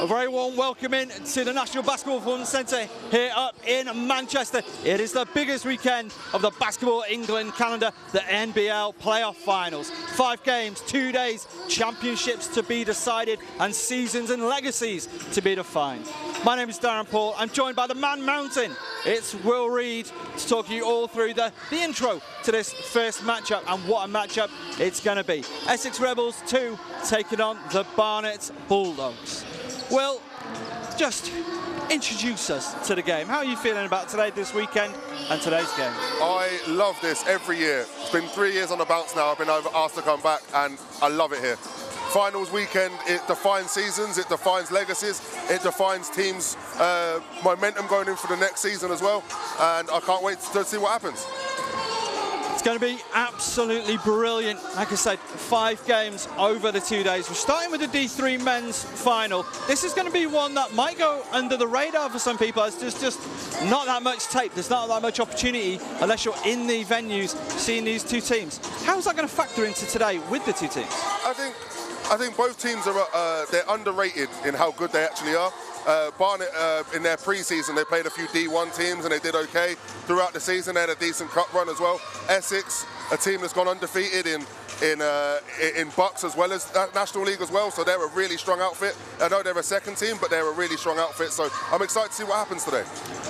A very warm welcome in to the National Basketball Performance Centre here up in Manchester. It is the biggest weekend of the Basketball England calendar, the NBL playoff finals. 5 games, 2 days, championships to be decided and seasons and legacies to be defined. My name is Darren Paul. I'm joined by the Man Mountain. It's Will Reed to talk you all through the intro to this first matchup, and what a matchup it's going to be. Essex Rebels 2 taking on the Barnet Bulldogs. Well, just introduce us to the game. How are you feeling about today, this weekend, and today's game? I love this every year. It's been 3 years on the bounce now. I've been asked to come back, and I love it here. Finals weekend, it defines seasons, it defines legacies, it defines teams' momentum going in for the next season as well, and I can't wait to see what happens. It's going to be absolutely brilliant. Like I said, 5 games over the 2 days. We're starting with the D3 men's final. This is going to be one that might go under the radar for some people, as there's just not that much tape. There's not that much opportunity unless you're in the venues seeing these two teams. How is that going to factor into today with the two teams? I think both teams are they're underrated in how good they actually are. Barnet, in their pre-season, they played a few D1 teams and they did okay. Throughout the season, they had a decent cup run as well. Essex, a team that's gone undefeated in Bucks as well as National League as well, so they're a really strong outfit. I know they're a second team, but they're a really strong outfit, so I'm excited to see what happens today.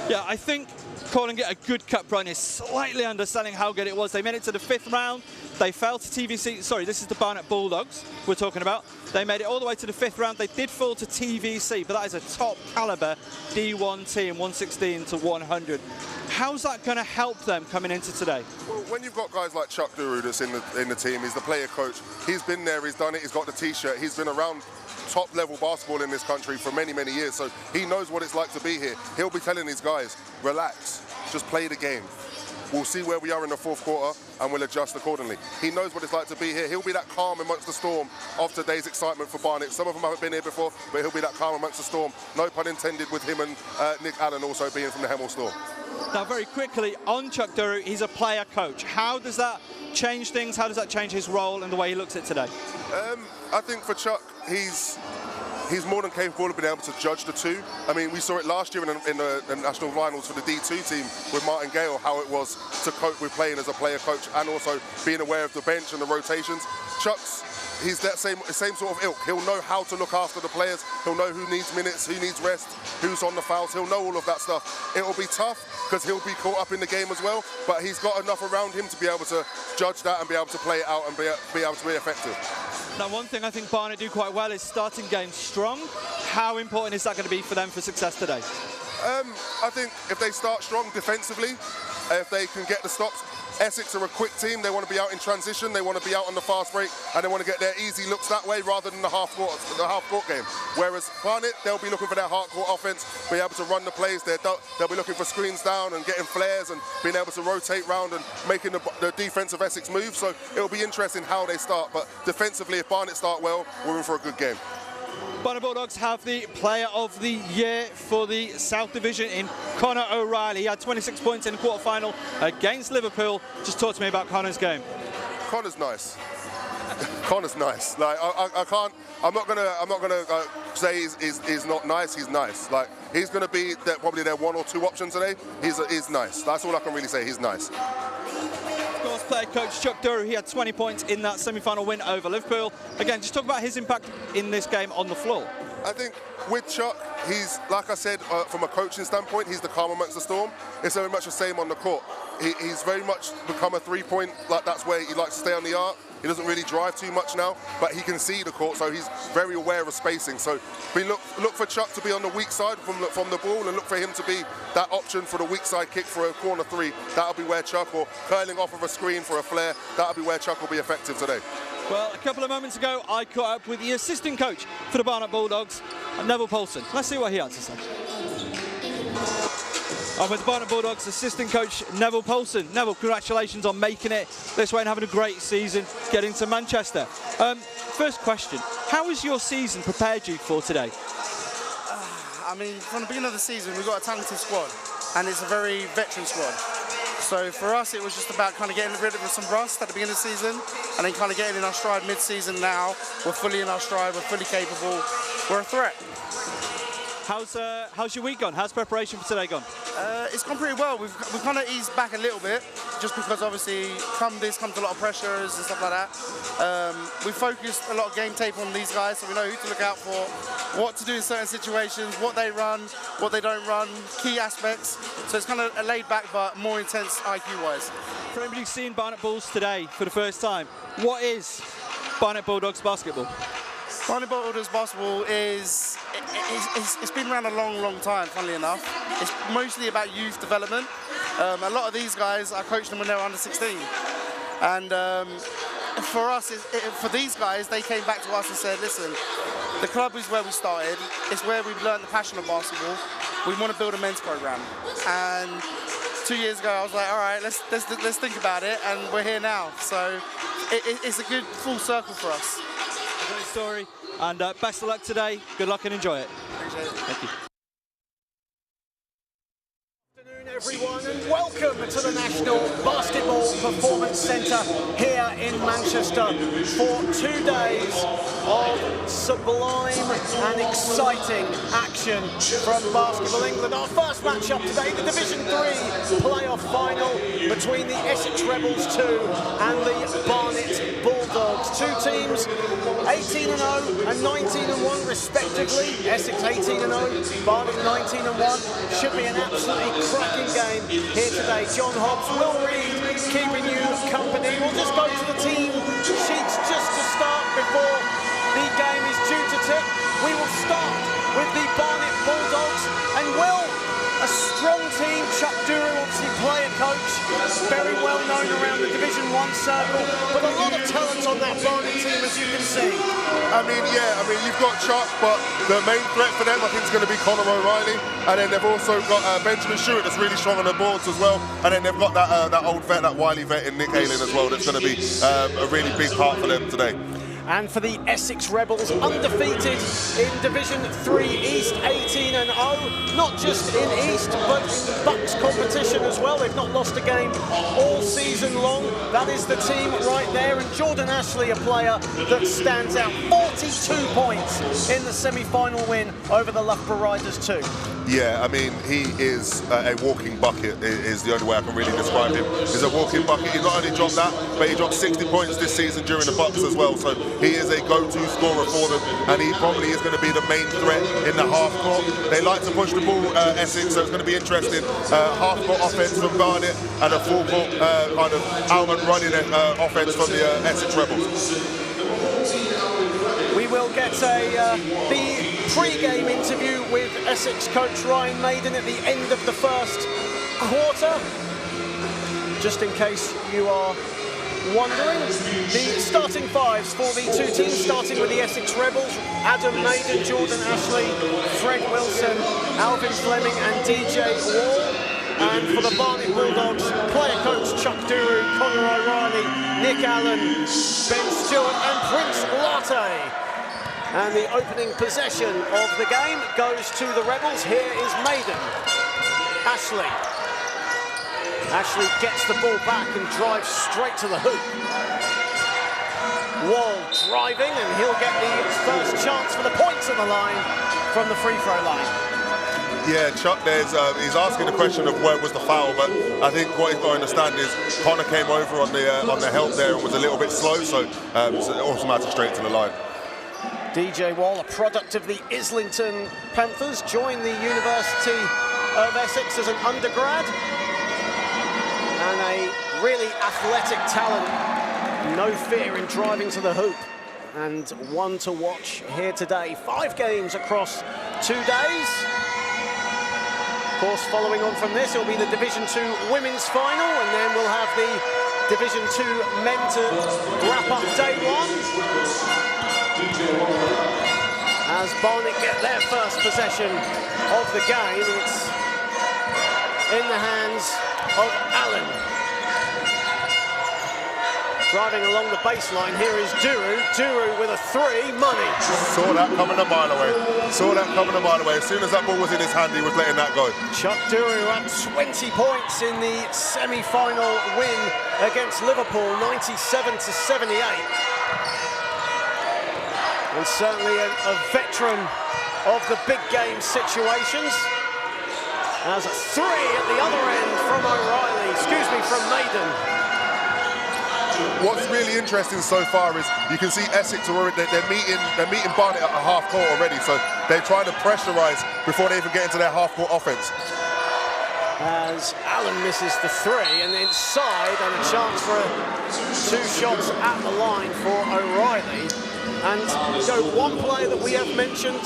Yeah, I think calling it a good cup run is slightly underselling how good it was. They made it to the 5th round. They fell to TVC. Sorry, this is the Barnet Bulldogs we're talking about. They made it all the way to the 5th round. They did fall to TVC, but that is a top caliber D1 team, 116 to 100. How's that going to help them coming into today? Well, when you've got guys like Chuck Duru that's in the team, he's the player coach. He's been there, he's done it, he's got the T-shirt. He's been around top-level basketball in this country for many, many years, so he knows what it's like to be here. He'll be telling these guys, relax, just play the game. We'll see where we are in the 4th quarter and we'll adjust accordingly. He knows what it's like to be here. He'll be that calm amongst the storm of today's excitement for Barnet. Some of them haven't been here before, but he'll be that calm amongst the storm. No pun intended, with him and Nick Allen also being from the Hemel Storm. Now, very quickly, on Chuck Duru, he's a player coach. How does that change things? How does that change his role and the way he looks at today? I think for Chuck, he's more than capable of being able to judge the two. I mean, we saw it last year in the national finals for the D2 team with Martin Gale, how it was to cope with playing as a player coach and also being aware of the bench and the rotations. He's that same sort of ilk. He'll know how to look after the players. He'll know who needs minutes, who needs rest, who's on the fouls. He'll know all of that stuff. It'll be tough because he'll be caught up in the game as well, but he's got enough around him to be able to judge that and be able to play it out and be able to be effective. Now, one thing I think Barnet do quite well is starting games strong. How important is that going to be for them for success today? I think if they start strong defensively, if they can get the stops. Essex are a quick team. They want to be out in transition. They want to be out on the fast break, and they want to get their easy looks that way rather than the half-court game. Whereas Barnet, they'll be looking for their hard-court offense, be able to run the plays. They'll be looking for screens down and getting flares and being able to rotate round and making the defense of Essex move. So it'll be interesting how they start. But defensively, if Barnet start well, we're in for a good game. Barnet Bulldogs have the Player of the Year for the South Division in Connor O'Reilly. He had 26 points in the quarterfinal against Liverpool. Just talk to me about Connor's game. Connor's nice. Connor's nice. Like I'm not gonna say he's not nice. He's nice. Like he's gonna be probably their 1 or 2 option today. He's nice. That's all I can really say. He's nice. Of course, player coach Chuck Duru, he had 20 points in that semi-final win over Liverpool. Again, just talk about his impact in this game on the floor. I think with Chuck, he's, like I said, from a coaching standpoint, he's the calm amongst the storm. It's very much the same on the court. He's very much become a 3-point, like that's where he likes to stay on the arc. He doesn't really drive too much now, but he can see the court, so he's very aware of spacing. So we look for Chuck to be on the weak side from the ball, and look for him to be that option for the weak side kick for a corner 3. That'll be where Chuck, or curling off of a screen for a flare, that'll be where Chuck will be effective today. Well, a couple of moments ago, I caught up with the assistant coach for the Barnet Bulldogs, Neville Poulsen. Let's see what he had to say. I'm with the Barnet Bulldogs assistant coach, Neville Poulsen. Neville, congratulations on making it this way and having a great season, getting to Manchester. First question, how has your season prepared you for today? I mean, from the beginning of the season, we've got a talented squad, and it's a very veteran squad. So for us, it was just about kind of getting rid of some rust at the beginning of the season, and then kind of getting in our stride mid-season now. We're fully in our stride, we're fully capable, we're a threat. How's your week gone? How's preparation for today gone? It's gone pretty well. We've kind of eased back a little bit, just because obviously comes a lot of pressures and stuff like that. We focused a lot of game tape on these guys, so we know who to look out for, what to do in certain situations, what they run, what they don't run, key aspects. So it's kind of a laid back but more intense IQ-wise. For anybody who's seen Barnet Bulls today for the first time, what is Barnet Bulldogs basketball? Barnet Bulldogs basketball it's been around a long time, funnily enough. It's mostly about youth development. A lot of these guys, I coached them when they were under 16. And for us, for these guys, they came back to us and said, listen, the club is where we started. It's where we've learned the passion of basketball. We want to build a men's program. And 2 years ago, I was like, all right, let's think about it, and we're here now. So it's a good full circle for us. Great story, and best of luck today. Good luck and enjoy it. Appreciate it. Thank you. Everyone, and welcome to the National Basketball Performance Centre here in Manchester for 2 days of sublime and exciting action from Basketball England. Our first match-up today, the Division 3 playoff final between the Essex Rebels 2 and the Barnet Bulldogs. Two teams, 18-0 and 19-1 respectively. Essex 18-0, Barnet 19-1. Should be an absolutely cracking game here today. John Hobbs, Will Reed keeping you company. We'll just go to the team sheets just to start before the game is due to tip. We will start with the Barnet Bulldogs, and Will, a strong team. Chuck Duru, obviously player coach, very well known around the Division 1 circle, but a lot of talent on that Barnet team, as you can see. You've got Chuck, but the main threat for them, I think, is going to be Conor O'Reilly, and then they've also got Benjamin Stewart, that's really strong on the boards as well, and then they've got that old vet, that wily vet in Nick Ayling as well, that's going to be a really big part for them today. And for the Essex Rebels, undefeated in Division 3 East, 18-0, not just in East, but in Bucks competition as well. They've not lost a game all season long. That is the team right there. And Jordan Ashley, a player that stands out, 42 points in the semi-final win over the Loughborough Riders II. Yeah, I mean, he is a walking bucket, is the only way I can really describe him. He's a walking bucket. He not only dropped that, but he dropped 60 points this season during the Bucks as well. So he is a go-to scorer for them, and he probably is going to be the main threat in the half-court. They like to push the ball, Essex, so it's going to be interesting. Half-court offense from Barnet and a full-court kind of out and running offense from the Essex Rebels. We will get the pre-game interview with Essex coach Ryan Maiden at the end of the first quarter. Just in case you are wondering, the starting fives for the two teams, starting with the Essex Rebels: Adam Maiden, Jordan Ashley, Fred Wilson, Alvin Fleming and DJ Wall. And for the Barnet Bulldogs, player coach Chuck Duru, Conor O'Reilly, Nick Allen, Ben Stewart and Prince Latte. And the opening possession of the game goes to the Rebels. Here is Maiden. Ashley. Ashley gets the ball back and drives straight to the hoop. Wall driving, and he'll get the first chance for the points on the line from the free throw line. Yeah, Chuck he's asking the question of where was the foul, but I think what he's got to understand is Conor came over on the help there and was a little bit slow, so it's automatic straight to the line. DJ Wall, a product of the Islington Panthers, joined the University of Essex as an undergrad, and a really athletic talent, no fear in driving to the hoop, and one to watch here today. 5 games across 2 days. Of course, following on from this, it'll be the Division 2 women's final, and then we'll have the Division 2 men to wrap up day 1. As Barnet get their first possession of the game, it's in the hands of Allen. Driving along the baseline, here is Duru. Duru with a 3, money. Saw that coming a mile away. Saw that coming a mile away. As soon as that ball was in his hand, he was letting that go. Chuck Duru at 20 points in the semi-final win against Liverpool, 97-78. And certainly a veteran of the big game situations. As a 3 at the other end from O'Reilly, excuse me, from Maiden. What's really interesting so far is you can see Essex are already, they're meeting Barnet at a half court already, so they're trying to pressurise before they even get into their half court offence. As Allen misses the 3 and inside, and a chance for 2 shots at the line for O'Reilly. And one player that we have mentioned,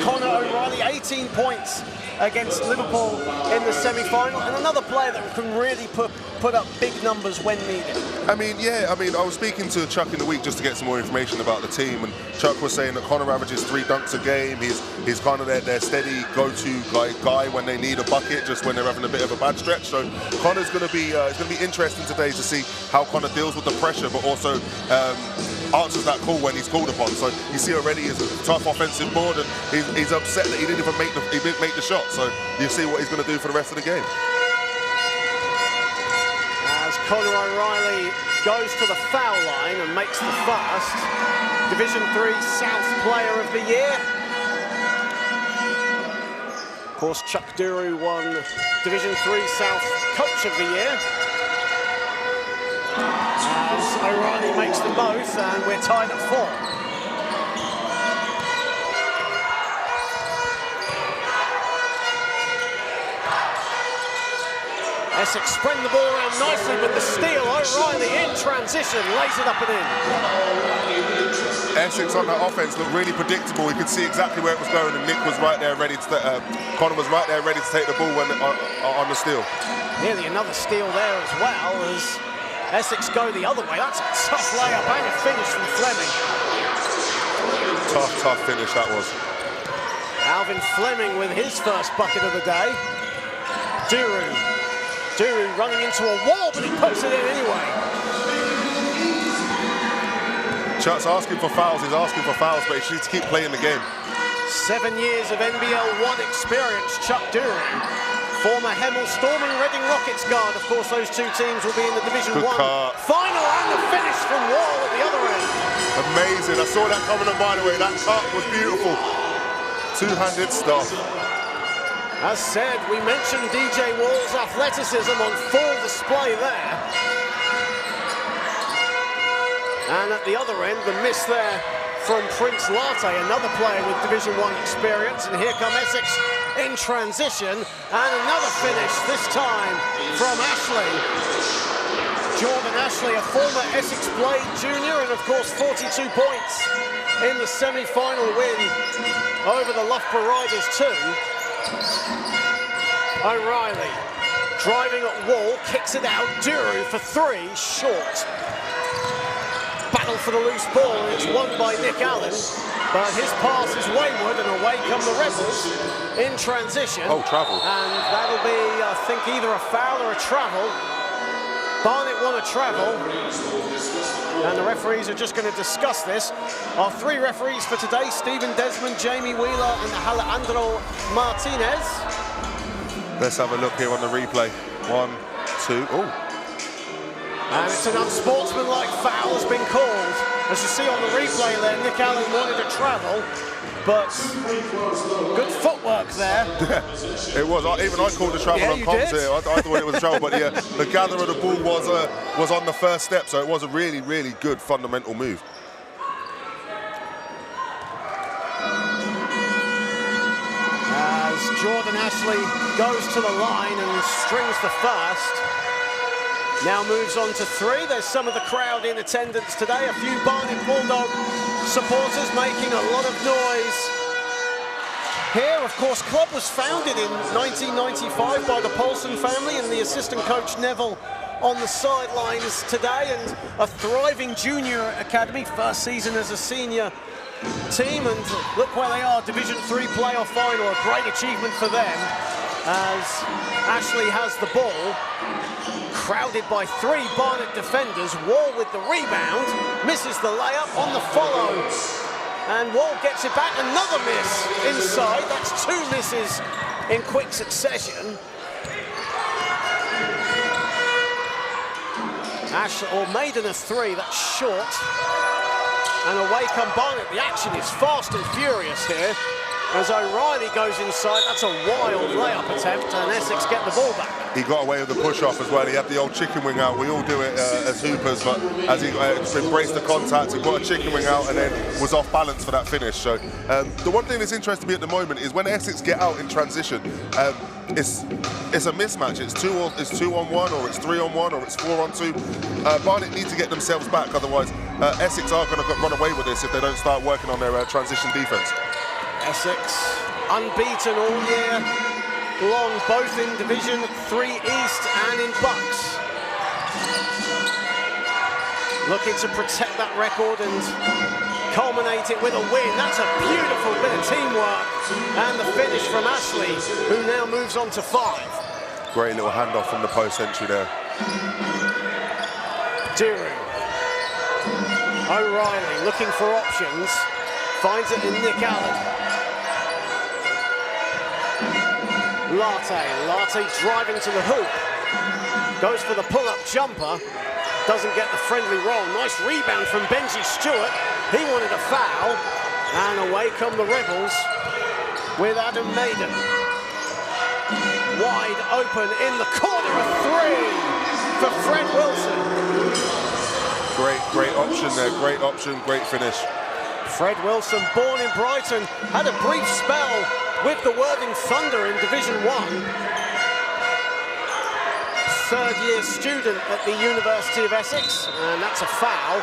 Connor O'Reilly, 18 points against Liverpool in the semi-final, and another player that can really put up big numbers when needed. I mean, I was speaking to Chuck in the week just to get some more information about the team, and Chuck was saying that Connor averages 3 dunks a game. He's kind of their steady go-to guy when they need a bucket, just when they're having a bit of a bad stretch. So Connor's going to be it's going to be interesting today to see how Connor deals with the pressure, but also answers that call when he's called upon. So you see already he's a tough offensive board, and he's upset that he didn't make the shot. So you see what he's going to do for the rest of the game. As Connor O'Reilly goes to the foul line and makes the first. Division 3 South Player of the Year. Of course, Chuck Duru won Division 3 South Coach of the Year. As O'Reilly makes them both, and we're tied at 4. Essex spread the ball around nicely with the steal. O'Reilly in transition, lays it up and in. Essex on that offense looked really predictable. You could see exactly where it was going, and Nick was right there ready to. Connor was right there ready to take the ball on the steal. Nearly another steal there as well as Essex go the other way. That's a tough layup and a finish from Fleming. Tough finish that was. Alvin Fleming with his first bucket of the day. Duru running into a wall, but he puts it in anyway. Chuck's asking for fouls, he's asking for fouls, but he needs to keep playing the game. 7 years of NBL 1 experience, Chuck Duru. Former Hemel Storm and Reading Rockets guard. Of course, those 2 teams will be in the Division 1 final, and the finish from Wall at the other end. Amazing, I saw that coming up, by the way. That cut was beautiful. 2-handed stuff. As said, we mentioned DJ Wall's athleticism on full display there. And at the other end, the miss there from Prince Latte, another player with Division 1 experience. And here come Essex in transition, and another finish, this time from Ashley. Jordan Ashley, a former Essex Blade junior, and of course 42 points in the semi-final win over the Loughborough Riders II. O'Reilly driving at Wall, kicks it out. Duru for 3, short. Battle for the loose ball, and it's won by Nick Allen, but his pass is wayward, and away come the Rebels in transition. Oh, travel. And that'll be, I think, either a foul or a travel. Barnet won a travel, and the referees are just going to discuss this. Our 3 referees for today: Stephen Desmond, Jamie Wheeler, and Alejandro Martinez. Let's have a look here on the replay. 1, 2, oh. And it's an unsportsmanlike foul has been called. As you see on the replay there, Nick Allen wanted to travel, but good footwork there. It was. Even I called the travel on comms here. I thought it was a travel, but yeah, the gather of the ball was on the first step, so it was a really, really good fundamental move. As Jordan Ashley goes to the line and strings the first. Now moves on to 3. There's some of the crowd in attendance today. A few Barnet Bulldog supporters making a lot of noise. Here, of course, club was founded in 1995 by the Paulson family and the assistant coach Neville on the sidelines today, and a thriving junior academy, first season as a senior team, and look where they are, Division 3 playoff final, a great achievement for them as Ashley has the ball, crowded by 3 Barnet defenders. Wall with the rebound, misses the layup on the follow, and Wall gets it back, another miss inside. That's 2 misses in quick succession. Maiden a 3, that's short. And away come Barnet. The action is fast and furious here. As O'Reilly goes inside, that's a wild layup attempt, and Essex get the ball back. He got away with the push-off as well. He had the old chicken wing out. We all do it as hoopers, but as he embraced the contact, he got a chicken wing out and then was off balance for that finish. So the one thing that's interesting to me at the moment is when Essex get out in transition, it's a mismatch. It's 2-on-1, or it's 3-on-1, or it's 4-on-2. Barnet need to get themselves back, otherwise Essex are going to run away with this if they don't start working on their transition defence. Essex unbeaten all year long, both in Division 3 East and in Bucks. Looking to protect that record and culminate it with a win. That's a beautiful bit of teamwork. And the finish from Ashley, who now moves on to 5. Great little handoff from the post entry there. Duru. O'Reilly looking for options. Finds it in Nick Allen. Latte driving to the hoop. Goes for the pull-up jumper. Doesn't get the friendly roll. Nice rebound from Benji Stewart. He wanted a foul. And away come the Rebels with Adam Maiden. Wide open in the corner, a 3 for Fred Wilson. Great option there. Great option, great finish. Fred Wilson, born in Brighton, had a brief spell with the Worthing Thunder in Division 1. Third-year student at the University of Essex, and that's a foul.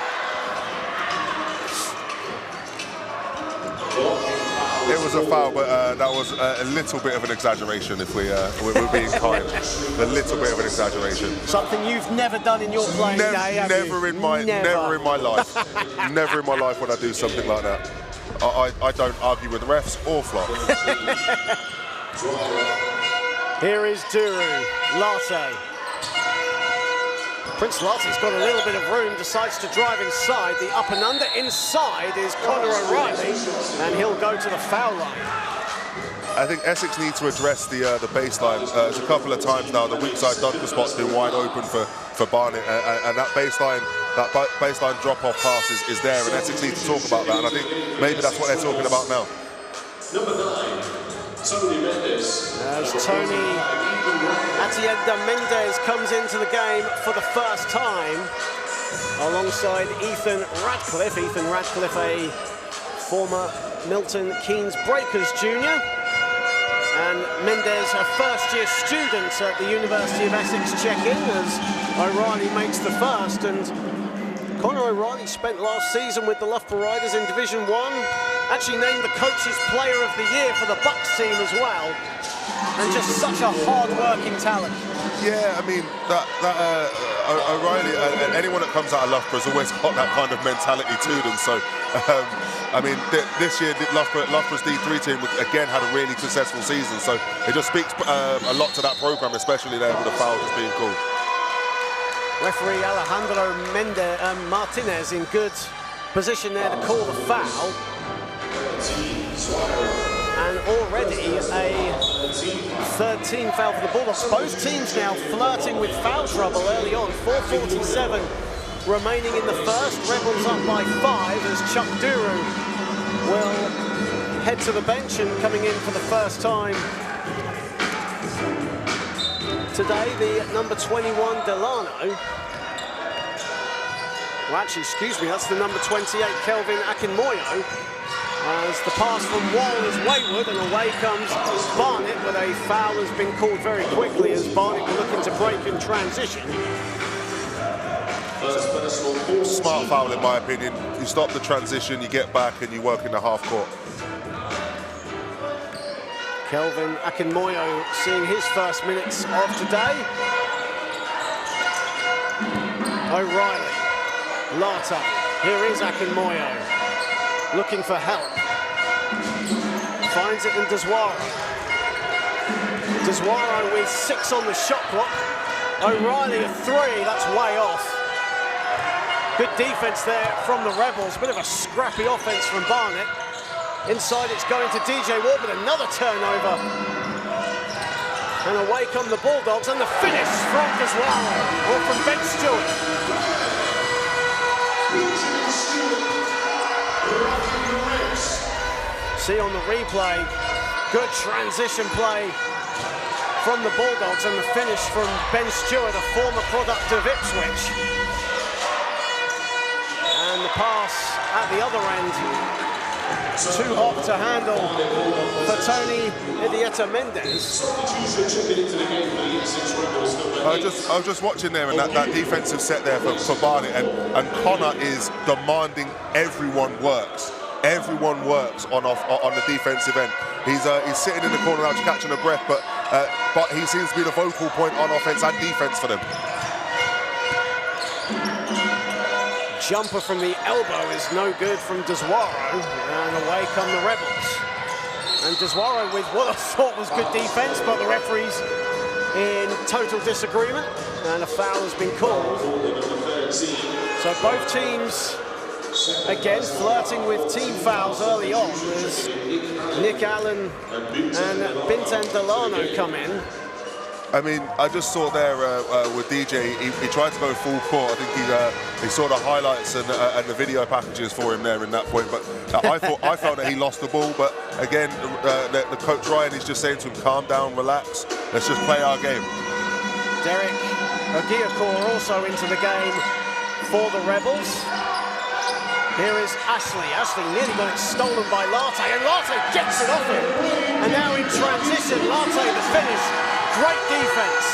It was a foul, but that was a little bit of an exaggeration, if we're being kind. A little bit of an exaggeration. Something you've never done in your playing day, have you? Never in my life. Never in my life would I do something like that. I don't argue with refs or flop. Here is Duru, Latte. Prince Latte's got a little bit of room, decides to drive inside. The up and under inside is Connor O'Reilly, and he'll go to the foul line. I think Essex needs to address the baseline. There's a couple of times now the weak side dunker spot's been wide open for Barnet, and that baseline drop-off pass is there, and Essex needs to talk about that, and I think maybe that's what they're talking about now. Number 9, Tony Mendes. As Tony Atienda Mendes comes into the game for the first time, alongside Ethan Radcliffe. Ethan Radcliffe, a former Milton Keynes Breakers junior. And Mendes, a first-year student at the University of Essex, check-in as O'Reilly makes the first. And Connor O'Reilly spent last season with the Loughborough Riders in Division 1, actually named the Coach's Player of the Year for the Bucks team as well, and just such a hard-working talent. Yeah, I mean, O'Reilly, anyone that comes out of Loughborough's always got that kind of mentality to them. So, I mean, this year, Loughborough's D3 team, again, had a really successful season. So it just speaks a lot to that programme, especially there with the foul just being called. Referee Alejandro Martinez in good position there to call the foul. And already a third team foul for the Bulldogs. Both teams now flirting with foul trouble early on. 4:47 remaining in the first. Rebels up by 5 as Chuck Duru will head to the bench, and coming in for the first time today, the number 21 Delano. Well, actually, excuse me, that's the number 28 Kelvin Akinmoyo. As the pass from Wall is wayward, and away comes Barnet, but a foul has been called very quickly as Barnet were looking to break in transition. Smart foul, in my opinion. You stop the transition, you get back, and you work in the half court. Kelvin Akinmoyo seeing his first minutes of today. O'Reilly, Latte, here is Akinmoyo, looking for help. Finds it in Deswara. Deswara with 6 on the shot clock. O'Reilly a 3, that's way off. Good defense there from the Rebels, bit of a scrappy offense from Barnet. Inside it's going to DJ Ward, but another turnover. And away come the Bulldogs, and the finish from Deswara, or from Ben Stewart. See on the replay, good transition play from the Bulldogs, and the finish from Ben Stewart, a former product of Ipswich. And the pass at the other end, too hot to handle for Tony Idieta Mendes. I was just watching there, and that defensive set there for Barnet, and Connor is demanding everyone works. Everyone works on the defensive end. He's sitting in the corner now, just catching a breath, but he seems to be the vocal point on offense and defense for them. Jumper from the elbow is no good from Deswaro, and away come the Rebels. And Deswaro with what I thought was good defense, but the referee's in total disagreement, and a foul has been called. So both teams, again, flirting with team fouls early on as Nick Allen and Bintan Delano come in. I mean, I just saw there with DJ, he tried to go full court. I think he saw the highlights and the video packages for him there in that point. But I felt that he lost the ball. But again, the coach Ryan is just saying to him, calm down, relax. Let's just play our game. Derek Ogiakor also into the game for the Rebels. Here is Ashley. Ashley nearly got it stolen by Latte, and Latte gets it off him. And now in transition, Latte the finish. Great defense.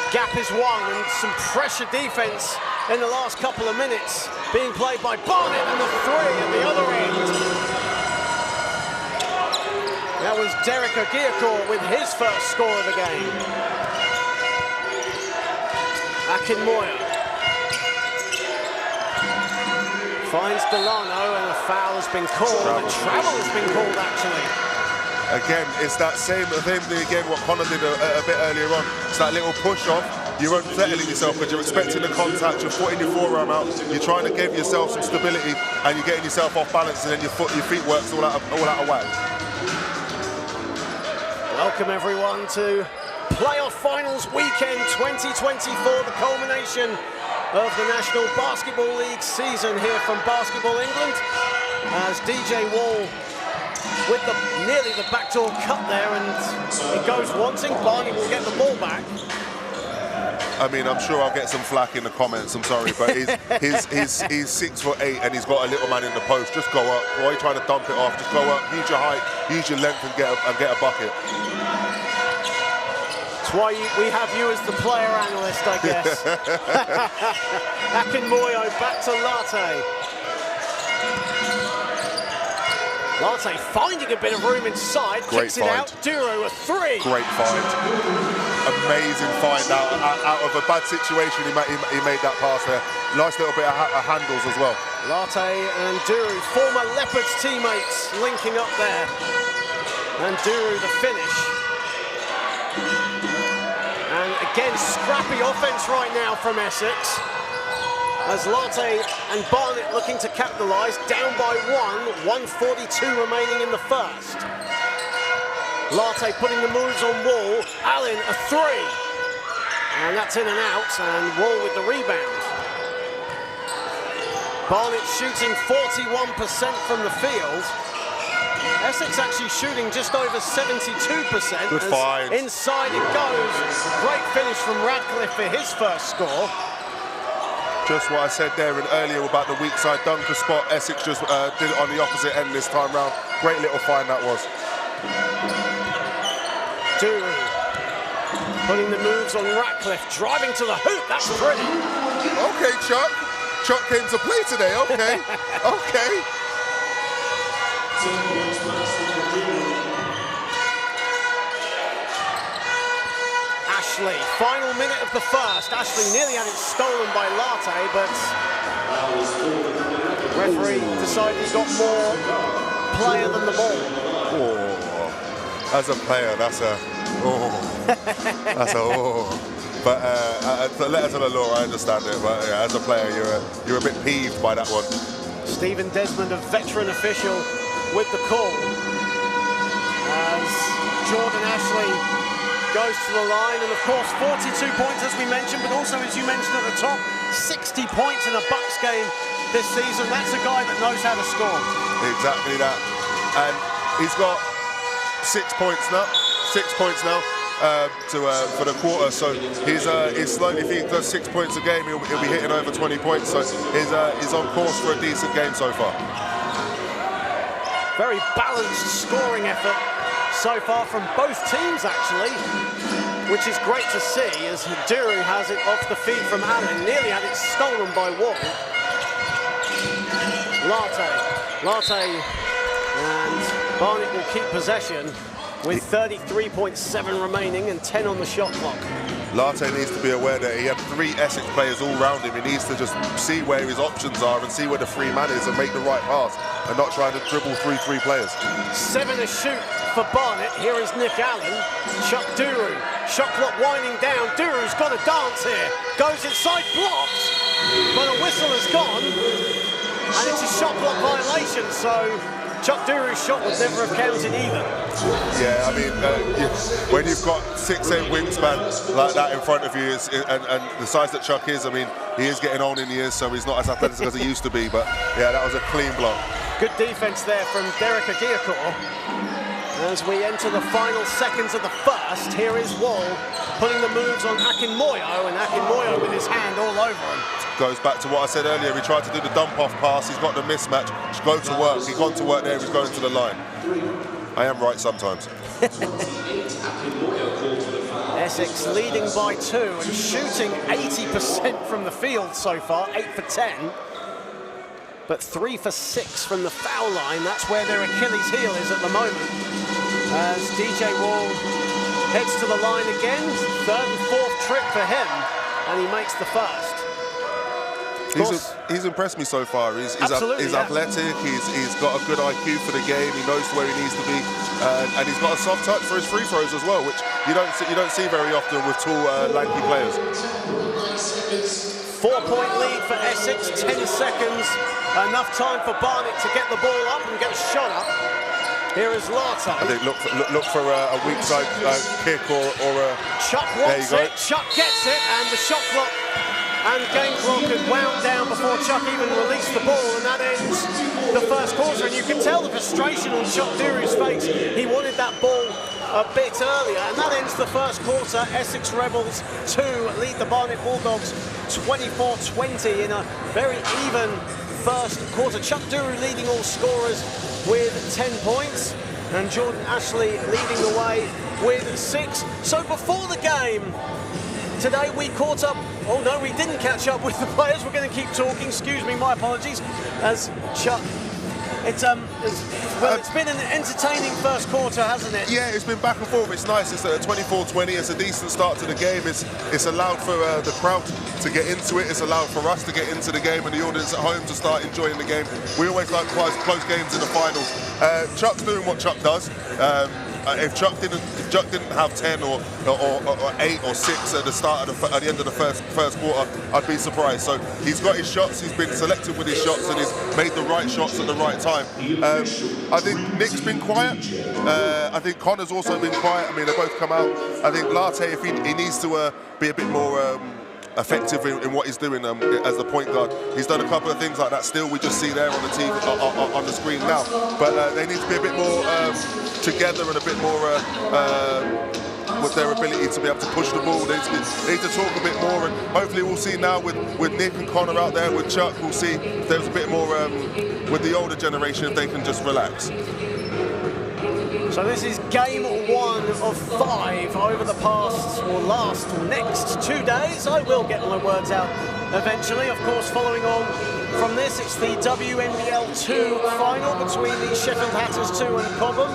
Gap is one, and some pressure defense in the last couple of minutes being played by Barnet, and the three at the other end. That was Derek Ogiakor with his first score of the game. Akinmoya finds Delano, and a foul has been called. Travel has been called, actually. Again, it's that same thing again what Connor did a bit earlier on. It's that little push-off. You're unsettling yourself because you're expecting the contact, you're putting your forearm out, you're trying to give yourself some stability, and you're getting yourself off balance, and then your feet works all out of whack. Welcome everyone to Playoff Finals Weekend 2024, the culmination of the National Basketball League season here from Basketball England, as DJ Wall with nearly the backdoor cut there, and it goes wanting. Barney will get the ball back. I mean, I'm sure I'll get some flack in the comments, I'm sorry, but he's 6'8" and he's got a little man in the post. Just go up. Why are you trying to dump it off? Just go up, use your height, use your length, and get a bucket. That's why we have you as the player analyst, I guess. Akinmoyo back to Latte. Latte finding a bit of room inside, kicks it out. Duro a three. Great find. Amazing find out of a bad situation. He made that pass there. Nice little bit of handles as well. Latte and Duro, former Leopards teammates, linking up there. And Duro the finish. And again, scrappy offense right now from Essex, as Latte and Barnet looking to capitalise, down by 1:42 remaining in the first. Latte putting the moves on Wall. Allen a three, and that's in and out, and Wall with the rebound. Barnet shooting 41% from the field. Essex actually shooting just over 72%. Good find. Inside it goes. Great finish from Radcliffe for his first score. Just what I said there earlier about the weak side dunker spot. Essex just did it on the opposite end this time round. Great little find that was. Duru putting the moves on Radcliffe, driving to the hoop. That's pretty. Okay, Chuck. Chuck came to play today. Okay. Okay. Ashley, final minute of the first. Ashley nearly had it stolen by Latte, but referee decided he got more player than the ball. Oh, as a player, that's a But the letters of the law, I understand it. But yeah, as a player, you're a bit peeved by that one. Stephen Desmond, a veteran official, with the call, as Jordan Ashley goes to the line, and of course 42 points as we mentioned, but also as you mentioned at the top, 60 points in a Bucks game this season. That's a guy that knows how to score. Exactly that. And he's got 6 points now. 6 points now for the quarter. So he's slowly, if he does 6 points a game, he'll be hitting over 20 points. So he's on course for a decent game so far. Very balanced scoring effort so far from both teams, actually, which is great to see, as Duru has it off the feed from Allen, nearly had it stolen by Wall. Latte, and Barnet will keep possession with 33.7 remaining and 10 on the shot clock. Latte needs to be aware that he had 3 Essex players all round him. He needs to just see where his options are and see where the free man is and make the right pass and not trying to dribble through 3 players. 7 to shoot for Barnet. Here is Nick Allen. Chuck Duru. Shot clock winding down. Duru's got a dance here. Goes inside, blocks, but a whistle has gone. And it's a shot clock violation, so Chuck Duru's shot would never have counted either. Yeah, I mean, when you've got 6'8" wingspan like that in front of you, and the size that Chuck is, I mean, he is getting on in years, so he's not as athletic as he used to be, but yeah, that was a clean block. Good defense there from Derek Agiakor. As we enter the final seconds of the first, here is Wall putting the moves on Akinmoyo, and Akinmoyo with his hand all over him. Goes back to what I said earlier, he tried to do the dump-off pass, he's got the mismatch, just go to work, he's gone to work there, he's going to the line. I am right sometimes. Essex leading by 2 and shooting 80% from the field so far, 8 for 10. But 3 for 6 from the foul line. That's where their Achilles heel is at the moment. As DJ Wall heads to the line again, 3rd and 4th trip for him, and he makes the first. He's impressed me so far. He's athletic, he's got a good IQ for the game, he knows where he needs to be, and he's got a soft touch for his free throws as well, which you don't see very often with tall, lanky players. 4-point lead for Essex, 10 seconds. Enough time for Barnet to get the ball up and get a shot up. Here is Latte. I think look for a weak side kick or a... Chuck wants it, Chuck gets it, and the shot clock and game clock had wound down before Chuck even released the ball, and that ends the first quarter. And you can tell the frustration on Chuck Duru's face. He wanted that ball a bit earlier, and that ends the first quarter. Essex Rebels 2 lead the Barnet Bulldogs 24-20 in a very even first quarter. Chuck Duru leading all scorers with 10 points, and Jordan Ashley leading the way with 6. So before the game today, we caught up. Oh no, we didn't catch up with the players. We're going to keep talking. Excuse me, my apologies. As Chuck, it's been an entertaining first quarter, hasn't it? Yeah, it's been back and forth. It's nice. It's at 24-20. It's a decent start to the game. It's allowed for the crowd to get into it. It's allowed for us to get into the game and the audience at home to start enjoying the game. We always like close games in the finals. Chuck's doing what Chuck does. If Chuck didn't have 10 or 8 or 6 at the end of the first quarter, I'd be surprised. So he's got his shots. He's been selective with his shots and he's made the right shots at the right time. I think Nick's been quiet. I think Connor's also been quiet. I mean, they both come out. I think Latte, if he needs to be a bit more effective in what he's doing as the point guard. He's done a couple of things like that still. We just see there on the TV, on the screen now. But they need to be a bit more together and a bit more with their ability to be able to push the ball. They need to talk a bit more, and hopefully we'll see now with Nick and Connor out there, with Chuck, we'll see if there's a bit more with the older generation, if they can just relax. So this is game 1 of 5 over the next 2 days. I will get my words out eventually. Of course, following on from this, it's the WNBL 2 final between the Sheffield Hatters 2 and Cobham.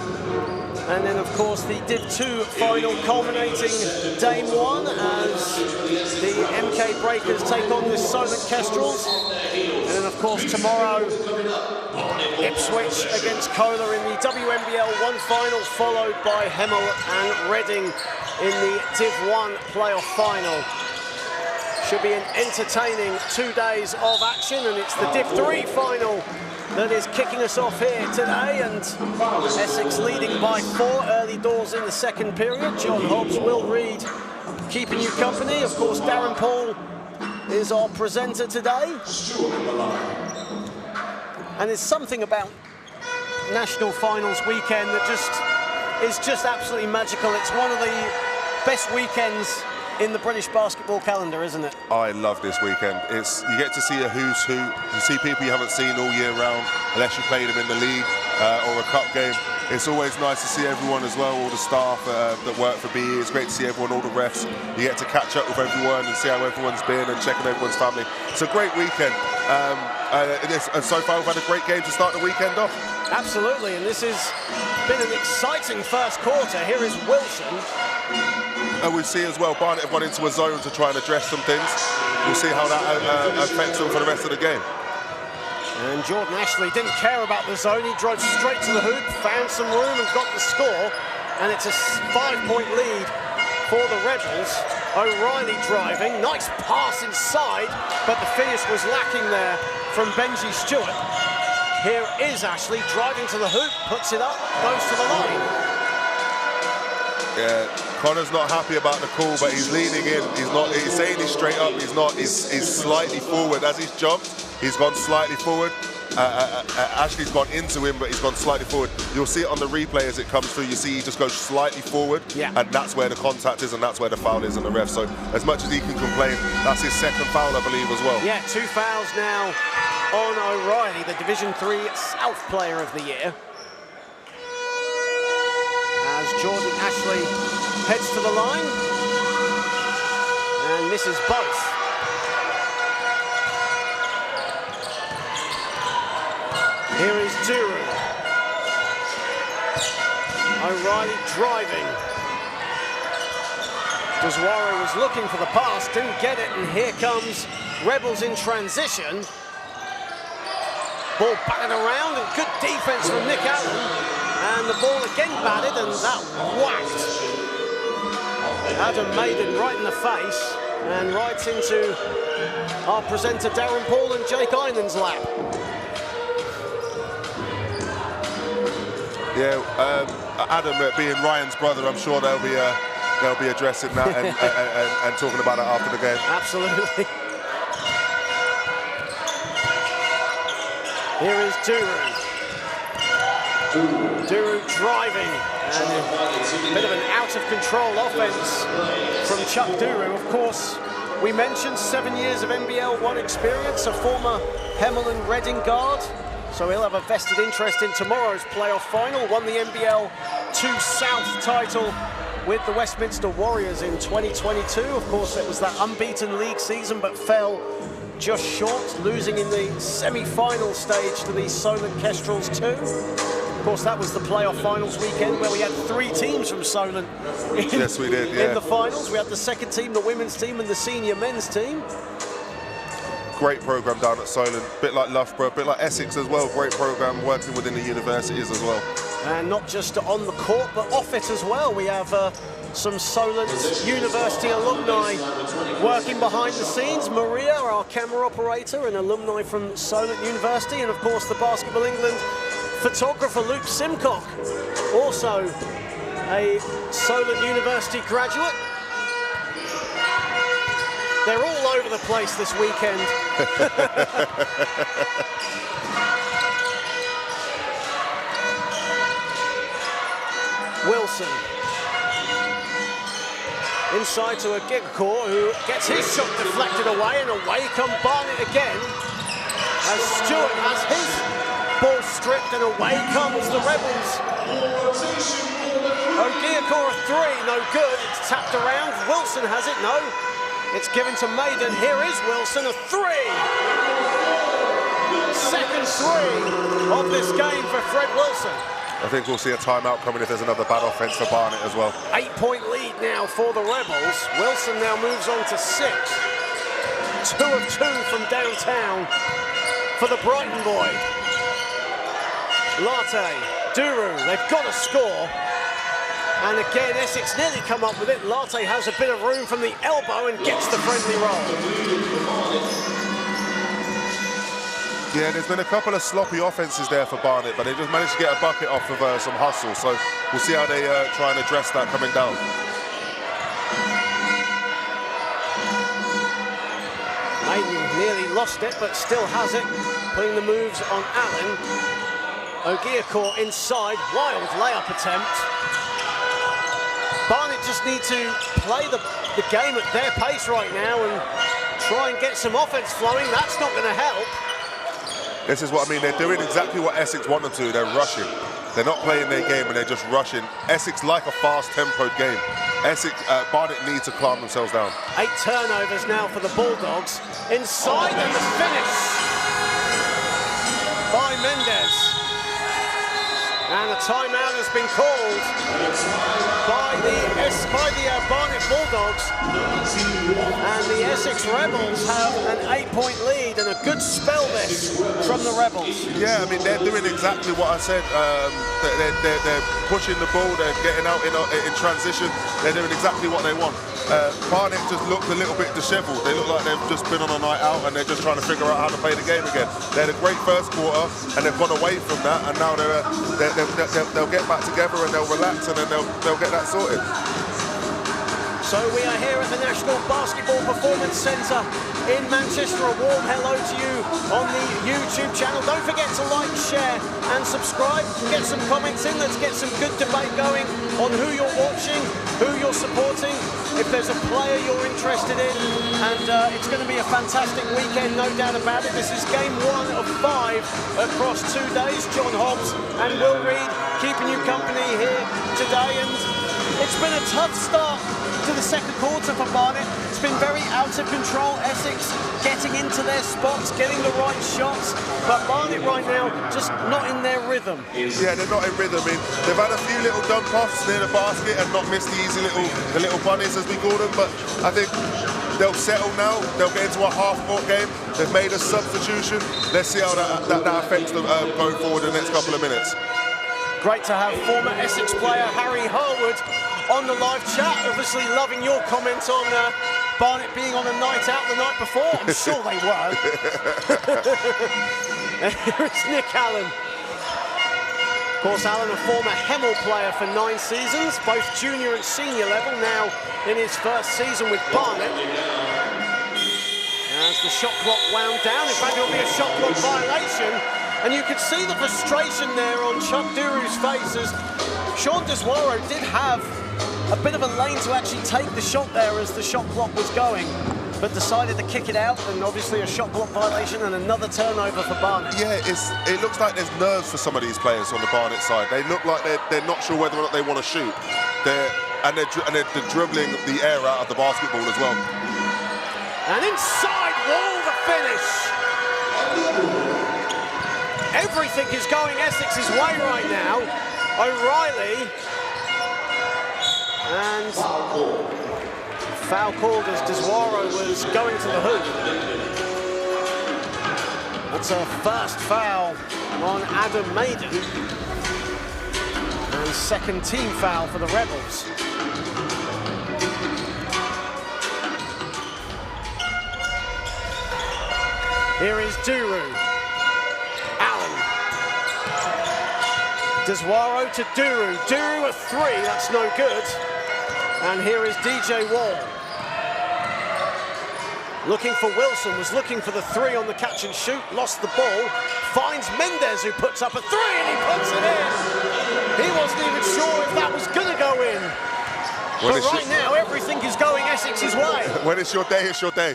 And then, of course, the Div 2 final culminating Dame 1 as the MK Breakers take on the Solent Kestrels. And then, of course, tomorrow, Ipswich against Kohler in the WNBL 1 final, followed by Hemel and Reading in the Div 1 playoff final. Should be an entertaining 2 days of action, and it's the Div 3 final that is kicking us off here today, and Essex leading by 4 early doors in the second period. John Hobbs, Will Reed keeping you company. Of course, Darren Paul is our presenter today. And there's something about National Finals weekend that is just absolutely magical. It's one of the best weekends in the British basketball calendar, isn't it? I love this weekend. You get to see a who's who. You see people you haven't seen all year round, unless you play them in the league or a cup game. It's always nice to see everyone as well, all the staff that work for BE. It's great to see everyone, all the refs. You get to catch up with everyone and see how everyone's been and check on everyone's family. It's a great weekend. And so far we've had a great game to start the weekend off. Absolutely, and this has been an exciting first quarter. Here is Wilson. And we see as well, Barnet have gone into a zone to try and address some things. We'll see how that affects them for the rest of the game. And Jordan Ashley didn't care about the zone. He drove straight to the hoop, found some room and got the score. And it's a 5-point lead for the Rebels. O'Reilly driving, nice pass inside, but the finish was lacking there from Benji Stewart. Here is Ashley driving to the hoop, puts it up, goes to the line. Yeah, Connor's not happy about the call, but he's leaning in. He's saying he's straight up. He's slightly forward as he's jumped. He's gone slightly forward. Ashley's gone into him, but he's gone slightly forward. You'll see it on the replay as it comes through. You see he just goes slightly forward, and that's where the contact is, and that's where the foul is on the ref. So as much as he can complain, that's his second foul, I believe, as well. Yeah, 2 fouls now on O'Reilly, the Division 3 South Player of the Year. As Jordan Ashley heads to the line and misses both. Here is Duru. O'Reilly driving. Dwara was looking for the pass, didn't get it, and here comes Rebels in transition. Ball batted around, and good defense from Nick Allen. And the ball again batted, and that whacked Adam Maiden right in the face, and right into our presenter Darren Paul and Jake Einen's lap. Yeah, Adam being Ryan's brother, I'm sure they'll be addressing that and talking about it after the game. Absolutely. Here is Duru. Duru driving, and a bit of an out-of-control offense from Chuck Duru. Of course, we mentioned 7 years of NBL 1 experience, a former Hemel and Reading guard, so he'll have a vested interest in tomorrow's playoff final. Won the NBL 2 South title with the Westminster Warriors in 2022. Of course, it was that unbeaten league season, but fell just short, losing in the semi-final stage to the Solent Kestrels 2. Of course, that was the playoff finals weekend where we had 3 teams from Solent yes, we did, yeah. in the finals. We had the second team, the women's team, and the senior men's team. Great program down at Solent, a bit like Loughborough, a bit like Essex as well. Great program working within the universities as well. And not just on the court, but off it as well. We have some Solent University alumni working behind the scenes. Maria, our camera operator, an alumni from Solent University, and of course the Basketball England photographer Luke Simcock, also a Solent University graduate. They're all over the place this weekend. Wilson. Inside to a Gigcore, who gets his shot deflected away, and away come Barnet again. As Stewart has his ball stripped, and away comes the Rebels. Ogiacore a 3, no good. It's tapped around. Wilson has it, no. It's given to Maiden. Here is Wilson, a 3. Second 3 of this game for Fred Wilson. I think we'll see a timeout coming if there's another bad offense for Barnet as well. 8-point lead now for the Rebels. Wilson now moves on to 6. 2 of 2 from downtown for the Brighton boy. Latte, Duru, they've got to score. And again, Essex nearly come up with it. Latte has a bit of room from the elbow and gets the friendly roll. Yeah, there's been a couple of sloppy offences there for Barnet, but they just managed to get a bucket off of some hustle. So we'll see how they try and address that coming down. Maiden nearly lost it, but still has it. Putting the moves on Allen. Ogiacourt inside, wild layup attempt. Barnet just need to play the game at their pace right now and try and get some offense flowing. That's not going to help. This is what I mean. They're doing exactly what Essex want them to. They're rushing. They're not playing their game and they're just rushing. Essex like a fast-tempoed game. Barnet need to calm themselves down. 8 turnovers now for the Bulldogs. Inside and the finish by Mendes. And a timeout has been called by the Barnet Bulldogs. And the Essex Rebels have an 8-point lead and a good spell this from the Rebels. Yeah, I mean, they're doing exactly what I said. They're pushing the ball, they're getting out in transition. They're doing exactly what they want. Barnet just looked a little bit dishevelled. They look like they've just been on a night out and they're just trying to figure out how to play the game again. They had a great first quarter and they've gone away from that, and now they'll get back together and they'll relax and then they'll get that sorted. So we are here at the National Basketball Performance Centre in Manchester. A warm hello to you on the YouTube channel. Don't forget to like, share and subscribe. Get some comments in. Let's get some good debate going on who you're watching, who you're supporting, if there's a player you're interested in. And it's going to be a fantastic weekend, no doubt about it. This is game 1 of 5 across 2 days. John Hobbs and Will Reed keeping you company here today. And it's been a tough start to the second quarter for Barnet. It's been very out of control. Essex getting into their spots, getting the right shots, but Barnet right now just not in their rhythm. Yeah, they're not in rhythm. I mean, they've had a few little dump-offs near the basket and not missed the easy little bunnies, as we call them, but I think they'll settle now. They'll get into a half-court game. They've made a substitution. Let's see how that affects them going forward in the next couple of minutes. Great to have former Essex player Harry Harwood on the live chat. Obviously loving your comments on Barnet being on a night out the night before. I'm sure they were. And here is Nick Allen. Of course, Allen, a former Hemel player for 9 seasons, both junior and senior level, now in his first season with Barnet. As the shot clock wound down, in fact, it'll be a shot clock violation. And you could see the frustration there on Chuck Duru's face as Sean Deswaro did have a bit of a lane to actually take the shot there as the shot clock was going, but decided to kick it out, and obviously a shot clock violation and another turnover for Barnet. Yeah, it looks like there's nerves for some of these players on the Barnet side. They look like they're not sure whether or not they want to shoot. They're dribbling the air out of the basketball as well. And inside wall the finish. Everything is going Essex's way right now. O'Reilly. And foul called as Deswaro was going to the hoop. That's a first foul on Adam Maiden. And second team foul for the Rebels. Here is Duru. Allen. Deswaro to Duru. Duru a 3, that's no good. And here is DJ Wall. Looking for Wilson, was looking for the 3 on the catch and shoot, lost the ball, finds Mendes who puts up a 3 and he puts it in. He wasn't even sure if that was gonna go in. But right now, everything is going Essex's way. When it's your day, it's your day.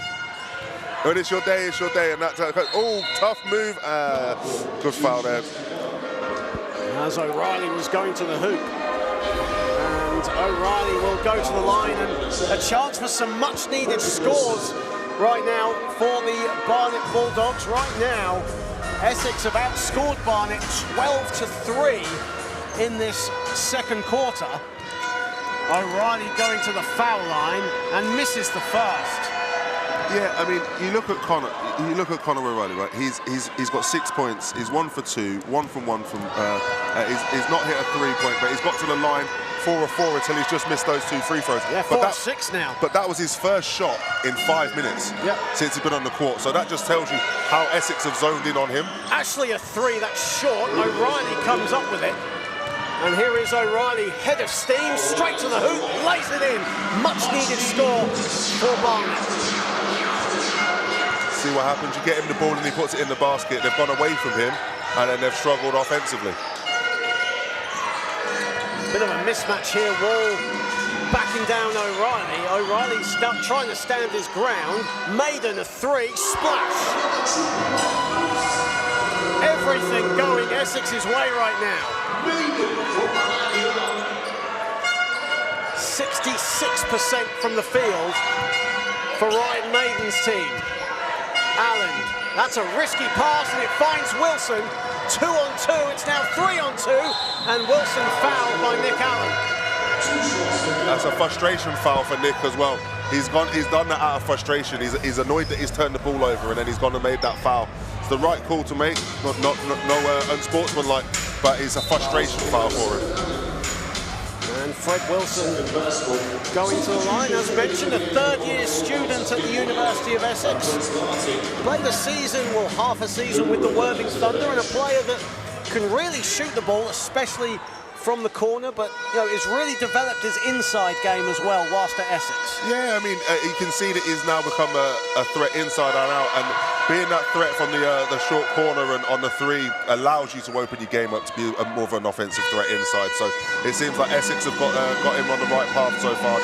When it's your day, it's your day. And that's tough move. Good foul there. As O'Reilly was going to the hoop. And O'Reilly will go to the line, and a chance for some much needed scores right now for the Barnet Bulldogs. Right now, Essex have outscored Barnet 12-3 in this second quarter. O'Reilly going to the foul line and misses the first. Yeah, I mean, you look at Conor O'Reilly, right? He's got 6 points. He's 1 for 2, 1 from 1 from. He's not hit a 3-point, but he's got to the line 4 of 4 until he's just missed those 2 free throws. Yeah, 4 of 6 now. But that was his first shot in 5 minutes since he's been on the court. So that just tells you how Essex have zoned in on him. Ashley a 3, that's short. O'Reilly comes up with it. And here is O'Reilly, head of steam, straight to the hoop, lays it in. Much needed score for Barnet. See what happens, you get him the ball and he puts it in the basket. They've gone away from him and then they've struggled offensively. Bit of a mismatch here, Wall backing down O'Reilly. O'Reilly's trying to stand his ground. Maiden a 3, splash. Everything going Essex's way right now. 66% from the field for Ryan Maiden's team. Allen, that's a risky pass and it finds Wilson. 2 on 2, it's now 3 on 2, and Wilson fouled by Nick Allen. That's a frustration foul for Nick as well. He's done that out of frustration. He's annoyed that he's turned the ball over and then he's gone and made that foul. It's the right call to make, no unsportsmanlike, but it's a frustration foul for him. And Fred Wilson going to the line, as mentioned, a third-year student at the University of Essex. Played a season, well, half a season with the Worthing Thunder, and a player that can really shoot the ball, especially from the corner, but you know, it's really developed his inside game as well whilst at Essex. Yeah, I mean, you can see that he's now become a threat inside and out, and being that threat from the short corner and on the 3 allows you to open your game up to be more of an offensive threat inside. So it seems like Essex have got him on the right path so far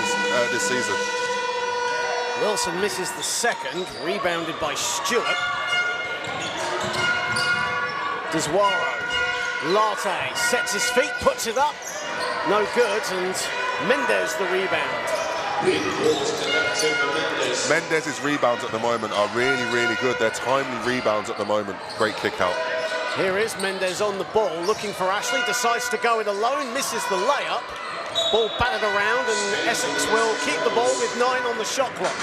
this season. Wilson misses the second, rebounded by Stewart. Deswaro. Latte sets his feet, puts it up, no good, and Mendez the rebound. Mendez's rebounds at the moment are really, really good. They're timely rebounds at the moment. Great kick out. Here is Mendez on the ball, looking for Ashley, decides to go it alone, misses the layup. Ball batted around, and Essex will keep the ball with 9 on the shot clock.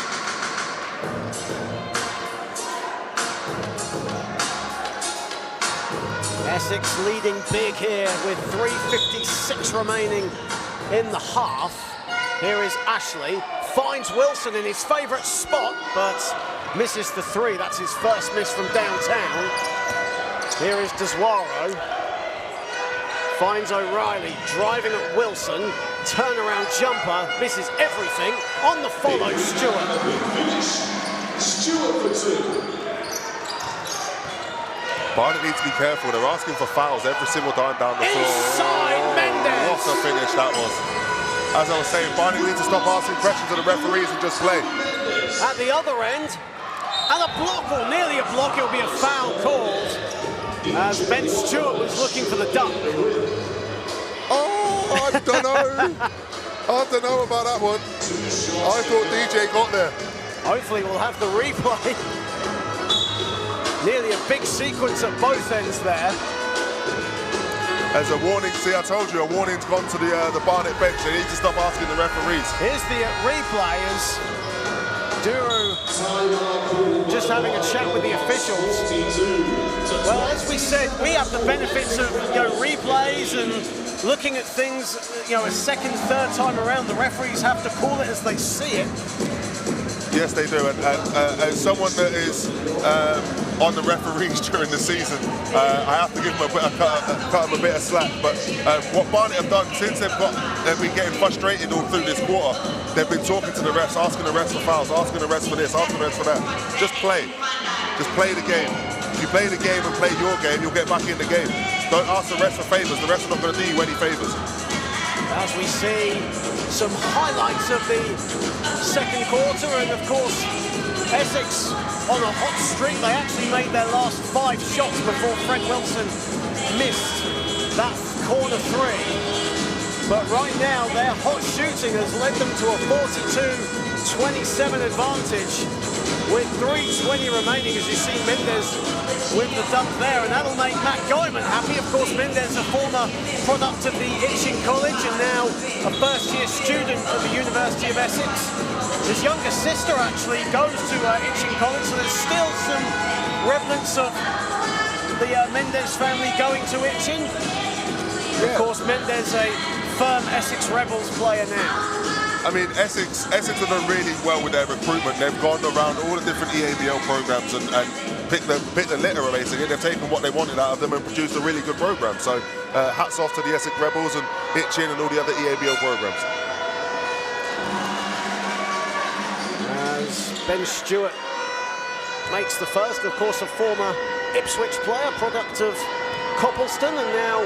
Essex leading big here with 3:56 remaining in the half. Here is Ashley, finds Wilson in his favourite spot, but misses the 3. That's his first miss from downtown. Here is Deswaro. Finds O'Reilly, driving at Wilson. Turnaround jumper, misses everything. On the follow, Stewart. Stewart for 2. Barnet needs to be careful. They're asking for fouls every single time down the floor. Inside Mendez. What a finish that was. As I was saying, Barnet needs to stop asking questions of the referees and just play. At the other end, and a block, or nearly a block, it'll be a foul called. As Ben Stewart was looking for the dunk. Oh, I don't know. I don't know about that one. I thought DJ got there. Hopefully we'll have the replay. Nearly a big sequence at both ends there. As a warning, see, I told you, a warning's gone to the Barnet bench. They need to stop asking the referees. Here's the replay as Duru just having a chat with the officials. Well, as we said, we have the benefits of replays and looking at things, a second, third time around. The referees have to call it as they see it. Yes, they do. And as someone that is on the referees during the season, I have to give them cut them a bit of slack. But what Barnet have done since they've been getting frustrated all through this quarter, they've been talking to the refs, asking the refs for fouls, asking the refs for this, asking the refs for that. Just play. Just play the game. If you play the game and play your game, you'll get back in the game. Don't ask the refs for favours. The refs are not going to do you any favours. As we see some highlights of the second quarter, and of course Essex on a hot streak. They actually made their last 5 shots before Fred Wilson missed that corner 3. But right now their hot shooting has led them to a 42-27 advantage. with 3:20 remaining, as you see Mendes with the dunk there, and that'll make Matt Guyman happy. Of course, Mendes, a former product of the Itching College and now a first-year student at the University of Essex. His younger sister actually goes to Itching College, so there's still some remnants of the Mendes family going to Itching. Of course, Mendes, a firm Essex Rebels player now. I mean, Essex have done really well with their recruitment. They've gone around all the different EABL programs and picked the litter, basically. They've taken what they wanted out of them and produced a really good program. So hats off to the Essex Rebels and Itching and all the other EABL programs. As Ben Stewart makes the first, of course, a former Ipswich player, product of Copleston, and now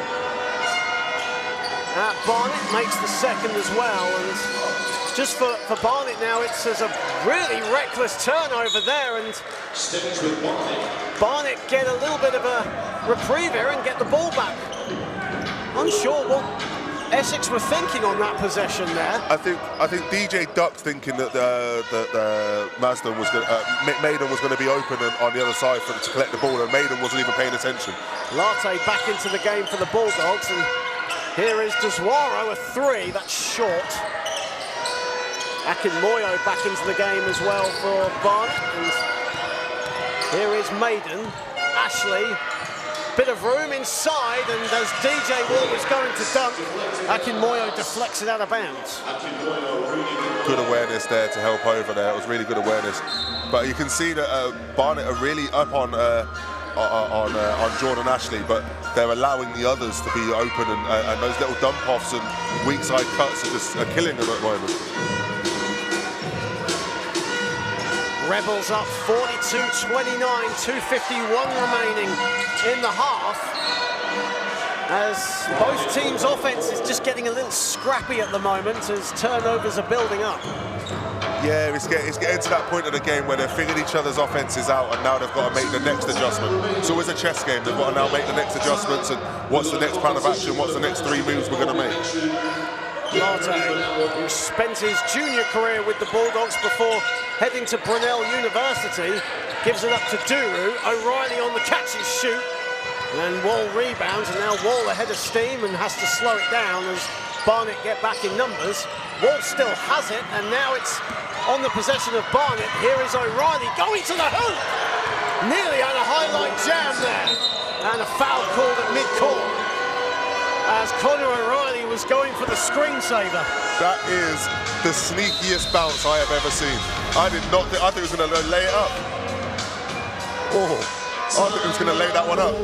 Barnet makes the second as well. And just for Barnet now, there's a really reckless turnover there, and Barnet get a little bit of a reprieve here and get the ball back. Unsure what Essex were thinking on that possession there. I think DJ ducked thinking that Maiden was going to be open on the other side to collect the ball, and Maiden wasn't even paying attention. Latte back into the game for the Bulldogs, and here is Deswaro, a three, that's short. Akinmoyo back into the game as well for Barnet. And here is Maiden. Ashley, bit of room inside, and as DJ Wall was going to dunk, Akinmoyo deflects it out of bounds. Good awareness there to help over there. It was really good awareness. But you can see that Barnet are really up on Jordan Ashley, but they're allowing the others to be open, and those little dump-offs and weak side cuts are just killing them at the moment. Rebels up 42-29, 2:51 remaining in the half, as both teams' offense is just getting a little scrappy at the moment as turnovers are building up. Yeah, it's getting to that point of the game where they've figured each other's offenses out, and now they've got to make the next adjustment. It's always a chess game. They've got to now make the next adjustments, and what's the next plan of action, what's the next three moves we're going to make. Latte, who spent his junior career with the Bulldogs before heading to Brunel University, gives it up to Duru. O'Reilly on the catch and shoot, and Wall rebounds, and now Wall ahead of steam and has to slow it down as Barnet get back in numbers. Wall still has it, and now it's on the possession of Barnet. Here is O'Reilly going to the hoop. Nearly had a highlight jam there, and a foul called at mid-court as Conor O'Reilly was going for the screensaver. That is the sneakiest bounce I have ever seen. I think he was going to lay it up. Oh, I think he was going to lay that one up.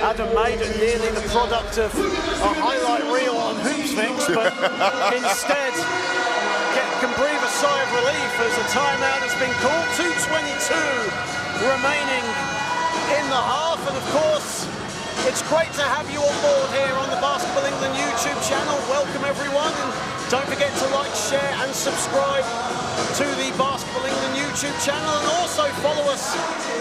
Adam Maiden, nearly the product of a highlight reel on Hoopsfix, but instead can breathe a sigh of relief as a timeout has been called. 2:22 remaining in the half, and of course, it's great to have you on board here on the Basketball England YouTube channel. Welcome everyone, and don't forget to like, share and subscribe to the Basketball England YouTube channel, and also follow us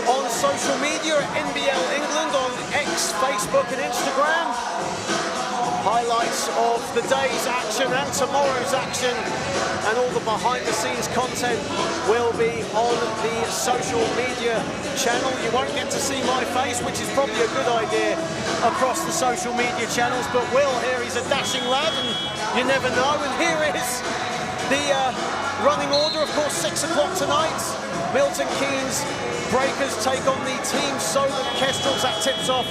on social media at NBL England on X, Facebook and Instagram. Highlights of the day's action and tomorrow's action and all the behind the scenes content will be on the social media channel. You won't get to see my face, which is probably a good idea across the social media channels, but Will here, he's a dashing lad and you never know. And here is the running order, of course, 6 o'clock tonight. Milton Keynes Breakers take on the Team Solent Kestrels. That tips off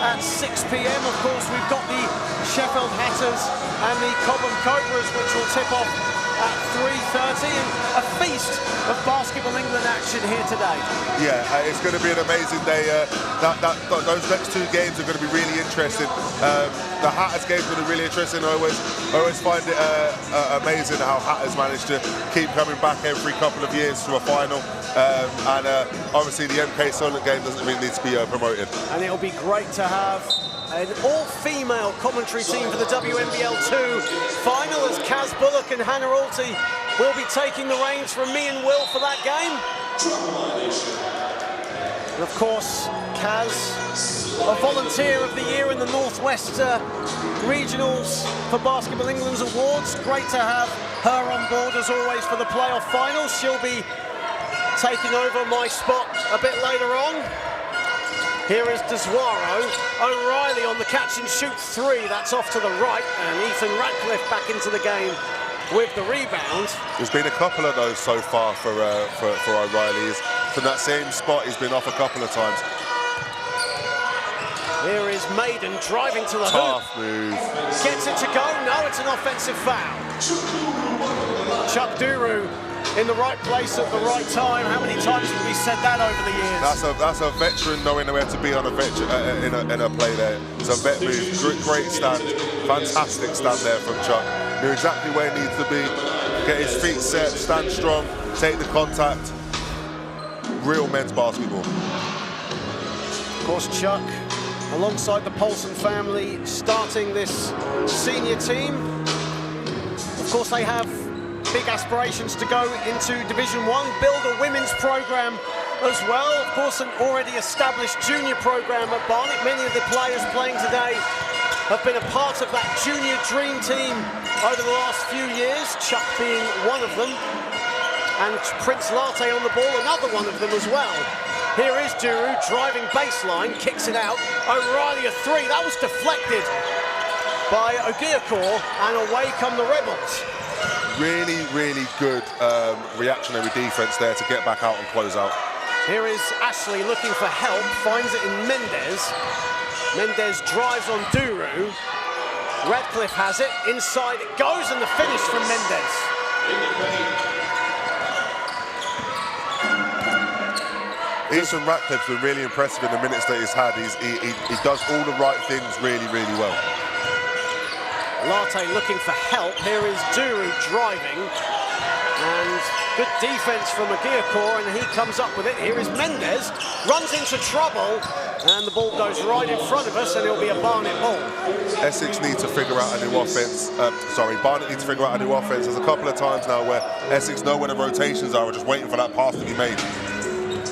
at 6 p.m. Of course, we've got the Sheffield Hatters and the Cobham Cobras, which will tip off at 3:30, and a feast of Basketball England action here today. Yeah, it's going to be an amazing day. Those next two games are going to be really interesting. The Hatters game is going to be really interesting. I always find it amazing how Hatters manage to keep coming back every couple of years to a final. And obviously the MK Solent game doesn't really need to be promoted. And it'll be great to have an all-female commentary team for the WNBL 2 final, as Kaz Bullock and Hannah Alty will be taking the reins from me and Will for that game. And of course, Kaz, a volunteer of the year in the Northwest Regionals for Basketball England's awards. Great to have her on board as always for the playoff finals. She'll be taking over my spot a bit later on. Here is Deswaro. O'Reilly on the catch and shoot three. That's off to the right, and Ethan Ratcliffe back into the game with the rebound. There's been a couple of those so far for O'Reilly. From that same spot, he's been off a couple of times. Here is Maiden driving to the Tough hoop. move. Gets it to go. No, it's an offensive foul. Chuck Duru in the right place at the right time. How many times have we said that over the years? That's a veteran knowing where to be on a in a play there. It's a vet move. Great stand. Fantastic stand there from Chuck. Knew exactly where he needs to be. Get his feet set, stand strong, take the contact. Real men's basketball. Of course, Chuck, alongside the Paulson family, starting this senior team. Of course, they have big aspirations to go into Division One, build a women's program as well. Of course, an already established junior program at Barnet. Many of the players playing today have been a part of that junior dream team over the last few years, Chuck being one of them, and Prince Latte on the ball, another one of them as well. Here is Duru driving baseline, kicks it out. O'Reilly a three, that was deflected by Ogiakor, and away come the Rebels. Really good reactionary defense there to get back out and close out. Here is Ashley looking for help, finds it in Mendez. Mendez drives on Duru. Radcliffe has it, inside it goes, and the finish from Mendez. Ethan Ratcliffe's been really impressive in the minutes that he's had. He does all the right things really well. Latte looking for help. Here is Duru driving. And good defense from Ogiakor, and he comes up with it. Here is Mendez, runs into trouble, and the ball goes right in front of us, and it'll be a Barnet ball. Essex need to figure out a new offense. Barnet need to figure out a new offense. There's a couple of times now where Essex know where the rotations are, we're just waiting for that pass to be made.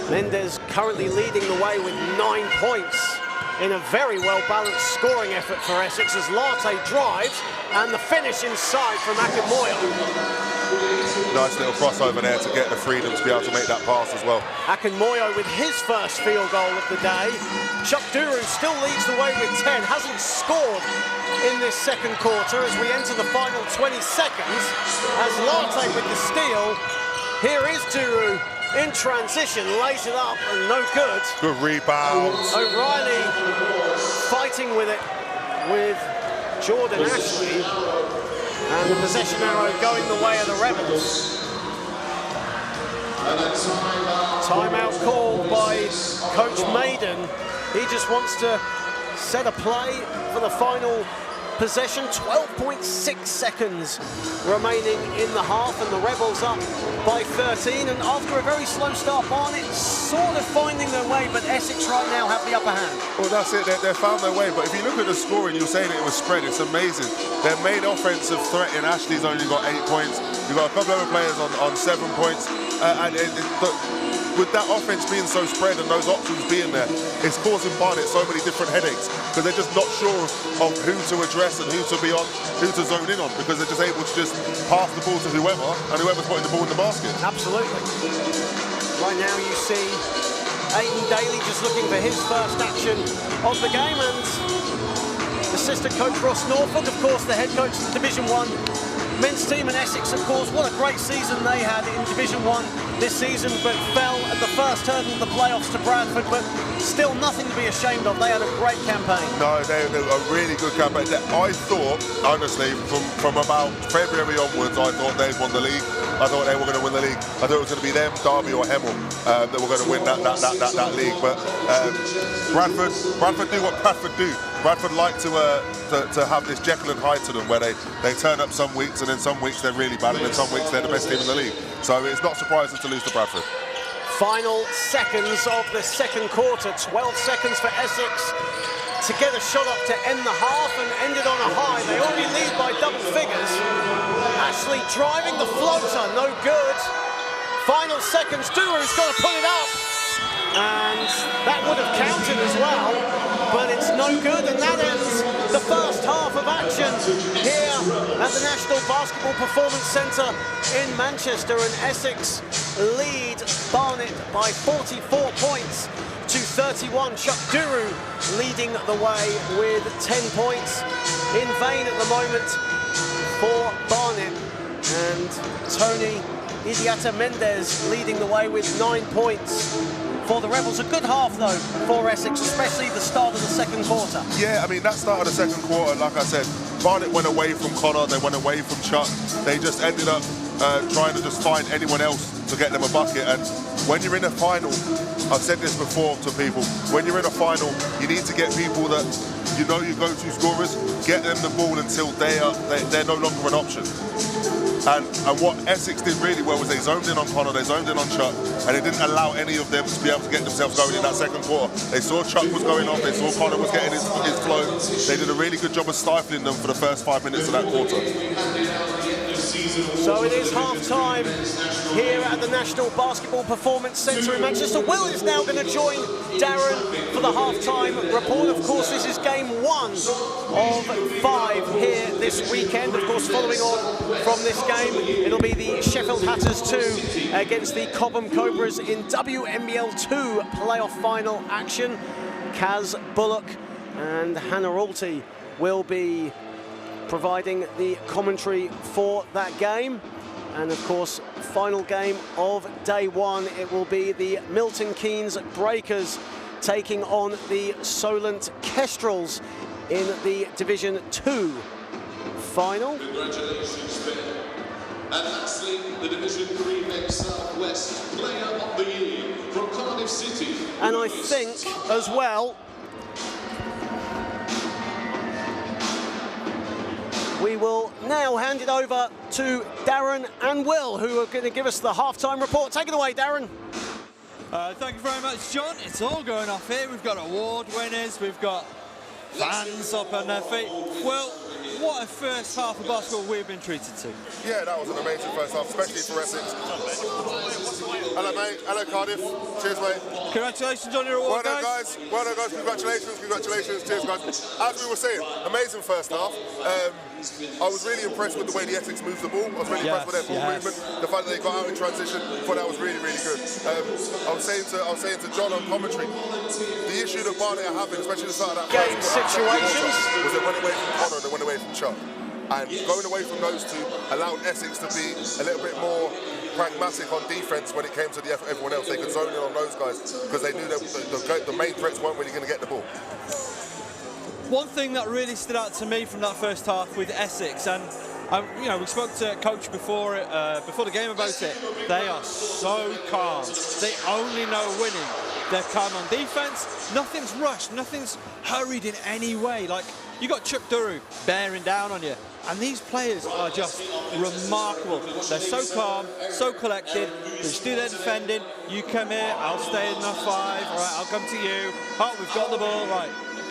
Mendez currently leading the way with 9 points in a very well-balanced scoring effort for Essex as Latte drives, and the finish inside from Akinmoyo. Nice little crossover there to get the freedom to be able to make that pass as well. Akinmoyo with his first field goal of the day. Chuck Duru still leads the way with 10, hasn't scored in this second quarter as we enter the final 20 seconds. As Latte with the steal, here is Duru in transition, lays it up and no good. Good rebound. O'Reilly fighting with it with Jordan Ashley. And the possession arrow going the way of the Rebels. Timeout called by Coach Maiden. He just wants to set a play for the final possession. 12.6 seconds remaining in the half, and the Rebels up by 13. And after a very slow start, Barnet sort of finding their way, but Essex right now have the upper hand. Well, that's it. They found their way. But if you look at the scoring, you'll say that it was spread. It's amazing. Their main offensive threat in Ashley's only got 8 points. You've got a couple of other players on 7 points. With that offense being so spread and those options being there, it's causing Barnet so many different headaches because they're just not sure of who to address and who to be on, who to zone in on, because they're just able to just pass the ball to whoever, and whoever's putting the ball in the basket. Absolutely. Right now you see Aidan Daly just looking for his first action of the game, and assistant coach Ross Norfolk, of course, the head coach of the Division 1 men's team, and Essex, of course, what a great season they had in Division 1 this season, but fell at the first hurdle of the playoffs to Bradford, but still nothing to be ashamed of. They had a great campaign. No, they were a really good campaign. I thought, honestly, from about February onwards, I thought they'd won the league. I thought they were going to win the league. I thought it was going to be them, Derby or Hemel, that were going to win that league. But Bradford do what Bradford do. Bradford like to have this Jekyll and Hyde to them, where they turn up some weeks, and then some weeks they're really bad, and then some weeks they're the best team in the league. So it's not surprising to lose to Bradford. Final seconds of the second quarter, 12 seconds for Essex to get a shot up to end the half, and ended on a high. They already lead by double figures. Ashley driving the floater, no good. Final seconds, Duru's got to put it up, and that would have counted as well, but it's no good, and that ends the first half of action here at the National Basketball Performance Centre in Manchester, and Essex lead Barnet by 44 points to 31. Chuck Duru leading the way with 10 points. In vain at the moment for Barnet. And Tony Idiata Mendez leading the way with 9 points for the Rebels. A good half, though, for Essex, especially the start of the second quarter. Yeah, I mean, that start of the second quarter, like I said, Barnet went away from Connor, they went away from Chuck. They just ended up trying to just find anyone else to get them a bucket. And when you're in a final, I've said this before to people, when you're in a final, you need to get people that you know your go-to scorers, get them the ball until they're no longer an option. And what Essex did really well was they zoned in on Connor, they zoned in on Chuck, and they didn't allow any of them to be able to get themselves going in that second quarter. They saw Chuck was going off, they saw Connor was getting his flow. They did a really good job of stifling them for the first 5 minutes of that quarter. So it is half-time here at the National Basketball Performance Centre in Manchester. Will is now going to join Darren for the half-time report. Of course, this is game 1 of 5 here this weekend. Of course, following on from this game, it'll be the Sheffield Hatters 2 against the Cobham Cobras in WNBL 2 playoff final action. Kaz Bullock and Hannah Alty will be providing the commentary for that game. And of course, final game of day 1, it will be the Milton Keynes Breakers taking on the Solent Kestrels in the Division 2 final. Congratulations, Ben. And lastly, the Division 3 next Southwest Player of the Year from Cardiff City. And I think as well, we will now hand it over to Darren and Will, who are going to give us the halftime report. Take it away, Darren. Thank you very much, John. It's all going off here. We've got award winners, we've got fans up on their feet. Well, what a first half of basketball we've been treated to. Yeah, that was an amazing first half, especially for Essex. Hello, mate. Hello, Cardiff. Cheers, mate. Congratulations on your award, Well done, guys. Well done, guys. Congratulations. Congratulations. Cheers, guys. As we were saying, amazing first half. I was really impressed with the way the Essex moved the ball. I was really impressed with their ball movement. The fact that they got out in transition, I thought that was really, really good. I was saying to John on commentary, the issue that Barnet are having, especially the start of that Game situations, was they went away from Connor and they went away from Chuck. And going away from those two allowed Essex to be a little bit more pragmatic on defense when it came to everyone else. They could zone in on those guys because they knew that the main threats weren't really going to get the ball. One thing that really stood out to me from that first half with Essex, and you know, we spoke to Coach before the game about it, they are so calm. They only know winning. They're calm on defense. Nothing's rushed. Nothing's hurried in any way. Like, you got Chuck Duru bearing down on you. And these players are just remarkable. They're so calm, so collected. They just do their defending. You come here, I'll stay in the 5. All right, I'll come to you. Oh, we've got the ball. Right.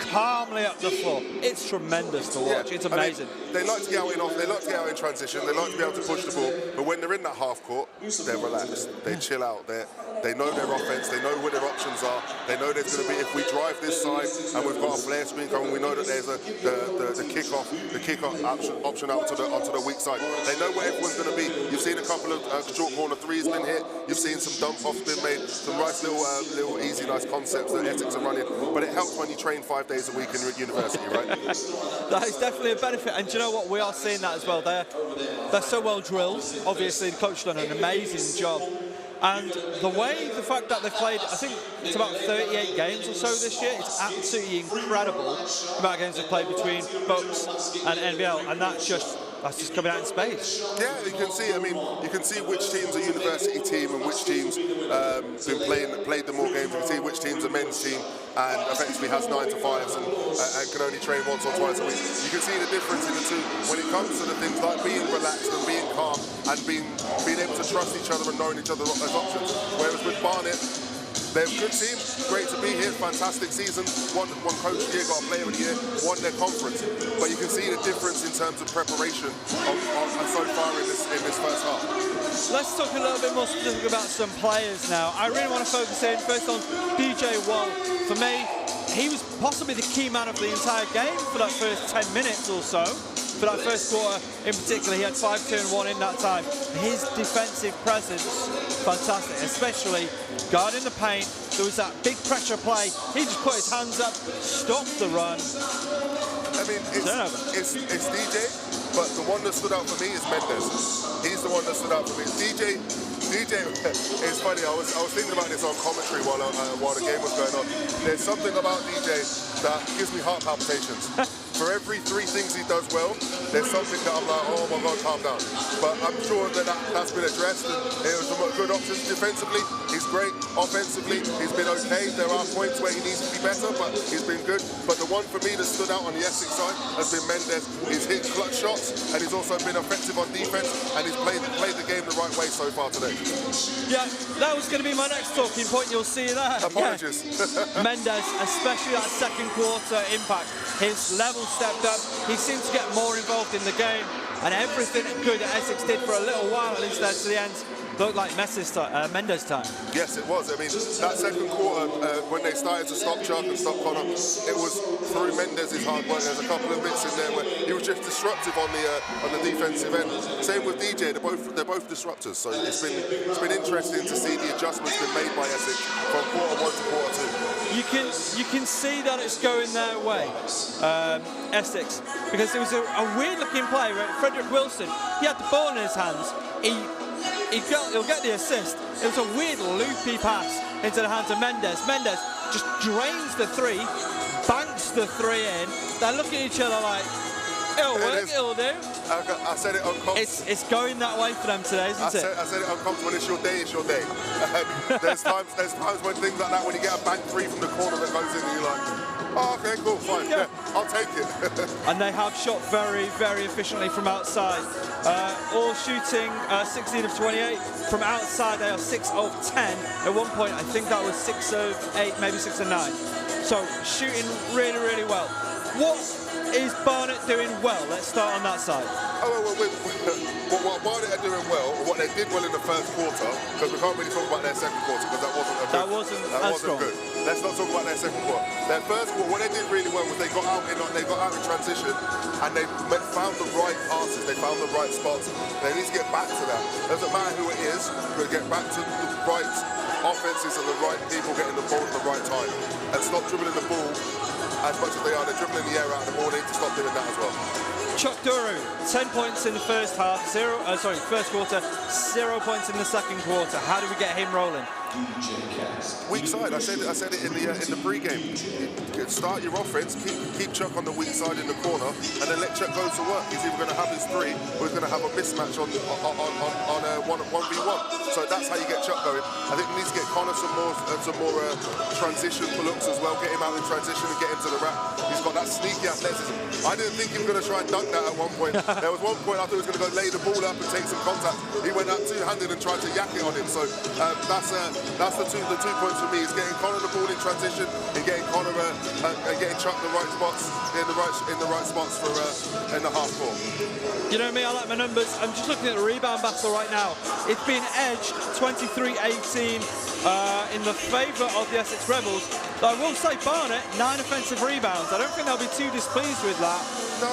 Calmly up the floor. It's tremendous to watch. Yeah, it's amazing. I mean, they like to get out in off. They like to get out in transition. They like to be able to push the ball. But when they're in that half court, they're relaxed. They chill out. They know their offense. They know what their options are. They know there's going to be, if we drive this side and we've got a flare screen coming, we know that there's the kickoff option out onto the weak side. They know what everyone's going to be. You've seen a couple of short corner threes been hit. You've seen some dump offs been made. Some nice little easy, nice concepts that Essex are running. But it helps when you train 5 days a week in your university, right? That is definitely a benefit, and do you know what? We are seeing that as well. They're so well drilled. Obviously, the coach done an amazing job. And the fact that they've played, I think it's about 38 games or so this year. It's absolutely incredible the amount of games they've played between Bucks and NBL, and that's just coming out in space. Yeah, you can see. I mean, you can see which team's a university team and which team's been played the more games. You can see which team's a men's team and effectively has 9 to 5s and can only train once or twice a week. You can see the difference in the two when it comes to the things like being relaxed and being calm and being able to trust each other and knowing each other as options. Whereas with Barnet, they're a good team, great to be here, fantastic season. One coach of the year, got a player of the year, won their conference. But you can see the difference in terms of preparation so far in this first half. Let's talk a little bit more specific about some players now. I really want to focus in first on DJ Wall. For me, he was possibly the key man of the entire game for that first 10 minutes or so. for that first quarter in particular. He had 5 2-1 in that time. His defensive presence, fantastic, especially guarding the paint. There was that big pressure play. He just put his hands up, stopped the run. I mean, it's DJ, but the one that stood out for me is Mendes. He's the one that stood out for me. DJ, it's funny, I was thinking about this on commentary while the game was going on. There's something about DJ that gives me heart palpitations. For every 3 things he does well, there's something that I'm like, oh my God, calm down. But I'm sure that's been addressed, and it was some good options defensively. He's great. Offensively, he's been okay. There are points where he needs to be better, but he's been good. But the one for me that stood out on the Essex side has been Mendes. He's hit clutch shots, and he's also been effective on defense, and he's played the game the right way so far today. Yeah, that was going to be my next talking point. You'll see that. Apologies. Yeah. Mendes, especially that second quarter impact, his level stepped up. He seemed to get more involved in the game, and everything good that Essex did for a little while, at least there to the end, looked like Mendes' time. Yes, it was. I mean, that second quarter, when they started to stop Chuck and stop Connor, it was through Mendes' hard work. There's a couple of bits in there where he was just disruptive on the defensive end. Same with DJ. They're both disruptors. So it's been interesting to see the adjustments been made by Essex from quarter 1 to quarter 2. You can see that it's going their way, Essex, because there was a weird-looking play where Frederick Wilson, he had the ball in his hands. He'll get the assist. It was a weird loopy pass into the hands of Mendes. Mendes just drains the 3, banks the 3 in. They look at each other like, it'll work, it'll do. I said it uncomfortable. It's going that way for them today, isn't it? I said it uncomfortable. It's your day, it's your day. There's times when things like that, when you get a bank 3 from the corner that goes in, and you're like, oh, okay, cool, fine, yeah, I'll take it. And they have shot very, very efficiently from outside. All shooting 16 of 28. From outside, they are 6 of 10. At one point, I think that was 6 of 8, maybe 6 of 9. So shooting really, really well. What is Barnet doing well? Let's start on that side. What Barnet are doing well, or what they did well in the first quarter, because we can't really talk about their second quarter because that wasn't good. Let's not talk about their second quarter. Their first quarter, what they did really well was they got out in transition, and they found the right passes. They found the right spots. They need to get back to that. Doesn't matter who it is, but get back to the right offenses and the right people getting the ball at the right time, and stop dribbling the ball as much as they are. They're dribbling the air out of the ball. They need to stop doing that as well. Chuck Duru, 10 points in the first quarter, 0 points in the second quarter. How do we get him rolling? Weak side. I said it in the pre-game. Start your offense, keep Chuck on the weak side in the corner, and then let Chuck go to work. He's either going to have his 3 or he's going to have a mismatch on a 1v1. So that's how you get Chuck going. I think we need to get Connor some more transition looks as well. Get him out in transition and get him to the rack. He's got that sneaky athleticism. I didn't think he was going to try and dunk that at one point. There was one point I thought he was going to go lay the ball up and take some contact. He went out two-handed and tried to yak it on him. So that's the two points for me. Is getting Connor the ball in transition and getting Connor and getting Chuck the right spots in the right spots for in the half court. You know me, I like my numbers. I'm just looking at the rebound battle right now. It's been edged 23-18 in the favour of the Essex Rebels. But I will say Barnet, 9 offensive rebounds. I don't think they'll be too displeased with that. No.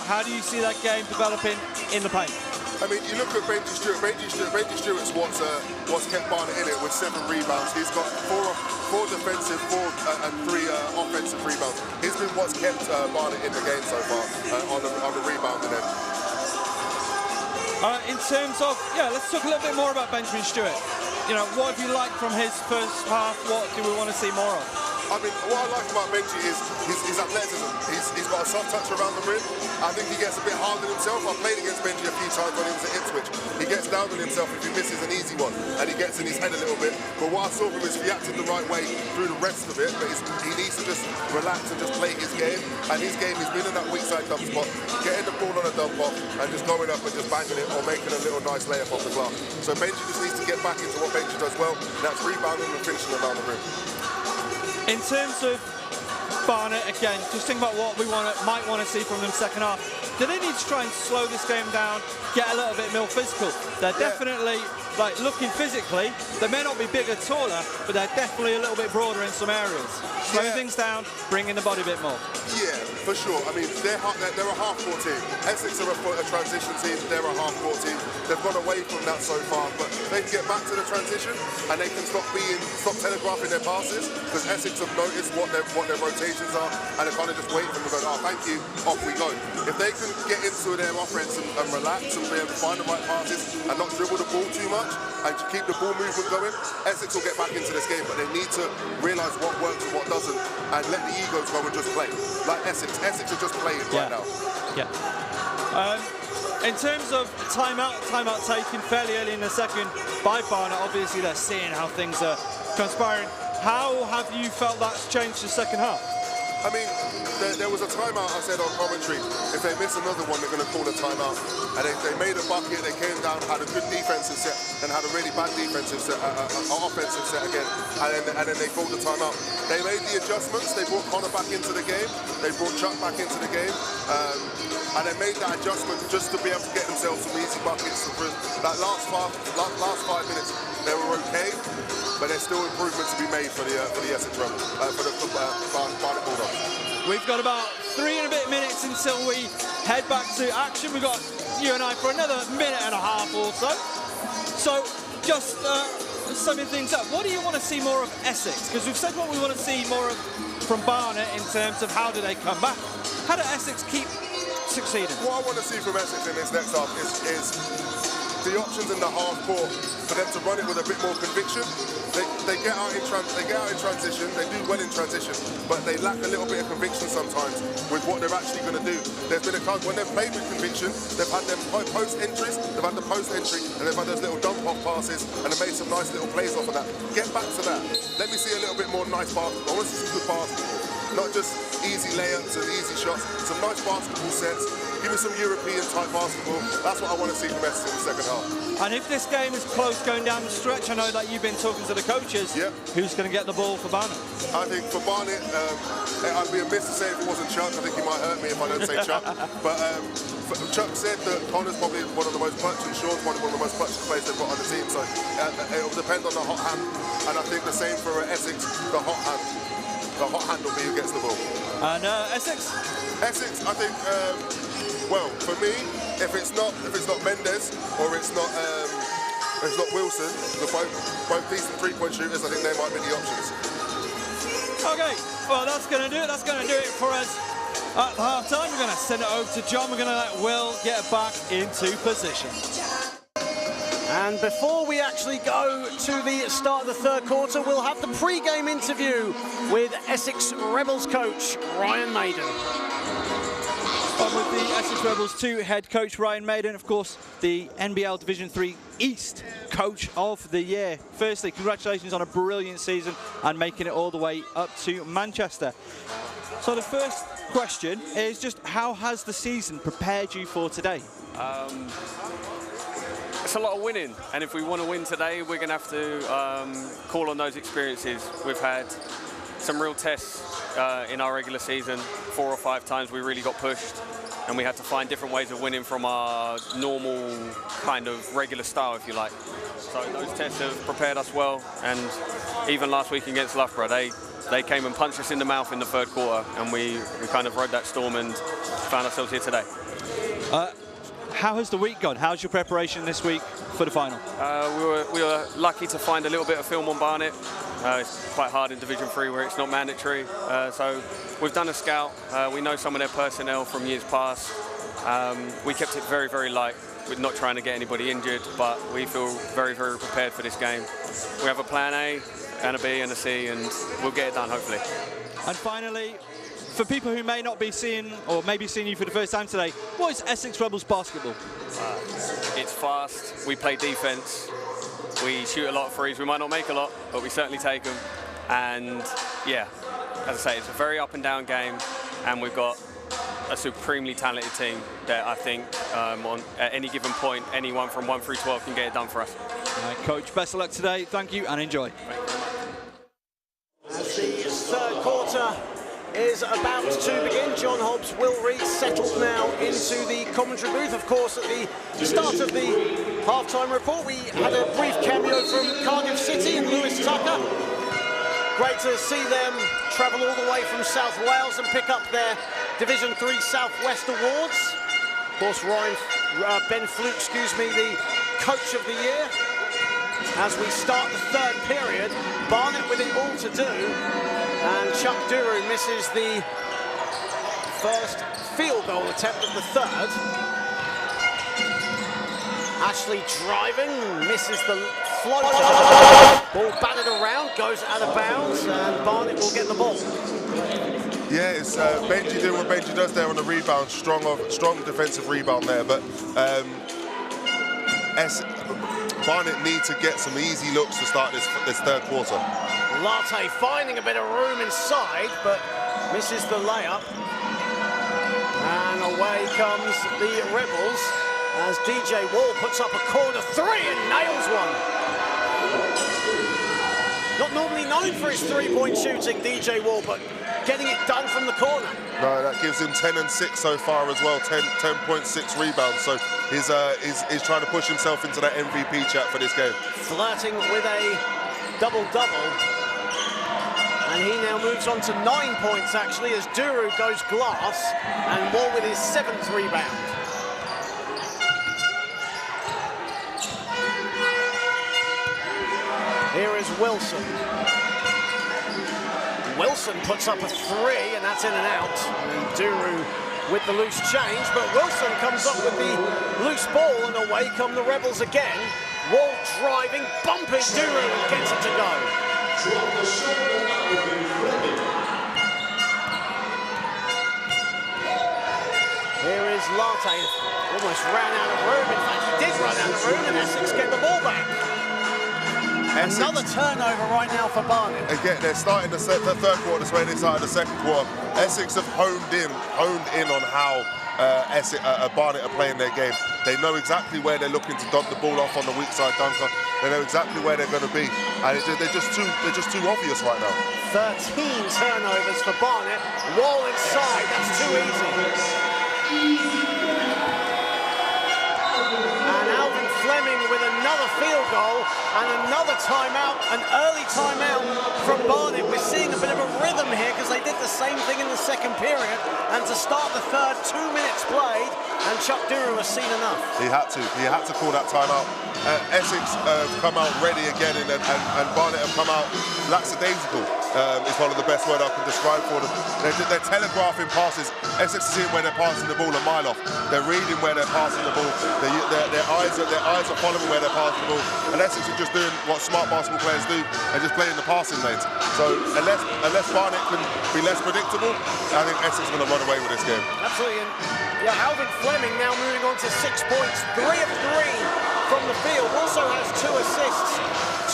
How do you see that game developing in the paint? I mean, you look at Benji Stewart. Benji Stewart's what's kept Barnet in it with 7 rebounds. He's got 4 defensive, 4 and 3 offensive rebounds. He's been what's kept Barnet in the game so far on the rebounding end. In terms of, let's talk a little bit more about Benjamin Stewart. You know, what have you liked from his first half? What do we want to see more of? I mean, what I like about Benji is his athleticism. He's got a soft touch around the rim. I think he gets a bit hard on himself. I played against Benji a few times when he was at Ipswich. He gets down on himself if he misses an easy one, and he gets in his head a little bit. But what I saw from him is he acted the right way through the rest of it, but he needs to just relax and just play his game. And his game has been in that weak side dump spot, getting the ball on a dump off and just going up and just banging it or making a little nice layup off the glass. So Benji just needs to get back into what Benji does well, and that's rebounding and finishing around the rim. In terms of Barnet, again, just think about what we might want to see from them second half. Do they need to try and slow this game down, get a little bit more physical? They're definitely like looking physically, they may not be bigger, taller, but they're definitely a little bit broader in some areas. Slowing things down, bringing the body a bit more. Yeah, for sure. I mean, they're a half-court team. Essex are a transition team. They're a half-court team. They've gone away from that so far, but they can get back to the transition and they can stop telegraphing their passes, because Essex have noticed what their rotations are, and they're kind of just waiting for them to go, oh, thank you, off we go. If they can get into their offense and relax and be able to find the right passes and not dribble the ball too much and to keep the ball movement going, Essex will get back into this game, but they need to realise what works and what doesn't and let the egos go and just play. Like Essex are just playing right now. Yeah. In terms of timeout taken fairly early in the second by Barnet, obviously they're seeing how things are transpiring. How have you felt that's changed the second half? I mean, there was a timeout, I said on commentary. If they miss another one, they're going to call a timeout. And they made a bucket, they came down, had a good defensive set, and had a really bad defensive set, offensive set again. And then they called the timeout. They made the adjustments. They brought Connor back into the game. They brought Chuck back into the game. And they made that adjustment just to be able to get themselves some easy buckets. That last 5 minutes, they were okay, but there's still improvement to be made for the Essex Rebels, for the Barnet Bulldogs. We've got about 3 and a bit minutes until we head back to action. We've got you and I for another minute and a half or so. So just summing things up, what do you want to see more of Essex? Because we've said what we want to see more of from Barnet in terms of how do they come back. How do Essex keep succeeding? What I want to see from Essex in this next half is the options in the half court for them to run it with a bit more conviction. They get out in transition, they do well in transition, but they lack a little bit of conviction sometimes with what they're actually going to do. There's been a time when they've played with conviction, they've had them post entries, they've had the post entry, and they've had those little dump off passes, and they've made some nice little plays off of that. Get back to that. Let me see a little bit more nice basketball. I want to see some good basketball, not just easy layups and easy shots. Some nice basketball sets. Give me some European type basketball. That's what I want to see from Essex in the second half. And if this game is close going down the stretch, I know that you've been talking to the coaches. Yep. Who's going to get the ball for Barnet? I think for Barnet, I'd be amiss to say if it wasn't Chuck. I think he might hurt me if I don't say Chuck. But Chuck said that Connor's probably one of the most clutch, and Sean's one of the most clutch players they've got on the team. So it will depend on the hot hand. And I think the same for Essex, the hot hand. The hot hand will be who gets the ball. And Essex? Essex, I think, well, for me, if it's not Mendes or it's not Wilson, both decent three-point shooters, I think they might be the options. Okay, well that's going to do it. That's going to do it for us at half-time. We're going to send it over to John. We're going to let Will get back into position. And before we actually go to the start of the third quarter, we'll have the pre-game interview with Essex Rebels coach Ryan Maiden. On with the Essex Rebels 2 head coach Ryan Maiden, of course, the NBL Division 3 East Coach of the Year. Firstly, congratulations on a brilliant season and making it all the way up to Manchester. So the first question is just how has the season prepared you for today? It's a lot of winning, and if we want to win today, we're going to have to call on those experiences. We've had some real tests in our regular season. 4 or 5 times we really got pushed, and we had to find different ways of winning from our normal kind of regular style, if you like. So those tests have prepared us well, and even last week against Loughborough, they came and punched us in the mouth in the third quarter, and we kind of rode that storm and found ourselves here today. How has the week gone? How's your preparation this week for the final? We were lucky to find a little bit of film on Barnet. It's quite hard in Division 3 where it's not mandatory. So we've done a scout. We know some of their personnel from years past. We kept it very, very light with not trying to get anybody injured, but we feel very, very prepared for this game. We have a plan A and a B and a C, and we'll get it done, hopefully. And finally, for people who may not be seeing, or maybe seeing you for the first time today, what is Essex Rebels basketball? It's fast, we play defense, we shoot a lot of threes. We might not make a lot, but we certainly take them. And yeah, as I say, it's a very up and down game, and we've got a supremely talented team that I think at any given point, anyone from 1 through 12 can get it done for us. Coach, best of luck today. Thank you and enjoy. As the third quarter is about to begin. John Hobbs, Will Reed settled now into the commentary booth. Of course, at the start of the half-time report, we had a brief cameo from Cardiff City and Lewis Tucker. Great to see them travel all the way from South Wales and pick up their Division 3 Southwest Awards. Of course, Ben Fluke, the Coach of the Year. As we start the third period, Barnet with it all to do, and Chuck Duru misses the first field goal attempt of the third. Ashley driving, misses the floater. Ball batted around, goes out of bounds, and Barnet will get the ball. Yeah, it's Benji doing what Benji does there on the rebound. Strong defensive rebound there, but Barnet need to get some easy looks to start this third quarter. Latte finding a bit of room inside, but misses the layup. And away comes the Rebels as DJ Wall puts up a corner three and nails one. Not normally known for his three-point shooting, DJ Wall, but getting it done from the corner. No, that gives him 10 and 6 so far as well, 10.6 rebounds. So he's trying to push himself into that MVP chat for this game. Flirting with a double-double. And he now moves on to 9 points, actually, as Duru goes glass, and Wall with his 7th rebound. Here is Wilson. Wilson puts up a three, and that's in and out. And Duru with the loose change, but Wilson comes up with the loose ball, and away come the Rebels again. Wall driving, bumping Duru, and gets it to go. Here is Latte, almost ran out of room. In fact, he did run out of room, and Essex get the ball back. Essex. Another turnover right now for Barnet. Again, they're starting the third quarter the way they started the second quarter. Essex have honed in on how Barnet are playing their game. They know exactly where they're looking to dump the ball off on the weak side dunker. They know exactly where they're going to be, and they're just too obvious right now. 13 turnovers for Barnet. Wall inside, that's too easy. And Alvin Fleming with another field goal and another timeout, an early timeout from Barnet. We're seeing a bit of a rhythm here because they did the same thing in the second period. And to start the third, 2 minutes played, and Chuck Duru has seen enough. He had to call that timeout. Essex have come out ready again, and Barnet have come out lackadaisical. Is one of the best words I can describe for them. They're telegraphing passes. Essex is seeing where they're passing the ball a mile off. They're reading where they're passing the ball. Their eyes are following where they're passing the ball. And Essex are just doing what smart basketball players do. They're just playing the passing lanes. So unless Barnet can be less predictable, I think Essex is going to run away with this game. Absolutely. And yeah, Alvin Fleming now moving on to 6 points, 3 of 3 from the field. Also has 2 assists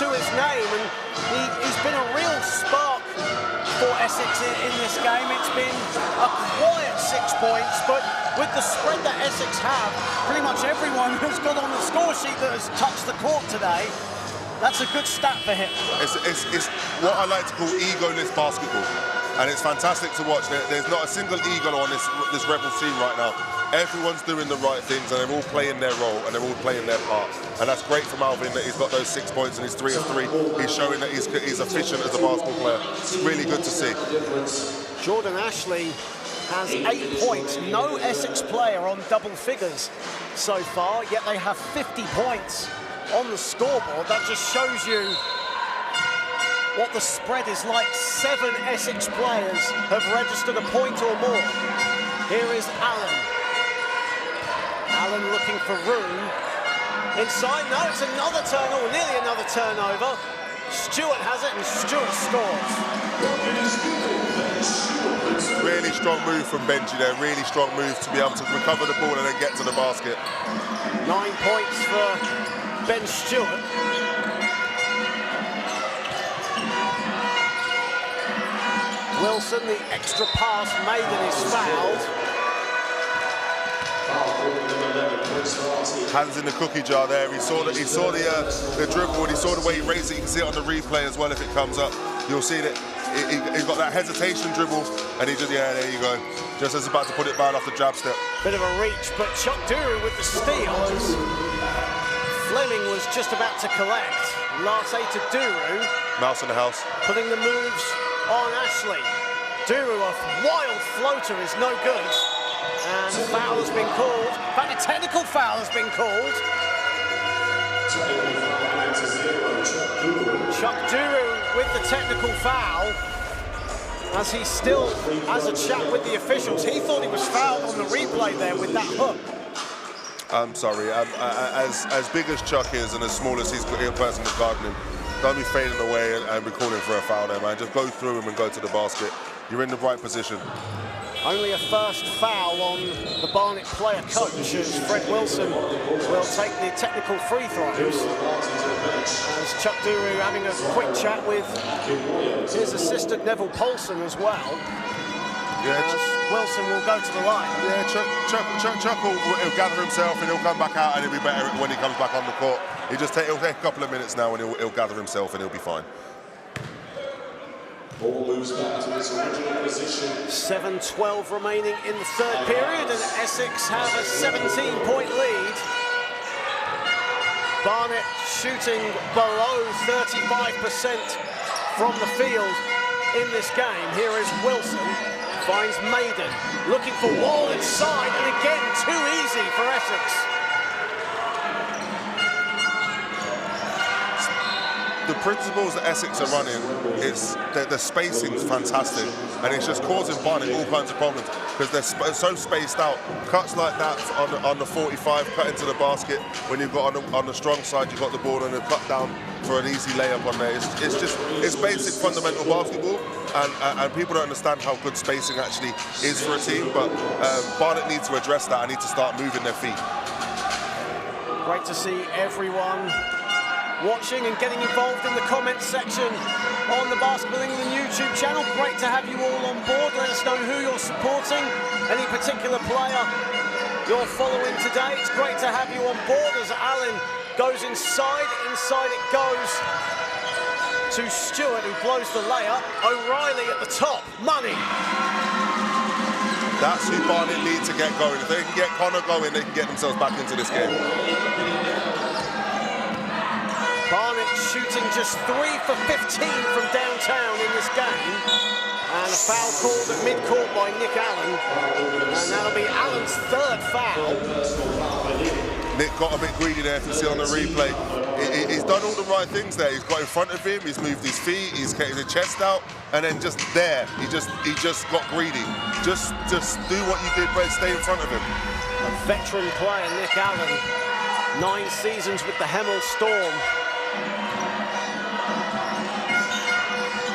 to his name, and he's been a real spark for Essex in this game. It's been a quiet 6 points, but with the spread that Essex have, pretty much everyone who's got on the score sheet that has touched the court today, that's a good stat for him. It's what I like to call egoless basketball, and it's fantastic to watch. There's not a single ego on this Rebels team right now. Everyone's doing the right things, and they're all playing their role, and they're all playing their part. And that's great for Alvin that he's got those 6 points and he's 3 of 3. He's showing that he's efficient as a basketball player. It's really good to see. Jordan Ashley has 8 points. No Essex player on double figures so far, yet they have 50 points on the scoreboard. That just shows you what the spread is like. 7 Essex players have registered a point or more. Here is Allen. Allen looking for room. Inside, no, it's another turnover, nearly another turnover. Stewart has it, and Stewart scores. Really strong move from Benji there, really strong move to be able to recover the ball and then get to the basket. 9 points for Ben Stewart. Wilson, the extra pass made and is fouled. Hands in the cookie jar there. He saw the dribble, and he saw the way he raised it. You can see it on the replay as well if it comes up. You'll see that he's got that hesitation dribble, and he just, yeah, there you go. Just as about to put it down off the jab step. Bit of a reach, but Chuck Duru with the steal as Fleming was just about to collect. Latte to Duru. Mouse in the house. Putting the moves on Ashley. Duru, a wild floater, is no good. And a foul has been called. In fact, a technical foul has been called. Chuck Duru with the technical foul. As he still has a chat with the officials. He thought he was fouled on the replay there with that hook. I'm sorry, as big as Chuck is and as small as he's a person that's guarding him, don't be fading away and be calling for a foul there, man. Just go through him and go to the basket. You're in the right position. Only a first foul on the Barnet player coach as Fred Wilson will take the technical free throws. As Chuck Duru having a quick chat with his assistant Neville Paulson as well. Yeah, as Wilson will go to the line. Yeah, Chuck will gather himself and he'll come back out and he'll be better when he comes back on the court. He'll take a couple of minutes now and he'll gather himself and he'll be fine. Ball moves back to its original position. 7:12 remaining in the third period, and Essex have a 17-point lead. Barnet shooting below 35% from the field in this game. Here is Wilson, finds Maiden, looking for Wall inside, and again, too easy for Essex. The principles that Essex are running, the spacing's fantastic, and it's just causing Barnet all kinds of problems because they're so spaced out. Cuts like that on the 45, cut into the basket. When you've got on the strong side, you've got the ball and a cut down for an easy layup on there. It's basic fundamental basketball, and people don't understand how good spacing actually is for a team. But Barnet needs to address that. I need to start moving their feet. Great to see everyone watching and getting involved in the comments section on the Basketball England YouTube channel. Great to have you all on board. Let us know who you're supporting, any particular player you're following today. It's great to have you on board as Allen goes inside it goes to Stewart, who blows the layup. O'Reilly at the top, money. That's who Barnet need to get going. If they can get Connor going, they can get themselves back into this game. Barnet shooting just 3 for 15 from downtown in this game. And a foul called at mid-court by Nick Allen. And that'll be Allen's third foul. Nick got a bit greedy there, if you see on the replay. He's done all the right things there. He's got in front of him, he's moved his feet, he's kept his chest out, and then just there, he just got greedy. Just do what you did, but stay in front of him. A veteran player, Nick Allen. 9 seasons with the Hemel Storm.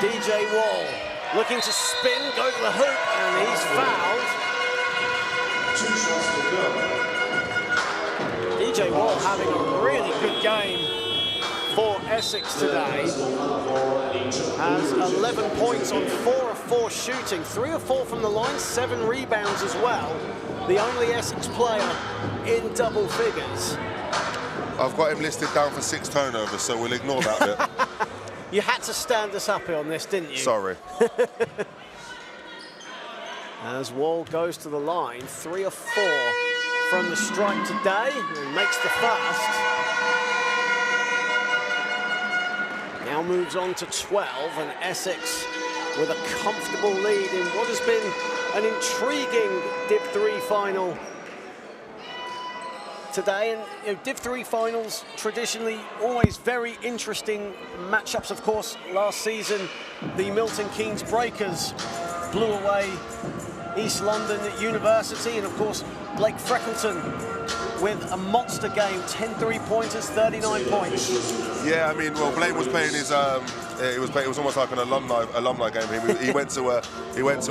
DJ Wall looking to spin, go to the hoop, and he's fouled. DJ Wall having a really good game for Essex today. Has 11 points on 4 of 4 shooting, 3 of 4 from the line, 7 rebounds as well. The only Essex player in double figures. I've got him listed down for 6 turnovers, so we'll ignore that bit. You had to stand us up on this, didn't you? Sorry. As Wall goes to the line, 3 of 4 from the stripe today, and makes the first. Now moves on to 12, and Essex with a comfortable lead in what has been an intriguing Div 3 final today. And Div 3 finals, traditionally always very interesting matchups. Of course, last season, the Milton Keynes Breakers blew away East London University, and of course, Blake Freckleton with a monster game, 10 three-pointers, 39 points. Yeah, I mean, well, Blake was playing his. It was almost like an alumni game. He went to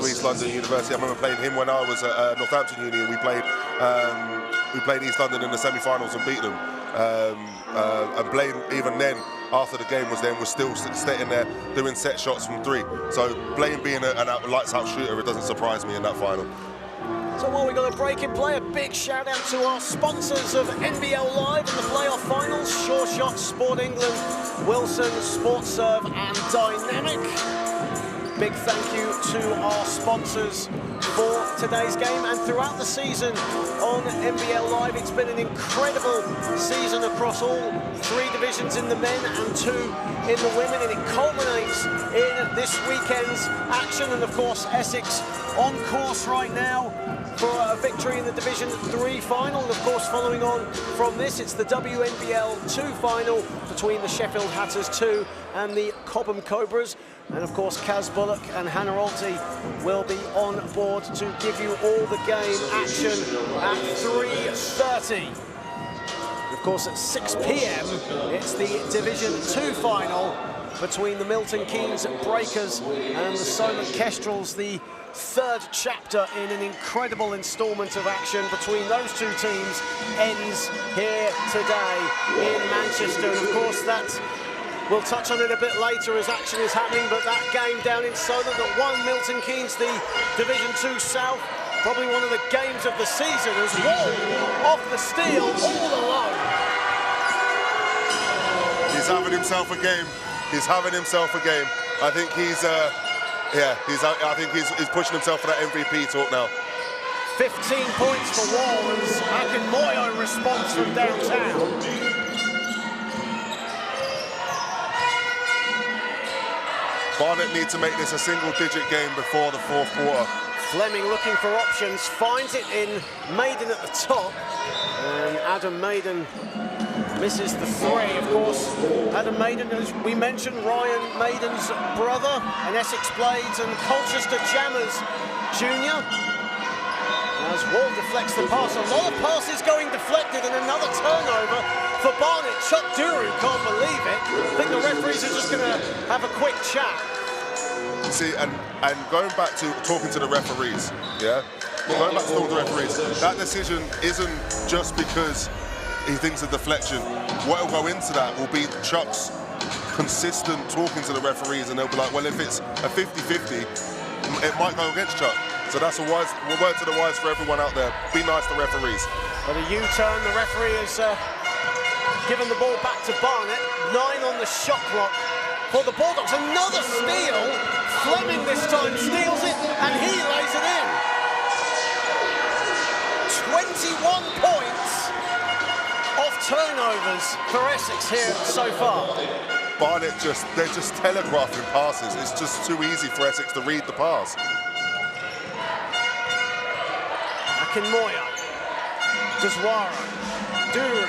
East London University. I remember playing him when I was at Northampton Uni, and we played East London in the semi-finals and beat them. And Blaine, even then, after the game was still sitting there doing set shots from 3. So Blaine being a lights-out shooter, it doesn't surprise me in that final. So while we've got a break in play, a big shout out to our sponsors of NBL Live in the playoff finals: Sure Shot, Sport England, Wilson, Sportserve and Dynamic. big thank you to our sponsors for today's game and throughout the season on NBL Live. It's been an incredible season across all 3 divisions in the men and 2 in the women, and it culminates in this weekend's action. And of course, Essex on course right now for a victory in the Division 3 final. And of course, following on from this, it's the WNBL 2 final between the Sheffield Hatters 2 and the Cobham Cobras. And of course, Kaz Bullock and Hannah Alty will be on board to give you all the game action at 3:30. Of course, at 6 p.m, it's the Division 2 final between the Milton Keynes Breakers and the Solent Kestrels, the 3rd chapter in an incredible instalment of action between those 2 teams ends here today in Manchester. And of course, we'll touch on it a bit later as action is happening, but that game down in Solent that won Milton Keynes the Division 2 South, probably one of the games of the season, as Wall off the steal all alone. He's having himself a game. He's having himself a game. I think I think he's pushing himself for that MVP talk now. 15 points for Wall as Akinmoyo responds from downtown. Barnet need to make this a single-digit game before the 4th quarter. Fleming looking for options, finds it in Maiden at the top, and Adam Maiden misses the 3. Of course, Adam Maiden, as we mentioned, Ryan Maiden's brother, an Essex Blades and Colchester Jammers junior. As Wall deflects the pass, a lot of passes going deflected, and another turnover for Barnet. Chuck Duru can't believe it. I think the referees are just going to have a quick chat. See, and going back to talking to the referees, yeah? Going back to talking to the referees, that decision isn't just because he thinks of deflection. What will go into that will be Chuck's consistent talking to the referees, and they'll be like, well, if it's a 50-50, it might go against Chuck. So that's a word to the wise for everyone out there. Be nice to referees. But a U-turn, the referee has given the ball back to Barnet. 9 on the shot clock for the Bulldogs. Another steal. Fleming this time steals it, and he lays it in. 21 points off turnovers for Essex here so far. Barnet they're just telegraphing passes. It's just too easy for Essex to read the pass. Akinmoyo, Deswara, Duru,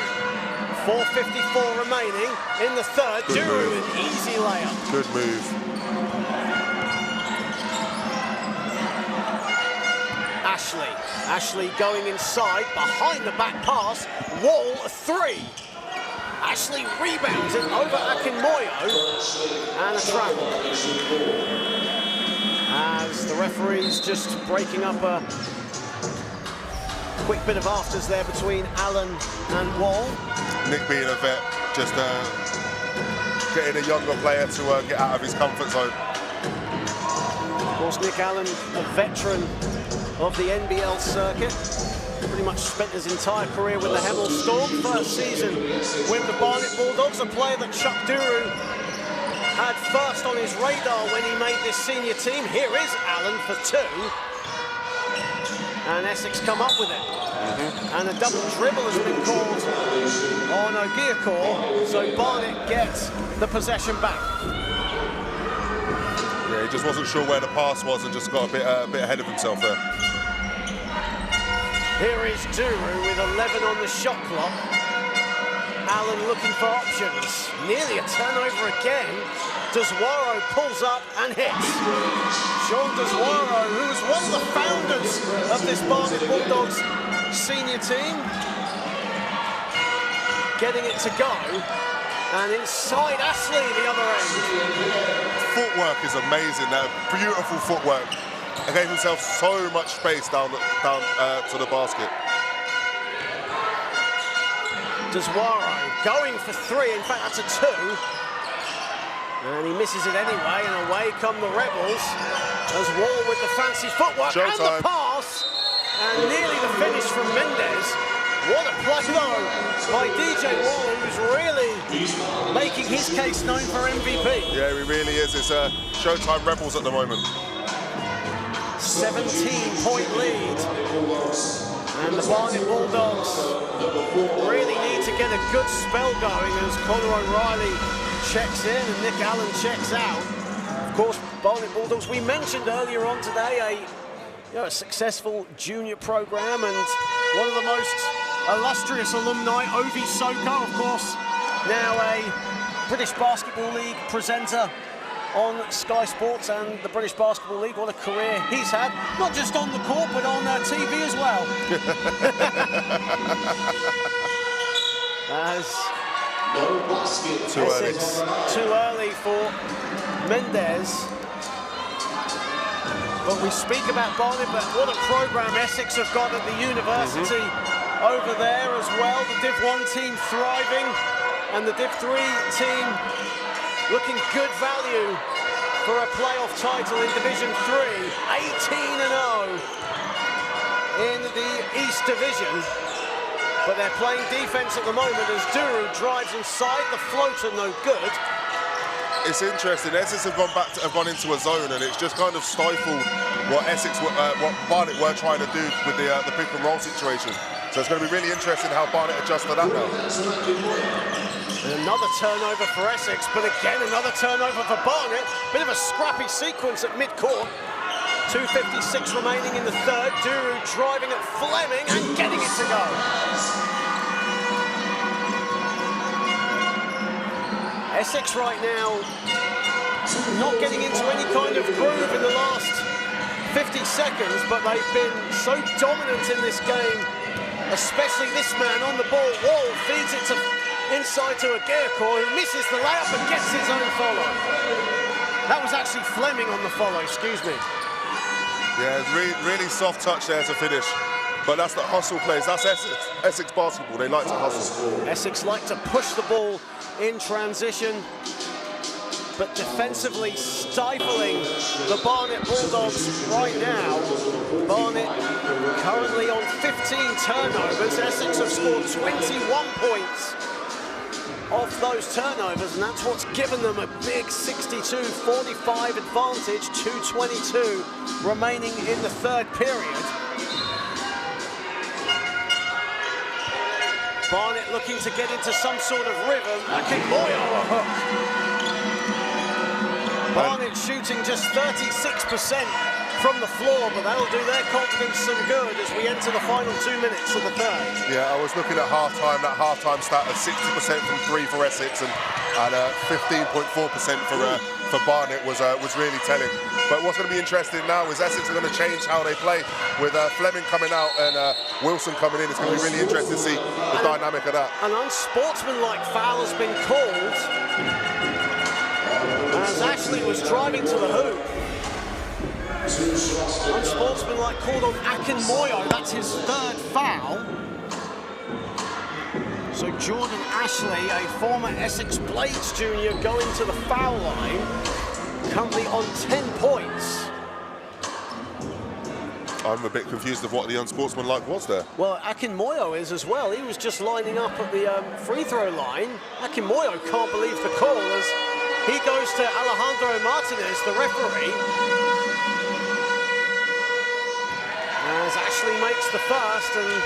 4:54 remaining in the 3rd. Good Duru, move. an easy layup. Good move. Ashley going inside, behind the back pass, Wall 3. Ashley rebounds it over Akinmoyo, and a travel. As the referees just breaking up a quick bit of afters there between Allen and Wall. Nick being a vet, just getting a younger player to get out of his comfort zone. Of course, Nick Allen, a veteran of the NBL circuit, pretty much spent his entire career with the Hemel Storm. First season with the Barnet Bulldogs, a player that Chuck Duru had first on his radar when he made this senior team. Here is Allen for 2. And Essex come up with it. And a double dribble has been called on Ogiekor, so Barnet gets the possession back. Yeah, he just wasn't sure where the pass was and just got a bit ahead of himself there. Here is Duru with 11 on the shot clock. Allen looking for options. Nearly a turnover again. Deswara pulls up and hits. Sean Deswara, who was one of the founders of this Barnet Bulldogs senior team, getting it to go. And inside Ashley, the other end. Footwork is amazing. That beautiful footwork. He gave himself so much space down to the basket. Deswara going for 3. In fact, that's a 2. And he misses it anyway, and away come the Rebels. As Wall with the fancy footwork Showtime. and the pass. And nearly the finish from Mendez. What a play though by DJ Wall, who's really making his case known for MVP. Yeah, he really is. It's Showtime Rebels at the moment. 17-point lead. And the Barnet Bulldogs really need to get a good spell going as Conor O'Reilly checks in and Nick Allen checks out. Of course, Barnet Bulldogs, we mentioned earlier on today a successful junior program and one of the most illustrious alumni, Ovi Soko, of course, now a British Basketball League presenter on Sky Sports and the British Basketball League. What a career he's had, not just on the court, but on TV as well. As Essex, too early for Mendes. But we speak about Barnet, but what a program Essex have got at the university over there as well. The Div 1 team thriving and the Div 3 team looking good value for a playoff title in Division 3. 18-0 in the East Division. But they're playing defense at the moment as Duru drives inside. The floater no good. It's interesting. Essex have gone into a zone, and it's just kind of stifled what what Barnet were trying to do with the pick and roll situation. So it's going to be really interesting how Barnet adjusts to that now. And another turnover for Essex, but again another turnover for Barnet. Bit of a scrappy sequence at mid-court. 2:56 remaining in the third. Duru driving at Fleming and getting it to go. Essex right now not getting into any kind of groove in the last 50 seconds, but they've been so dominant in this game, especially this man on the ball. Wall feeds it inside to Aguirre, who misses the layup and gets his own follow. That was actually Fleming on the follow, excuse me. Yeah, it's really soft touch there to finish. But that's the hustle plays. That's Essex basketball. They like to hustle. Essex like to push the ball in transition, but defensively stifling the Barnet Bulldogs right now. Barnet currently on 15 turnovers. Essex have scored 21 points off those turnovers, and that's what's given them a big 62-45 advantage. 2:22 remaining in the third period. Barnet looking to get into some sort of rhythm. Akinmoyo a hook. Barnet shooting just 36% from the floor, but that'll do their confidence some good as we enter the final 2 minutes of the third. Yeah, I was looking at halftime. That halftime stat of 60% from three for Essex and 15.4% for Barnet was really telling. But what's going to be interesting now is Essex are going to change how they play with Fleming coming out and Wilson coming in. It's going to be really interesting to see the dynamic of that. An unsportsmanlike foul has been called as Ashley was driving to the hoop. Unsportsmanlike called on Akinmoyo. That's his third foul. So Jordan Ashley, a former Essex Blades junior, going to the foul line, currently on 10 points. I'm a bit confused of what the unsportsmanlike was there. Well, Akinmoyo is as well. He was just lining up at the free throw line. Akinmoyo can't believe the call as he goes to Alejandro Martinez, the referee. As Ashley makes the first, and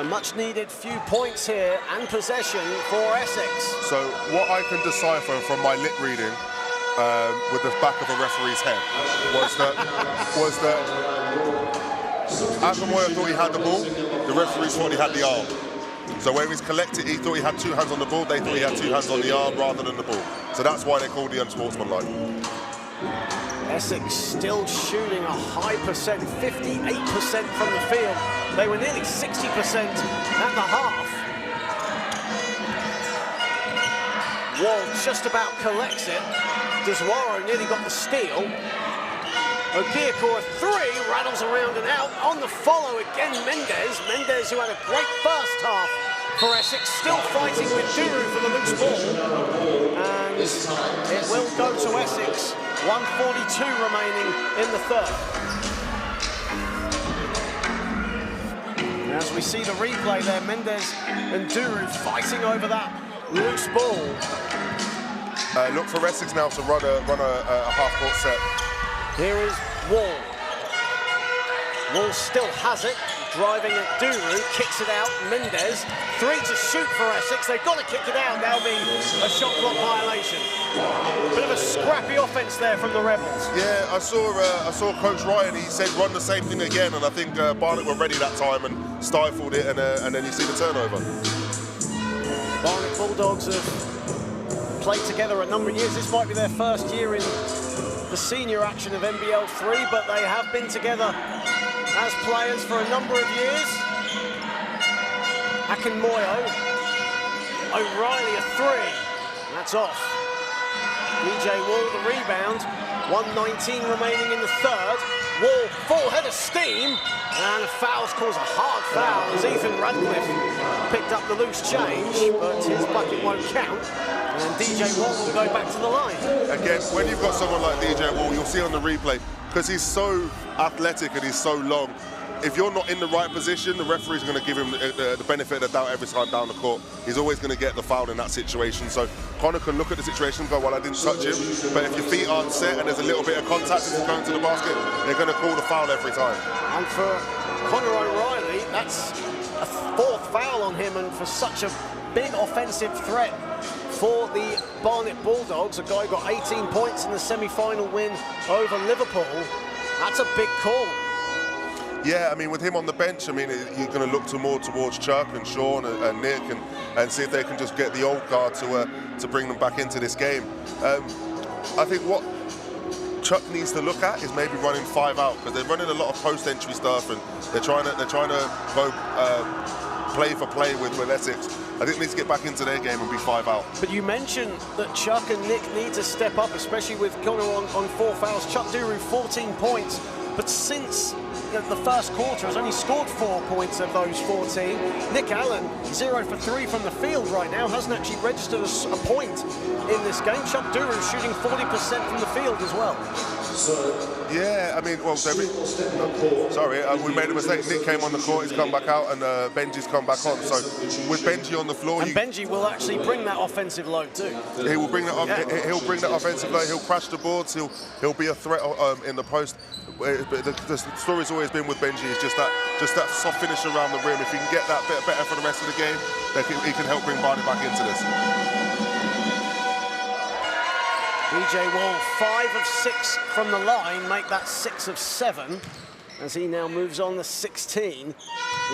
a much-needed few points here and possession for Essex. So what I can decipher from my lip reading with the back of a referee's head was that Akinmoyo thought he had the ball, the referees thought he had the arm. So where he's collected, he thought he had two hands on the ball, they thought he had two hands on the arm rather than the ball. So that's why they called the unsportsmanlike. Essex still shooting a high percent, 58% from the field. They were nearly 60% at the half. Wall just about collects it. Deswaro nearly got the steal. Okiako a three, rattles around and out. On the follow again, Mendes. Mendes, who had a great first half for Essex, still fighting with Duru for the loose ball. And it will go to Essex. 1:42 remaining in the third. Now As we see the replay there, Mendes and Duru fighting over that loose ball. Look for Essex now to run a half-court set. Here is Wall. Wall still has it, driving at Duru, kicks it out, Mendes. 3 to shoot for Essex, they've got to kick it out, now being a shot clock violation. Bit of a scrappy offence there from the Rebels. Yeah, I saw Coach Ryan, he said run the same thing again, and I think Barnet were ready that time and stifled it, and then you see the turnover. Barnet Bulldogs have played together a number of years. This might be their first year in the senior action of NBL 3, but they have been together as players for a number of years. Akinmoyo, O'Reilly a 3, that's off. DJ Wall the rebound, 1:19 remaining in the third. Wall full head of steam, and a foul's caused, a hard foul as Ethan Radcliffe picked up the loose change, but his bucket won't count. And DJ Wall will go back to the line. Again, when you've got someone like DJ Wall, you'll see on the replay, because he's so athletic and he's so long, if you're not in the right position, the referee's going to give him the benefit of the doubt every time down the court. He's always going to get the foul in that situation. So Connor can look at the situation and go, well, I didn't touch him. But if your feet aren't set and there's a little bit of contact as he's going to the basket, they're going to call the foul every time. And for Connor O'Reilly, that's a 4th foul on him, and for such a big offensive threat for the Barnet Bulldogs, a guy got 18 points in the semi-final win over Liverpool. That's a big call. Yeah, I mean, with him on the bench, I mean, you're going to look more towards Chuck and Sean and Nick and see if they can just get the old guard to bring them back into this game. I think what Chuck needs to look at is maybe running 5 out, because they're running a lot of post-entry stuff and they're trying to go play for play with Essex. I think they need to get back into their game and be 5 out. But you mentioned that Chuck and Nick need to step up, especially with Connor on 4 fouls. Chuck Duru 14 points, but since the first quarter has only scored 4 points of those 14. Nick Allen, 0 for 3 from the field right now, hasn't actually registered a point in this game. Chuck Duru shooting 40% from the field as well. Yeah, I mean, well, we made a mistake. Nick came on the court, he's come back out, and Benji's come back on. So with Benji on the floor, and Benji will actually bring that offensive load too. He will bring that. He'll bring that offensive load. He'll crash the boards. He'll be a threat in the post. But the story's always been with Benji is just that soft finish around the rim. If he can get that bit better for the rest of the game, he can help bring Barnet back into this. DJ Wall, 5 of 6 from the line, make that 6 of 7, as he now moves on to 16,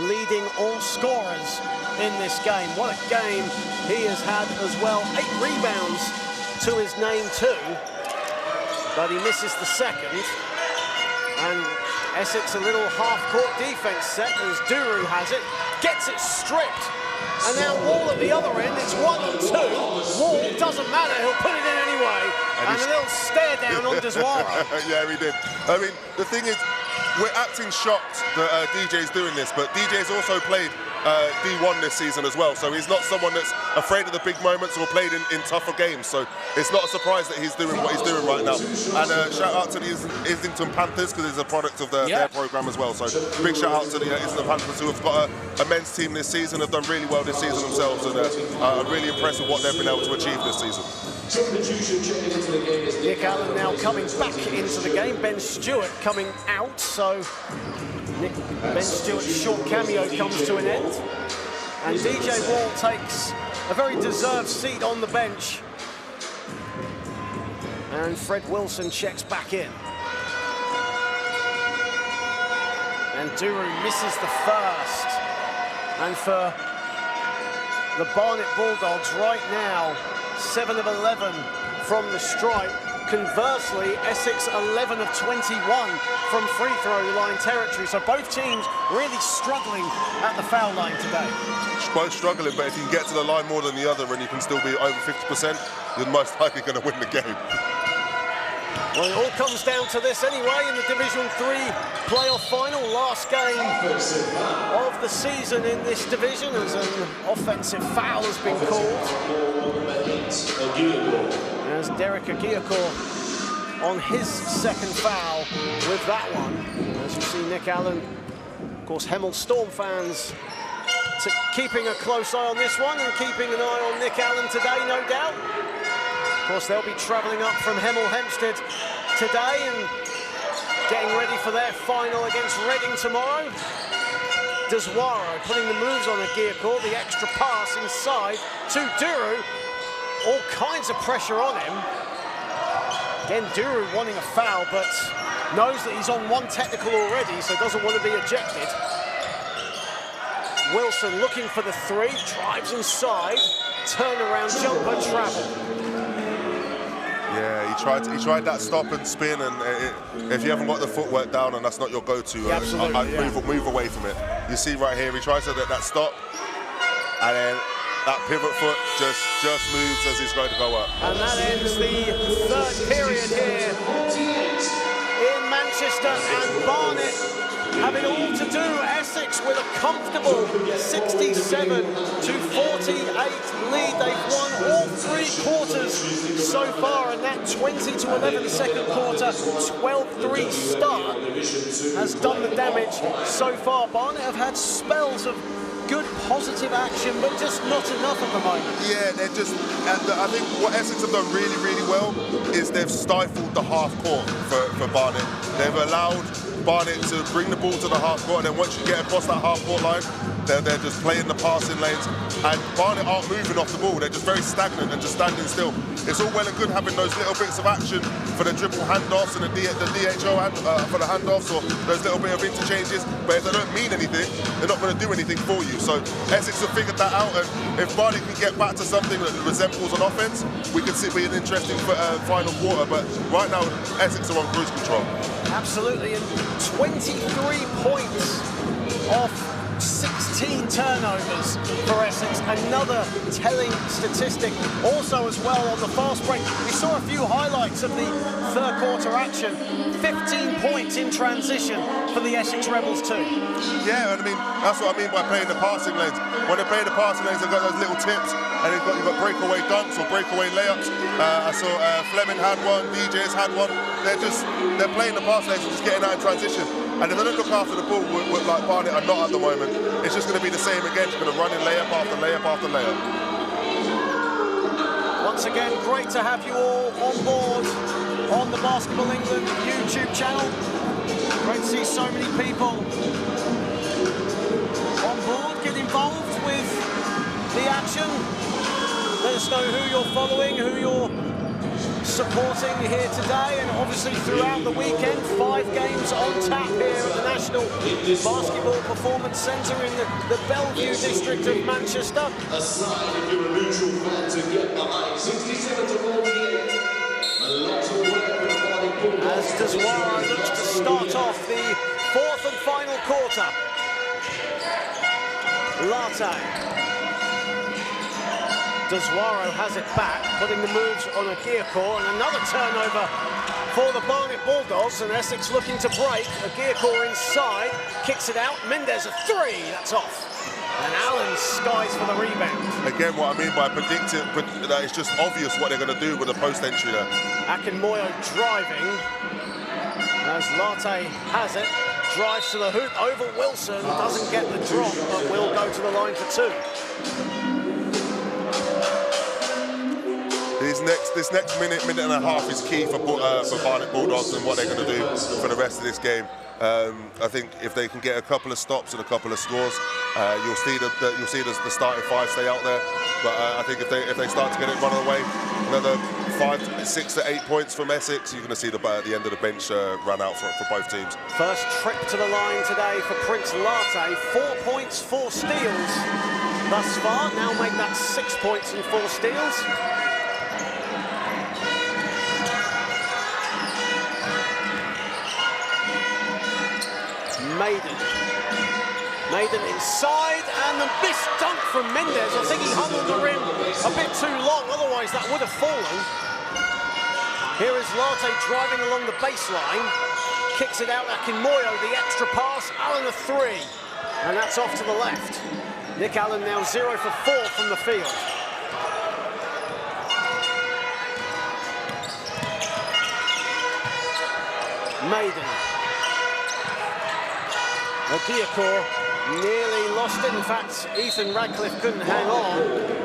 leading all scorers in this game. What a game he has had as well. 8 rebounds to his name too, but he misses the second. And Essex a little half-court defense set as Duru has it, gets it stripped. And now Wall at the other end, it's 1 on 2. Wall, doesn't matter, he'll put it in anyway. And a little stare down on Deswara. Yeah, he did. I mean, the thing is, we're acting shocked that DJ's doing this, but DJ's also played D1 this season as well, so he's not someone that's afraid of the big moments or played in tougher games, so it's not a surprise that he's doing what he's doing right now. And shout out to the Islington Panthers, because it's a product of their programme as well, so big shout out to the Islington Panthers, who have got a men's team this season, have done really well this season themselves, and I'm really impressed with what they've been able to achieve this season. Nick Allen now coming back into the game, Ben Stewart coming out, so Ben Stewart's short cameo comes to an end. And DJ Wall takes a very deserved seat on the bench. And Fred Wilson checks back in. And Duru misses the first. And for the Barnet Bulldogs right now, 7 of 11 from the stripe. Conversely, Essex 11 of 21 from free throw line territory. So both teams really struggling at the foul line today. Both struggling, but if you can get to the line more than the other and you can still be over 50%, you're most likely going to win the game. Well, it all comes down to this anyway in the Division 3 playoff final. Last game of the season in this division as an offensive foul has been called. As Derek Aguiacourt on his second foul with that one. As you see Nick Allen course, Hemel Storm fans keeping a close eye on this one and keeping an eye on Nick Allen today, no doubt. Of course, they'll be travelling up from Hemel Hempstead today and getting ready for their final against Reading tomorrow. Deswaro putting the moves on a gear call, the extra pass inside to Duru. All kinds of pressure on him. Again, Duru wanting a foul, but knows that he's on one technical already, so doesn't want to be ejected. Wilson looking for the three, drives inside, turnaround jumper, travel. Yeah, he tried that stop and spin, and if you haven't got the footwork down and that's not your go-to, I'd move away from it. You see right here, he tries to get that stop, and then that pivot foot just moves as he's going to go up. And that ends the third period here in Manchester, and Barnet have it all to do. Essex with a comfortable 67-48 lead. They've won all three quarters so far, and that 20-11 second quarter, 12-3 start has done the damage so far. Barnet have had spells of good positive action, but just not enough at the moment. Yeah, they're just, and I think what Essex have done really, really well is they've stifled the half court for Barnet. They've allowed Barnet to bring the ball to the half court, and then once you get across that half court line, they're just playing the passing lanes, and Barnet aren't moving off the ball. They're just very stagnant and just standing still. It's all well and good having those little bits of action for the dribble handoffs and the DHO for the handoffs, or those little bit of interchanges, but if they don't mean anything, they're not going to do anything for you. So Essex have figured that out, and if Barnet can get back to something that resembles an offense, we could see it be an interesting final quarter, but right now Essex are on cruise control. Absolutely, and 23 points off 16 turnovers for Essex, another telling statistic. Also as well on the fast break, we saw a few highlights of the third quarter action. 15 points in transition for the Essex Rebels too. Yeah, and I mean, that's what I mean by playing the passing lanes. When they play the passing lanes, they've got those little tips, and you've got breakaway dunks or breakaway layups. I saw Fleming had one, DJ's had one. They're playing the pass lanes and just getting out in transition. And if they don't look after the ball, like Barnet are not at the moment, it's just going to be the same again. It's going to run in layup after layup after layup. Once again, great to have you all on board on the Basketball England YouTube channel. Great to see so many people on board. Get involved with the action. Let us know who you're following, who you're supporting here today, and obviously throughout the weekend. 5 games on tap here at the National Basketball Performance Centre in the Bellevue district of Manchester. Aside if you're a neutral fan to get behind. 67-48. A lot of work for the Barnet Bulldogs. As Deswaro looks to start off the fourth and final quarter. Latte. Deswaro has it back, putting the moves on a gear core, and another turnover for the Barnet Bulldogs, and Essex looking to break. A gear core inside, kicks it out, Mendez a three, that's off. And Allen skies for the rebound. Again, what I mean by predicting, that it's just obvious what they're going to do with the post entry there. Akinmoyo driving, as Latte has it, drives to the hoop over Wilson, doesn't get the drop, but will go to the line for 2. This next minute and a half is key for Barnet Bulldogs and what they're going to do for the rest of this game. I think if they can get a couple of stops and a couple of scores, you'll see the starting 5 stay out there. But I think if they start to get it run away, another 6 to 8 points from Essex, you're going to see at the end of the bench run out for both teams. First trip to the line today for Prince Latte. 4 points, 4 steals thus far. Now make that 6 points and 4 steals. Maiden inside, and the missed dunk from Mendez. I think he hung on the rim a bit too long, otherwise that would have fallen. Here is Latte driving along the baseline, kicks it out, Akinmoyo, the extra pass, Allen a 3, and that's off to the left. Nick Allen now 0 for 4 from the field. Maiden. Diacor nearly lost it. In fact, Ethan Radcliffe couldn't hang on,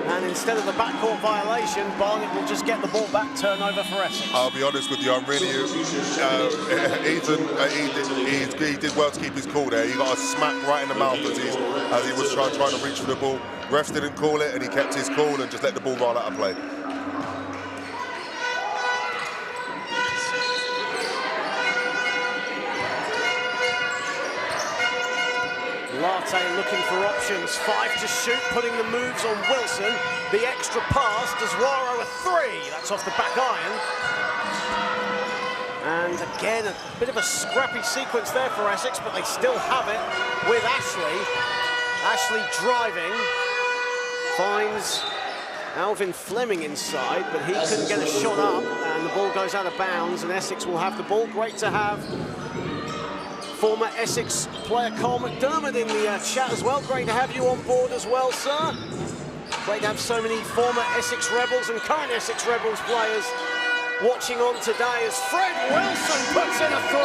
and instead of the backcourt violation, Barnet will just get the ball back, turnover for Essex. I'll be honest with you, I'm really, Ethan, he did well to keep his cool there. He got a smack right in the mouth as he was trying to reach for the ball. Refs didn't call it, and he kept his cool and just let the ball roll out of play. Latte looking for options, 5 to shoot, putting the moves on Wilson. The extra pass, Deswaro a 3, that's off the back iron. And again, a bit of a scrappy sequence there for Essex, but they still have it with Ashley. Ashley driving, finds Alvin Fleming inside, but he couldn't get a shot up, and the ball goes out of bounds, and Essex will have the ball. Great to have former Essex player Carl McDermott in the chat as well. Great to have you on board as well, sir. Great to have so many former Essex Rebels and current Essex Rebels players watching on today as Fred Wilson puts in a 3.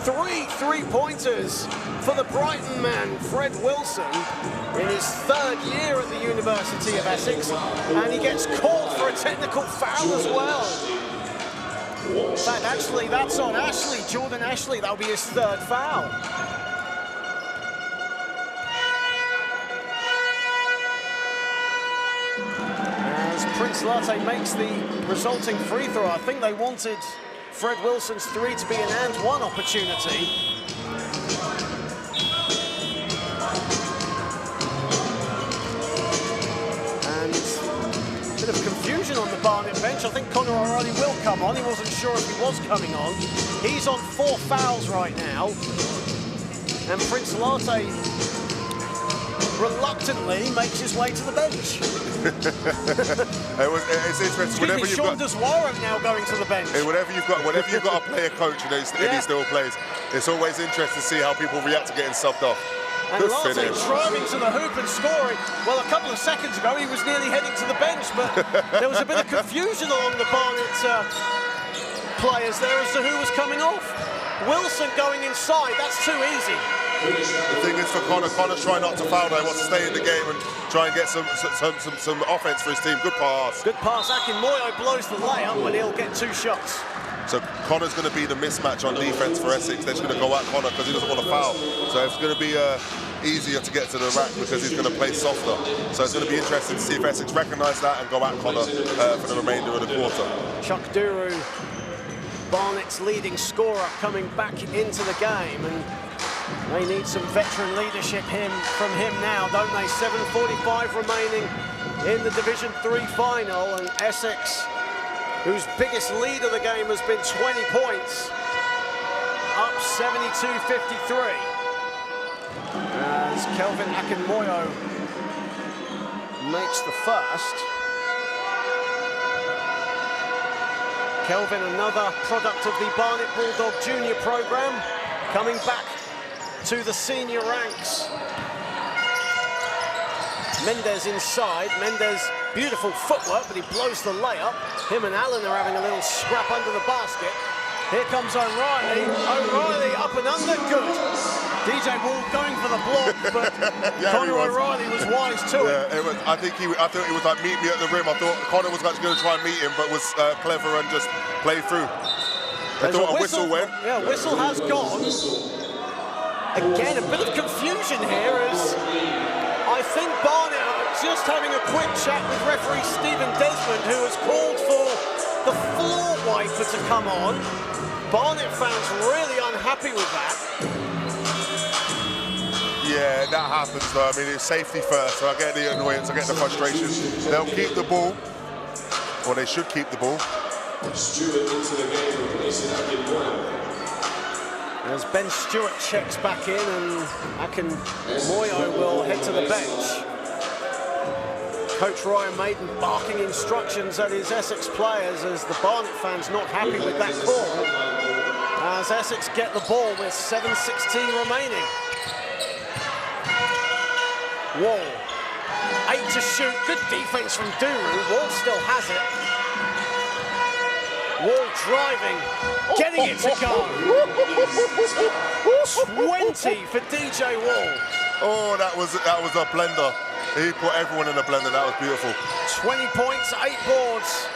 3 3-pointers for the Brighton man, Fred Wilson, in his 3rd year at the University of Essex, and he gets called for a technical foul as well. In fact, actually, that's on Ashley, Jordan Ashley. That'll be his 3rd foul. As Prince Latte makes the resulting free throw, I think they wanted Fred Wilson's 3 to be an and one opportunity. Bit of confusion on the Barnet bench. I think Conor O'Reilly will come on. He wasn't sure if he was coming on. He's on 4 fouls right now. And Prince Latte reluctantly makes his way to the bench. It's interesting. Whenever you've Sean Deswaro now going to the bench. Whenever you've got a player coach and he still plays, it's always interesting to see how people react to getting subbed off. And Latte driving to the hoop and scoring. Well, a couple of seconds ago, he was nearly heading to the bench, but there was a bit of confusion along the Barnet players there as to who was coming off. Wilson going inside, that's too easy. The thing is for Connor's trying not to foul there, wants to stay in the game and try and get some offense for his team. Good pass. Good pass. Akinmoyo blows the layup, but he'll get 2 shots. So Connor's going to be the mismatch on defense for Essex. They're just going to go at Connor because he doesn't want to foul. So it's going to be easier to get to the rack because he's going to play softer. So it's going to be interesting to see if Essex recognise that and go at Connor for the remainder of the quarter. Chuck Duru, Barnet's leading scorer, coming back into the game, and they need some veteran leadership from him now, don't they? 7:45 remaining in the Division 3 final, and Essex, whose biggest lead of the game has been 20 points, up 72-53. As Kelvin Akinmoyo makes the first. Kelvin, another product of the Barnet Bulldog Junior program, coming back to the senior ranks. Mendes inside. Mendes, beautiful footwork, but he blows the layup. Him and Allen are having a little scrap under the basket. Here comes O'Reilly. O'Reilly up and under, good. DJ Wall going for the block, but Conor O'Reilly was wise to it. I thought it was like meet me at the rim. I thought Conor was actually going to try and meet him, but was clever and just played through. I thought a whistle went. Yeah, whistle has gone. Again, a bit of confusion here as I think Barnet are just having a quick chat with referee Stephen Desmond, who has called for the floor wiper to come on. Barnet fans really unhappy with that. Yeah, that happens though. I mean, it's safety first, so I get the annoyance, I get the frustration. They'll keep the ball, or they should keep the ball. Stewart into the game, replacing Akinmoyo. As Ben Stewart checks back in, and Akinmoyo will head to the bench. Coach Ryan Maiden barking instructions at his Essex players as the Barnet fans not happy with that call. As Essex get the ball with 7:16 remaining. Wall, 8 to shoot, good defense from Duru. Wall still has it. Wall driving, getting it to go. 20 for DJ Wall. Oh, that was a blender. He put everyone in a blender. That was beautiful. 20 points, 8 boards,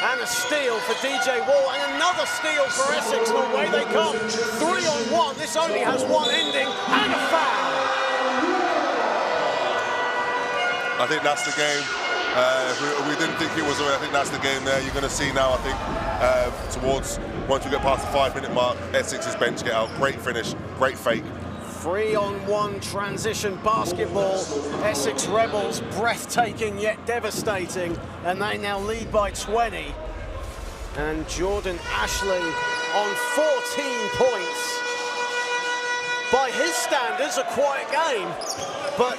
and a steal for DJ Wall, and another steal for Essex, and away they come. 3-on-1, this only has one ending, and a foul. I think that's the game. We didn't think it was already. I think that's the game there. You're going to see now, I think, towards, once we get past the 5-minute mark, Essex's bench get out. Great finish, great fake. 3-on-1 transition basketball. Essex Rebels, breathtaking yet devastating, and they now lead by 20. And Jordan Ashley on 14 points. By his standards, a quiet game, but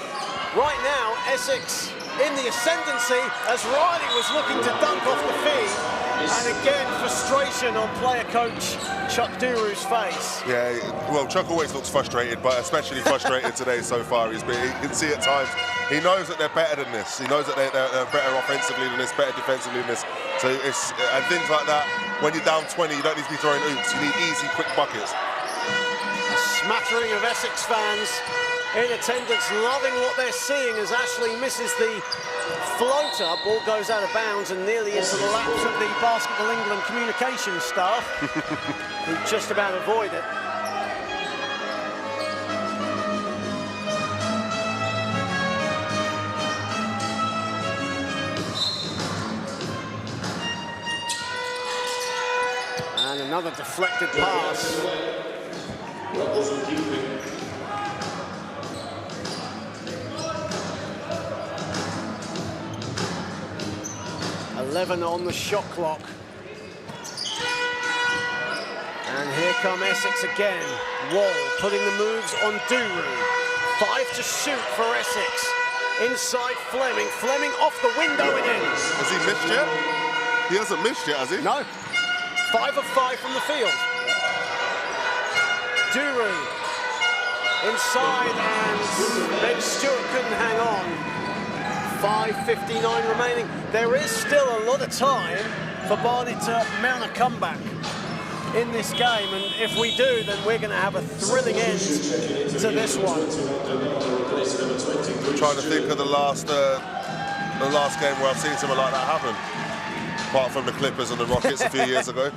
right now, Essex in the ascendancy as Riley was looking to dunk off the feed. And again, frustration on player coach Chuck Duru's face. Yeah, well, Chuck always looks frustrated, but especially frustrated today so far. You can see at times, he knows that they're better than this. He knows that they're better offensively than this, better defensively than this. So it's, and things like that, when you're down 20, you don't need to be throwing oops. You need easy, quick buckets. A smattering of Essex fans in attendance, loving what they're seeing as Ashley misses the floater. Ball goes out of bounds and nearly into the laps of the Basketball England communications staff, who just about avoid it. And another deflected pass. 11 on the shot clock. And here come Essex again. Wall putting the moves on Duru. 5 to shoot for Essex. Inside Fleming. Fleming off the window and in. Has he missed yet? He hasn't missed yet, has he? No. 5 of 5 from the field. Duru inside, and Ben Stewart couldn't hang on. 5:59 remaining. There is still a lot of time for Barnet to mount a comeback in this game, and if we do, then we're going to have a thrilling end to this one. I'm trying to think of the last game where I've seen something like that happen, apart from the Clippers and the Rockets a few years ago.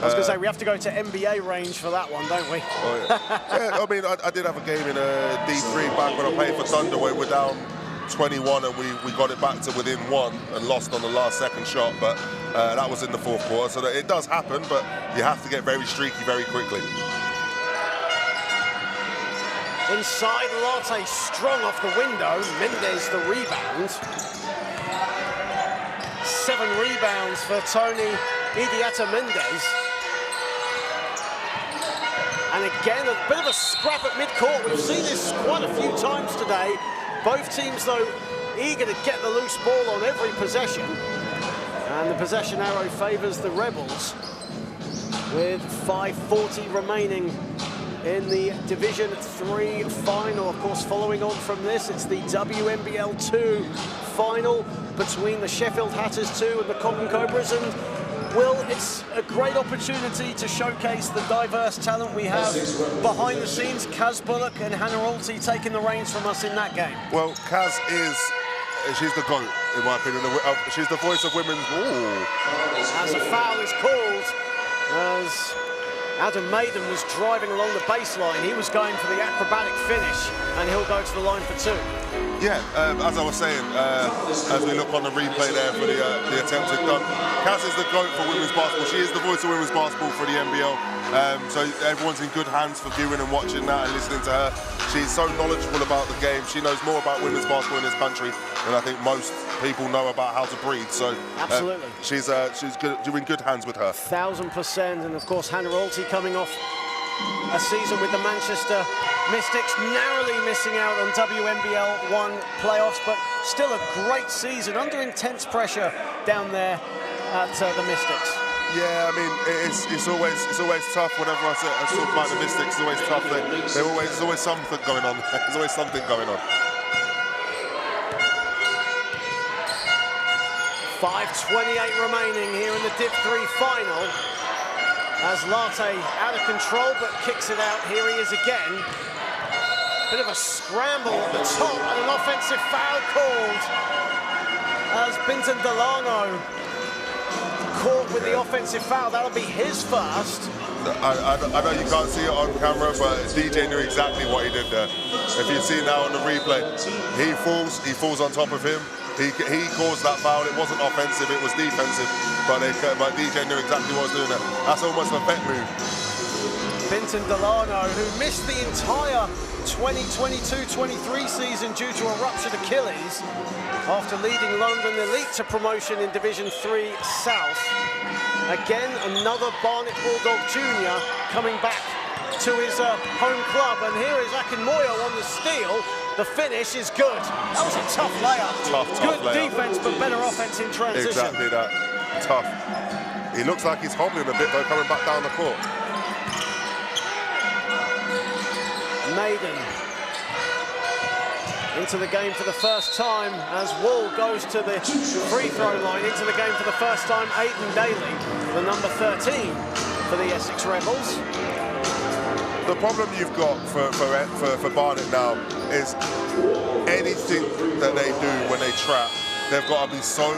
I was going to say, we have to go to NBA range for that one, don't we? Oh, yeah. Yeah, I mean, I did have a game in D3 back when I played for Thunder where we're down 21 and we got it back to within 1 and lost on the last second shot, but that was in the 4th quarter, so that it does happen, but you have to get very streaky very quickly. Inside, Latte strong off the window. Mendez the rebound. 7 rebounds for Tony Idiata Mendez. And again, a bit of a scrap at midcourt. We've seen this quite a few times today. Both teams, though, eager to get the loose ball on every possession. And the possession arrow favours the Rebels with 5:40 remaining in the Division 3 final. Of course, following on from this, it's the WNBL 2 final between the Sheffield Hatters 2 and the Cotton Cobras. And Will, it's a great opportunity to showcase the diverse talent we have behind the scenes. Kaz Bullock and Hannah Alty taking the reins from us in that game. Well, Kaz she's the GOAT, in my opinion. She's the voice of women's. Ooh. As a foul is called, as Adam Maiden was driving along the baseline, he was going for the acrobatic finish, and he'll go to the line for 2. Yeah, as I was saying, as we look on the replay there for the attempted dunk, Kaz is the GOAT for women's basketball. She is the voice of women's basketball for the NBL. So everyone's in good hands for viewing and watching that and listening to her. She's so knowledgeable about the game. She knows more about women's basketball in this country than I think most people know about how to breathe. So absolutely, she's good, you're in good hands with her. 1000%, and of course Hannah Alty coming off a season with the Manchester Mystics, narrowly missing out on WNBL 1 playoffs, but still a great season under intense pressure down there at the Mystics. Yeah, I mean, it's always tough whenever I talk about the Mystics. It's always tough. There's always something going on. There's always something going on. 5:28 remaining here in the Div 3 final. As Latte out of control, but kicks it out. Here he is again. Bit of a scramble at the top, and an offensive foul called as Binton Delano caught with the offensive foul. That'll be his first. I know you can't see it on camera, but DJ knew exactly what he did there. If you see now on the replay, he falls on top of him. He caused that foul. It wasn't offensive, it was defensive, but DJ knew exactly what he was doing there. That's almost a vet move. Binton Delano, who missed the entire 2022-23 season due to a ruptured Achilles after leading London Elite to promotion in Division 3 South. Again, another Barnet Bulldog Junior coming back to his home club. And here is Akinmoyo on the steal. The finish is good. That was a tough layup. Tough good layup. Defense, but better offense in transition. Exactly that. Tough. He looks like he's hobbling a bit though, coming back down the court. Maiden into the game for the first time as Wall goes to the free throw line. Into the game for the first time, Aidan Daly, the number 13 for the Essex Rebels. The problem you've got for Barnet now is anything that they do when they trap, they've got to be so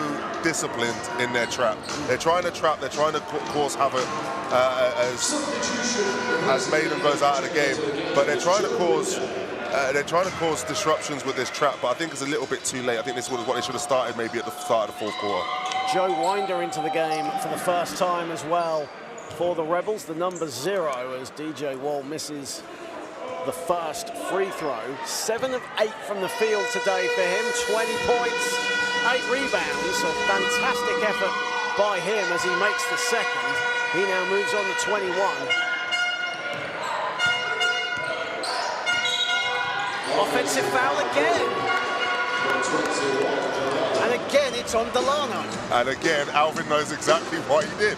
disciplined in their trap. They're trying to trap, they're trying to cause havoc as Maiden goes out of the game, but they're trying to cause disruptions with this trap, but I think it's a little bit too late. I think this was what they should have started maybe at the start of the fourth quarter. Joe Winder into the game for the first time as well for the Rebels, the number 0, as DJ Wall misses the first free throw. 7 of 8 from the field today for him, 20 points, 8 rebounds. A fantastic effort by him as he makes the second. He now moves on to 21. Offensive foul again. And again, it's on Delano. And again, Alvin knows exactly what he did.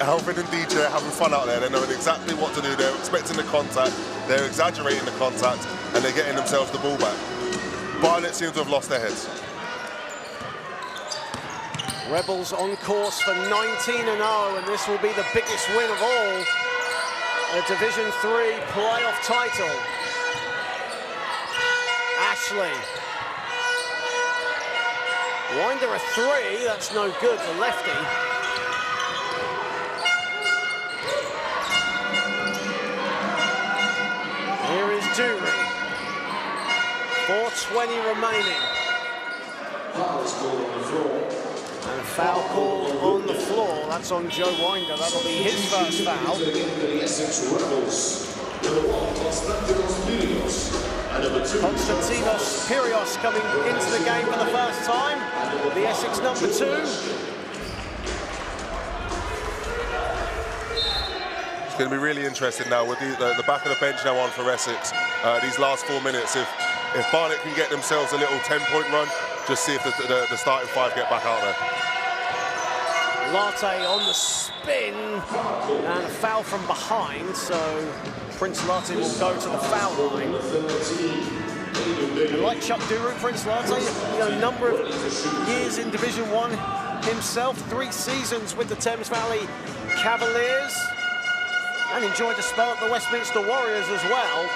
Alvin and DJ are having fun out there. They're knowing exactly what to do. They're expecting the contact. They're exaggerating the contact, and they're getting themselves the ball back. Barnet seems to have lost their heads. Rebels on course for 19-0, and this will be the biggest win of all. A Division 3 playoff title. Ashley. Winder a 3, that's no good, the lefty. Here is Dury. 4:20 remaining. And a foul call on the floor. That's on Joe Winder. That'll be his first foul. Konstantinos Pirios coming into the game for the first time. The Essex number 2. It's going to be really interesting now with the back of the bench now on for Essex. These last 4 minutes, if Barnet can get themselves a little 10-point run, just see if the starting 5 get back out there. Latte on the spin, and a foul from behind, so Prince Latte will go to the foul line. And like Chuck Duru, Prince Latte, a number of years in Division 1 himself, 3 seasons with the Thames Valley Cavaliers, and enjoyed a spell at the Westminster Warriors as well,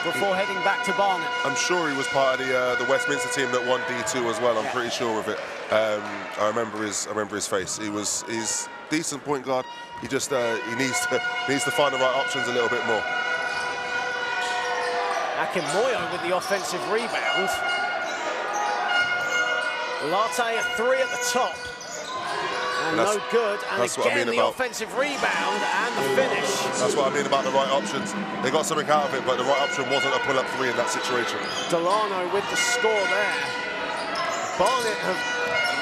before heading back to Barnet. I'm sure he was part of the Westminster team that won D2 as well. I'm pretty sure of it. I remember his face. He's decent point guard. He just he needs to find the right options a little bit more. Akinmoyo with the offensive rebound. Latte a 3 at the top. And no good, and again the offensive rebound and the finish. That's what I mean about the right options. They got something out of it, but the right option wasn't a pull-up 3 in that situation. Delano with the score there. Barnet have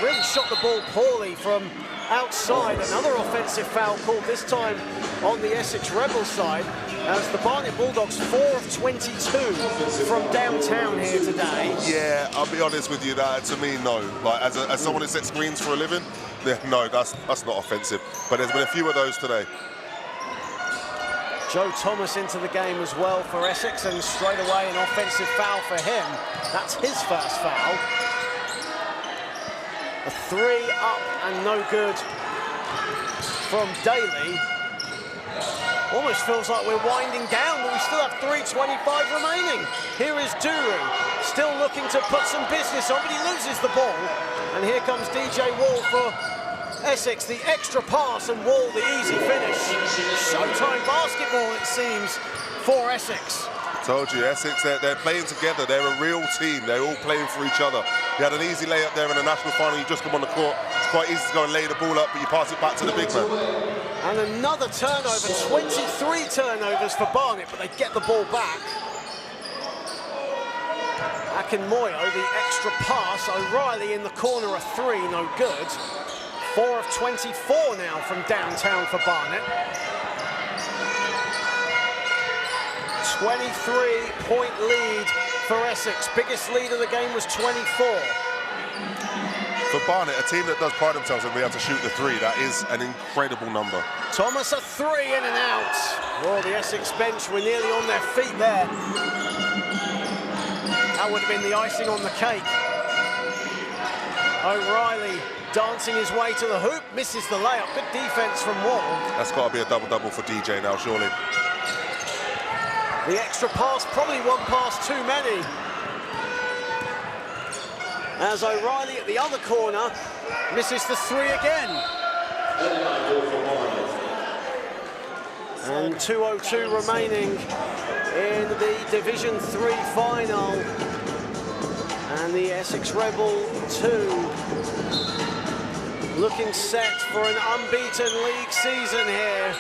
really shot the ball poorly from outside. Another offensive foul called, this time on the Essex Rebels side, as the Barnet Bulldogs 4 of 22 from downtown here today. Yeah, I'll be honest with you, that to me, no. Like as someone who sets screens for a living, yeah, no, that's not offensive. But there's been a few of those today. Joe Thomas into the game as well for Essex, and straight away an offensive foul for him. That's his first foul. A 3 up and no good from Daly. Almost feels like we're winding down, but we still have 3:25 remaining. Here is Duru, still looking to put some business on, but he loses the ball. And here comes DJ Wall for Essex, the extra pass, and Wall the easy finish. Showtime basketball, it seems, for Essex. Told you, Essex, they're playing together. They're a real team. They're all playing for each other. You had an easy layup there in the national final. You just come on the court. It's quite easy to go and lay the ball up, but you pass it back to the big man. And another turnover, 23 turnovers for Barnet, but they get the ball back. Akinmoyo, the extra pass. O'Reilly in the corner, a 3, no good. 4 of 24 now from downtown for Barnet. 23-point lead for Essex. Biggest lead of the game was 24. For Barnet, a team that does pride themselves on being able to shoot the 3, that is an incredible number. Thomas, a 3 in and out. Oh, the Essex bench were nearly on their feet there. That would have been the icing on the cake. O'Reilly dancing his way to the hoop, misses the layup. Good defense from Wall. That's got to be a double-double for DJ now, surely. The extra pass, probably one pass too many. As O'Reilly at the other corner misses the 3 again. And 2:02 remaining in the Division 3 final. And the Essex Rebel 2 looking set for an unbeaten league season here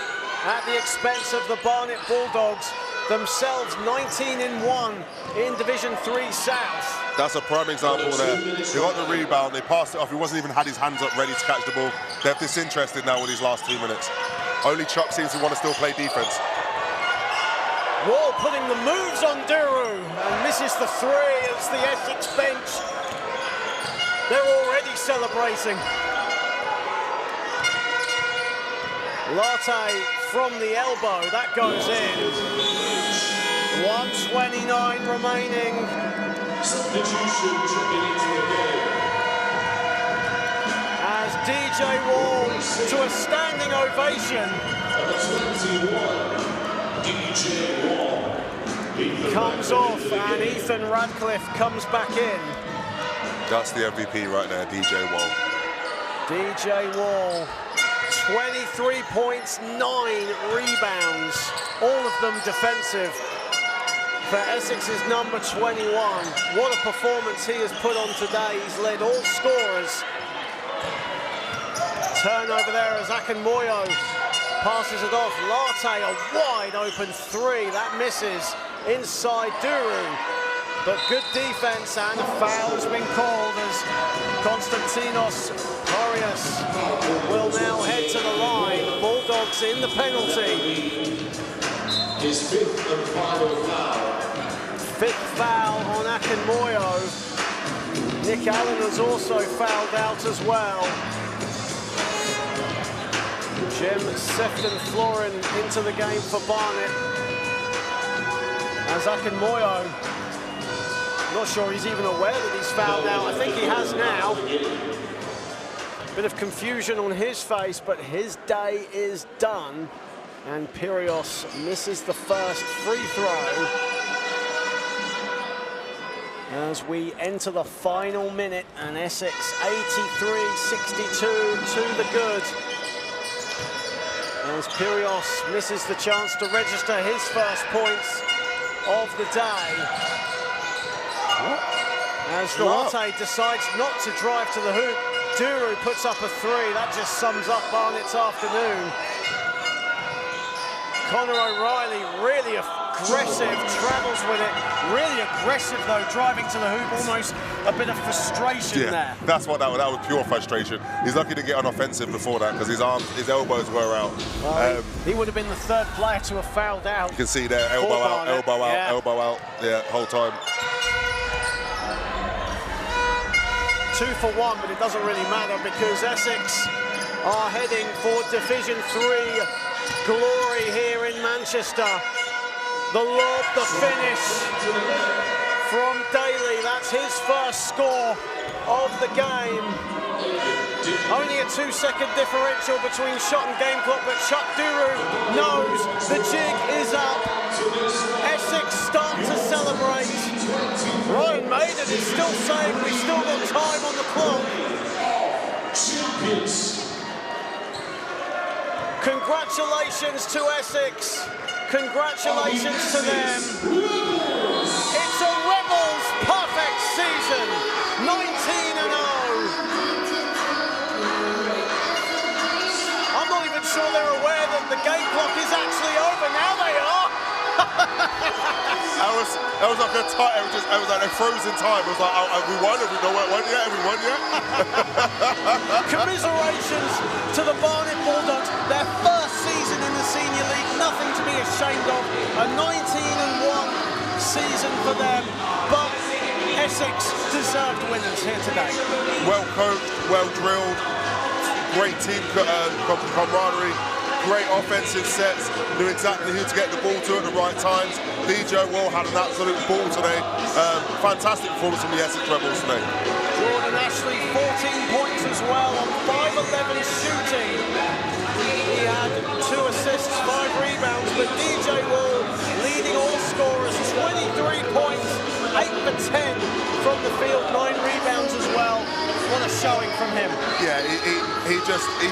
at the expense of the Barnet Bulldogs, themselves 19-1 in Division 3 South. That's a prime example there. They got the rebound, they passed it off, he wasn't even had his hands up ready to catch the ball. They're disinterested now with these last 2 minutes. Only Chuck seems to want to still play defense. Wall putting the moves on Duru and misses the 3 as the Essex bench. They're already celebrating. Latte from the elbow, that goes in. 1:29 remaining. Substitution checking into the game. As DJ Wall to a standing ovation. Number 21, DJ Wall. Comes off and Ethan Radcliffe comes back in. That's the MVP right there, DJ Wall. DJ Wall, 23 points, 9 rebounds, all of them defensive. For Essex's number 21, what a performance he has put on today. He's led all scorers. Turnover there as Akinmoyo passes it off. Latte, a wide open 3, that misses inside Duru. But good defense and a foul has been called as Konstantinos Korias will now head to the line. Bulldogs in the penalty. His 5th and final foul. 5th foul on Akinmoyo. Nick Allen has also fouled out as well. Jim Sefton-Florin into the game for Barnet. As Akinmoyo, not sure he's even aware that he's fouled now. I think he has now. Bit of confusion on his face, but his day is done. And Pirios misses the first free throw. As we enter the final minute, and Essex 83-62 to the good. As Pirios misses the chance to register his first points of the day. As Latte decides not to drive to the hoop, Duru puts up a 3. That just sums up Barnet's afternoon. Connor O'Reilly really aggressive, travels with it. Really aggressive though, driving to the hoop, almost a bit of frustration there. That's what that was pure frustration. He's lucky to get on offensive before that because his elbows were out. He would have been the 3rd player to have fouled out. You can see there, elbow out, elbow out, elbow out, whole time. 2 for 1, but it doesn't really matter because Essex are heading for Division 3 glory here in Manchester. The lob, the finish from Daly. That's his first score of the game. Only a 2-second differential between shot and game clock, but Chuck Duru knows the jig is up. Essex start to celebrate. Ryan Maiden is still saying we've still got time on the clock. Congratulations to Essex. Congratulations to them. It's a Rebels perfect season. 19-0. I'm not even sure they're aware that the game clock is actually over. Now they are. That was like a time. It was like a frozen time. It was like, have we won? Have we not won yet? Have we won yet? Commiserations to the Barnet Bulldogs. Their first season in the Senior League. Nothing to be ashamed of. A 19-1 season for them. But Essex deserved winners here today. Well coached, well drilled, great team camaraderie, great offensive sets, knew exactly who to get the ball to at the right times. DJ Wall had an absolute ball today. Fantastic performance from the Essex Rebels today. Jordan Ashley, 14 points as well on 5-11 shooting. He had 2 assists, 5 rebounds, but DJ Wall leading all scorers, 23 points, 8 for 10 from the field, 9 rebounds as well. What a showing from him. Yeah, he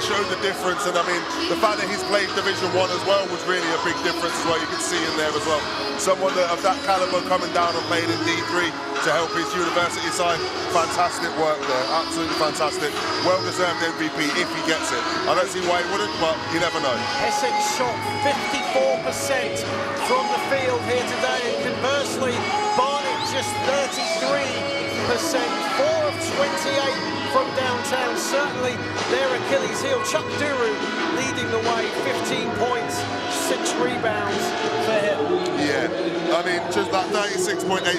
showed the difference, and I mean, the fact that he's played Division 1 as well was really a big difference as well. You can see in there as well. Someone of that caliber coming down and playing in D3 to help his university side. Fantastic work there, absolutely fantastic. Well-deserved MVP if he gets it. I don't see why he wouldn't, but you never know. Essex shot 54% from the field here today, and conversely, Barnet just 33%, 4 of 28 from downtown. Certainly their Achilles heel. Chuck Duru leading the way, 15 points, 6 rebounds for him. Yeah, I mean, just that 36.8%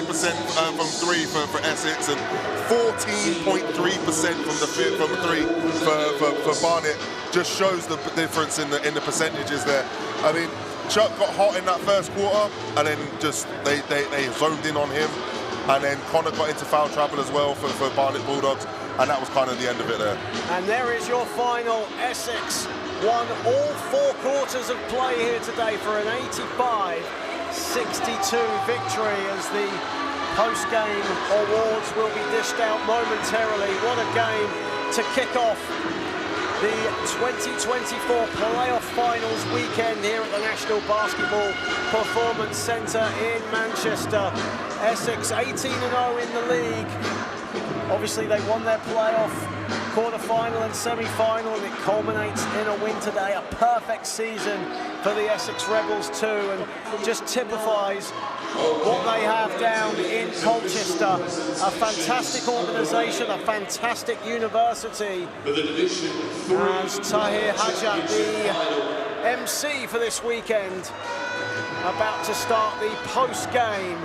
from 3 for Essex, and 14.3% from 3 for Barnet. Just shows the difference in the percentages there. I mean, Chuck got hot in that first quarter, and then just they zoned in on him. And then Connor got into foul trouble as well for Barnet Bulldogs, and that was kind of the end of it there. And there is your final. Essex won all 4 quarters of play here today for an 85-62 victory, as the post-game awards will be dished out momentarily. What a game to kick off the 2024 playoff finals weekend here at the National Basketball Performance Centre in Manchester. Essex 18-0 in the league. Obviously they won their playoff quarter-final and semi-final, and it culminates in a win today. A perfect season for the Essex Rebels too, and just typifies what they have down in Colchester. A fantastic organisation, a fantastic university. As Tahir Hajat, the MC for this weekend, about to start the post-game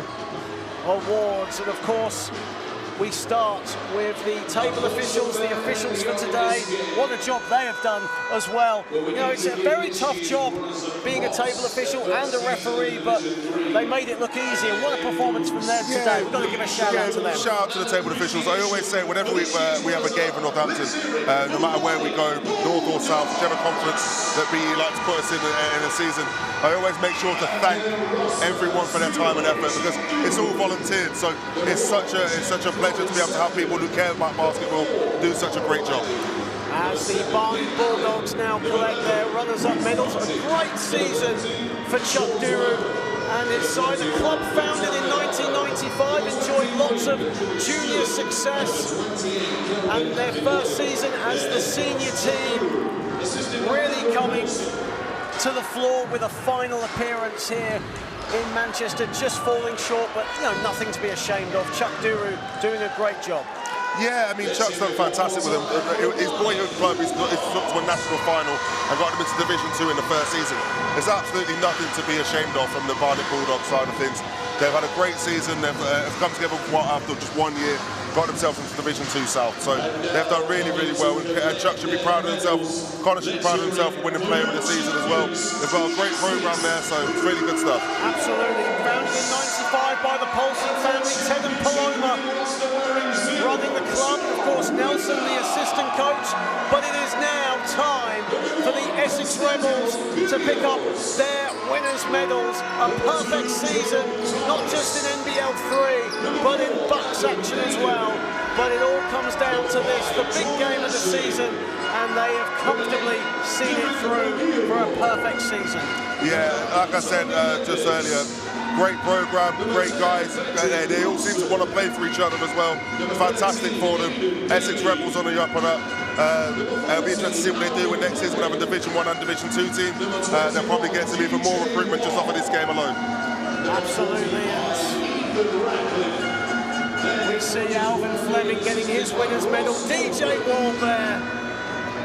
awards. And of course, we start with the table officials, the officials for today. What a job they have done as well. You know, it's a very tough job being a table official and a referee, but they made it look easy. And what a performance from them today. We've got to give a shout out to them. Shout out to the table officials. I always say whenever we have a game for Northampton, no matter where we go, north or south, whichever conference that we like to put us in a season, I always make sure to thank everyone for their time and effort, because it's all volunteered. So it's such a pleasure to be able to have people who care about basketball do such a great job. As the Barnet Bulldogs now collect their runners-up medals. A great season for Chuck Duru and his side. The club founded in 1995, enjoyed lots of junior success, and their first season as the senior team really coming to the floor with a final appearance here in Manchester, just falling short, but you know, nothing to be ashamed of. Chuck Duru doing a great job. Yeah, I mean, Chuck's done fantastic with him. His boyhood club is looked to a national final and got him into Division 2 in the first season. There's absolutely nothing to be ashamed of from the Barnet Bulldogs side of things. They've had a great season. They've come together after just 1 year, got themselves into Division 2 South. So they've done really, really well. And Chuck should be proud of himself. Connor should be proud of himself for winning Player of the Season as well. They've got a great program there, so it's really good stuff. Absolutely. Founded in '95 by the Polson family, Ted and Paloma. running the club, and of course Nelson, the assistant coach. But it is now time for the Essex Rebels to pick up their winners' medals. A perfect season, not just in NBL 3, but in Bucks action as well. But it all comes down to this, the big game of the season, and they have comfortably seen it through for a perfect season. Yeah, like I said just earlier, great program, great guys. They all seem to want to play for each other as well. Fantastic for them. Essex Rebels on the up and up. It'll be interesting to see what they do when next year's going to have a Division 1 and Division 2 team. They'll probably get some even more recruitment just off of this game alone. Absolutely, and we see Alvin Fleming getting his winners medal. DJ Wall there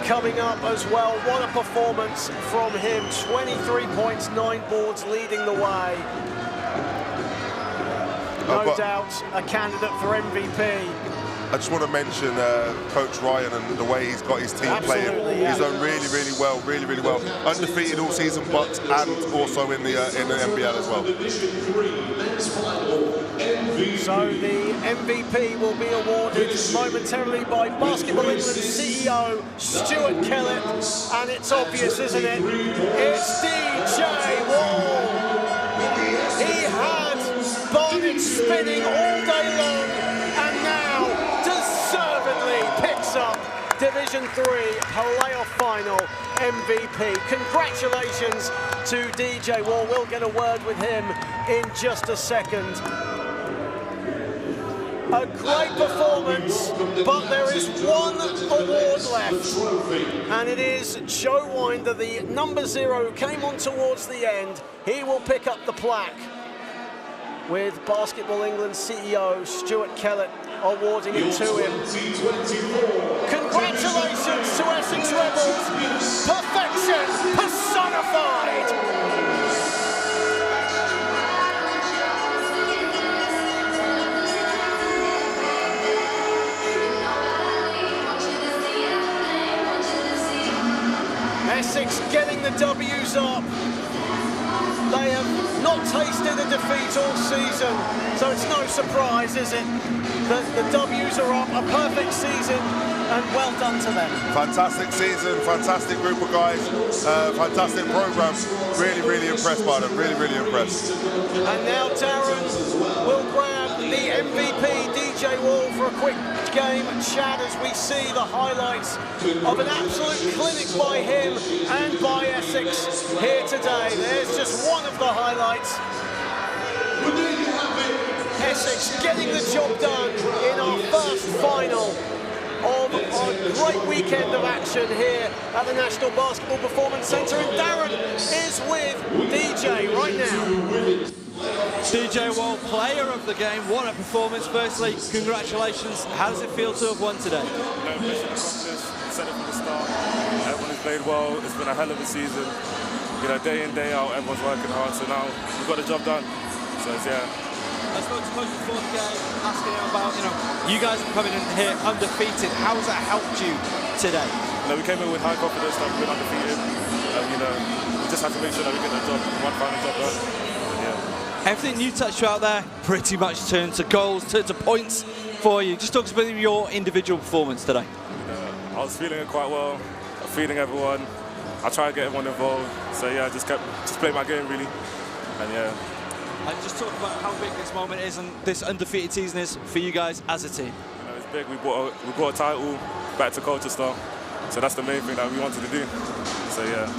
coming up as well. What a performance from him. 23 points, 9 boards, leading the way. No doubt a candidate for MVP. I just want to mention Coach Ryan and the way he's got his team playing. Yeah. He's done really, really well. Undefeated all season, but and also in the NBL as well. So the MVP will be awarded momentarily by Basketball England CEO Stuart Kellett, and it's obvious, isn't it? It's DJ Wall. He had Barnet spinning all day long, and now deservedly picks up Division 3 playoff final MVP. Congratulations to DJ Wall. We'll get a word with him in just a second. A great performance, but there is one award left, and it is Joe Winder, the number 0, who came on towards the end. He will pick up the plaque with Basketball England CEO Stuart Kellett awarding it to him. Congratulations to Essex Rebels. Perfection personified. Essex getting the W's up. They have not tasted a defeat all season, so it's no surprise, is it, that the W's are up. A perfect season, and well done to them. Fantastic season, fantastic group of guys, fantastic program. Really impressed by them, really impressed. And now Darren will grab the MVP, DJ Wall, for a quick game chat as we see the highlights of an absolute clinic by him and by Essex here today. There's just one of the highlights. Essex getting the job done in our first final of a great weekend of action here at the National Basketball Performance Centre, and Darren is with DJ right now. DJ Wall, player of the game, what a performance. Firstly, congratulations. How does it feel to have won today? Mission accomplished, said it from the start. Everyone has played well, it's been a hell of a season. You know, day in, day out, everyone's working hard, so now we've got the job done. So, yeah. I spoke to Coach before the game, asking him about, you guys are coming in here undefeated. How has that helped you today? We came in with high confidence that we've been undefeated. We just had to make sure that we get the job, one final job done. Everything you touched out there pretty much turned to goals, turned to points for you. Just talk to me about your individual performance today. I was feeling it quite well, feeding everyone. I tried to get everyone involved. So yeah, I just played my game really. And yeah. And just talk about how big this moment is and this undefeated season is for you guys as a team. It's big. We brought a title back to Colchester. So that's the main thing that we wanted to do. So yeah.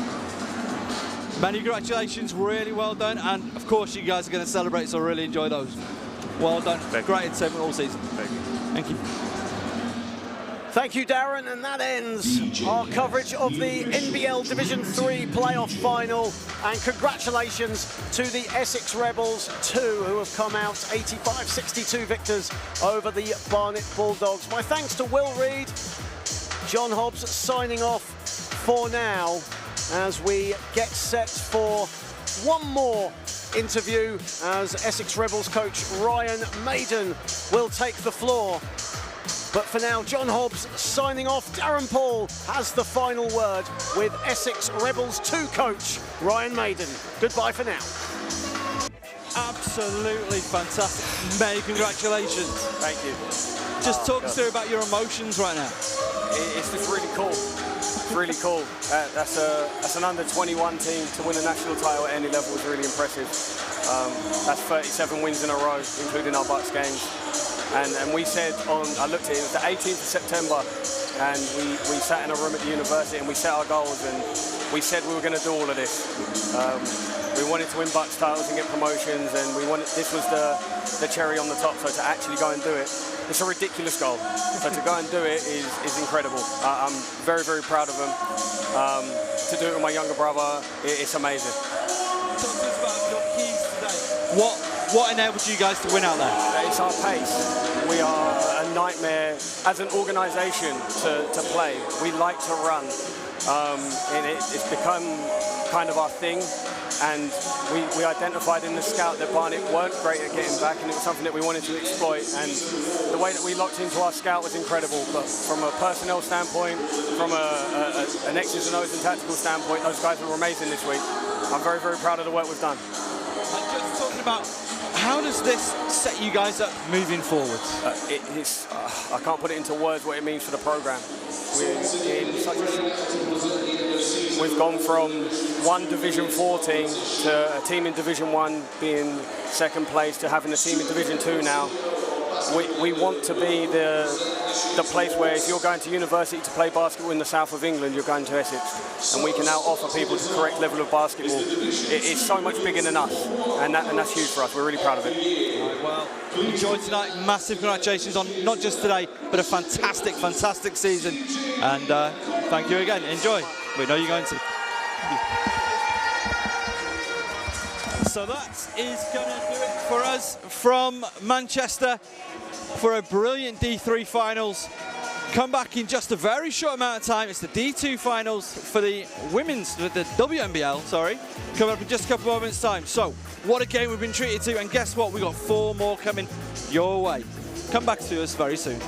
Many congratulations, really well done, and of course you guys are going to celebrate, so really enjoy those. Well done. Great entertainment all season. Thank you. Thank you, Darren, and that ends our coverage of the NBL Division 3 playoff final, and congratulations to the Essex Rebels 2, who have come out 85-62 victors over the Barnet Bulldogs. My thanks to Will Reid. John Hobbs signing off for now, as we get set for one more interview as Essex Rebels coach Ryan Maiden will take the floor. But for now, John Hobbs signing off. Darren Paul has the final word with Essex Rebels 2 coach Ryan Maiden. Goodbye for now. Absolutely fantastic. Many congratulations. Thank you. Just talk us through about your emotions right now. It's just really cool. It's really cool. That's an under-21 team to win a national title at any level is really impressive. That's 37 wins in a row, including our Bucks games. And we said I looked at it was the 18th of September, and we sat in a room at the university and we set our goals, and we said we were going to do all of this. We wanted to win Bucks titles and get promotions, and this was the cherry on the top. So to actually go and do it, it's a ridiculous goal. So to go and do it is incredible. I'm very, very proud of them. To do it with my younger brother, it's amazing. Talk to us about your keys today. What enabled you guys to win out there? It's our pace. We are a nightmare as an organisation to play. We like to run. And it's become kind of our thing. And we identified in the scout that Barnet weren't great at getting back, and it was something that we wanted to exploit. And the way that we locked into our scout was incredible. But from a personnel standpoint, from an X's and O's and tactical standpoint, those guys were amazing this week. I'm very, very proud of the work we've done. And just talking about, how does this set you guys up moving forward? I can't put it into words what it means for the programme. We've gone from one Division 4 team to a team in Division 1 being second place to having a team in Division 2 now. We want to be the place where if you're going to university to play basketball in the south of England, you're going to Essex. And we can now offer people the correct level of basketball. It's so much bigger than us, and that's huge for us. We're really proud of it. Right, well, enjoy tonight. Massive congratulations on not just today, but a fantastic, fantastic season. And thank you again. Enjoy. We know you're going to. So that is going to do it for us from Manchester for a brilliant D3 finals. Come back in just a very short amount of time. It's the D2 finals for the women's, the WNBL, sorry. Coming up in just a couple of moments' time. So, what a game we've been treated to, and guess what? We've got 4 more coming your way. Come back to us very soon.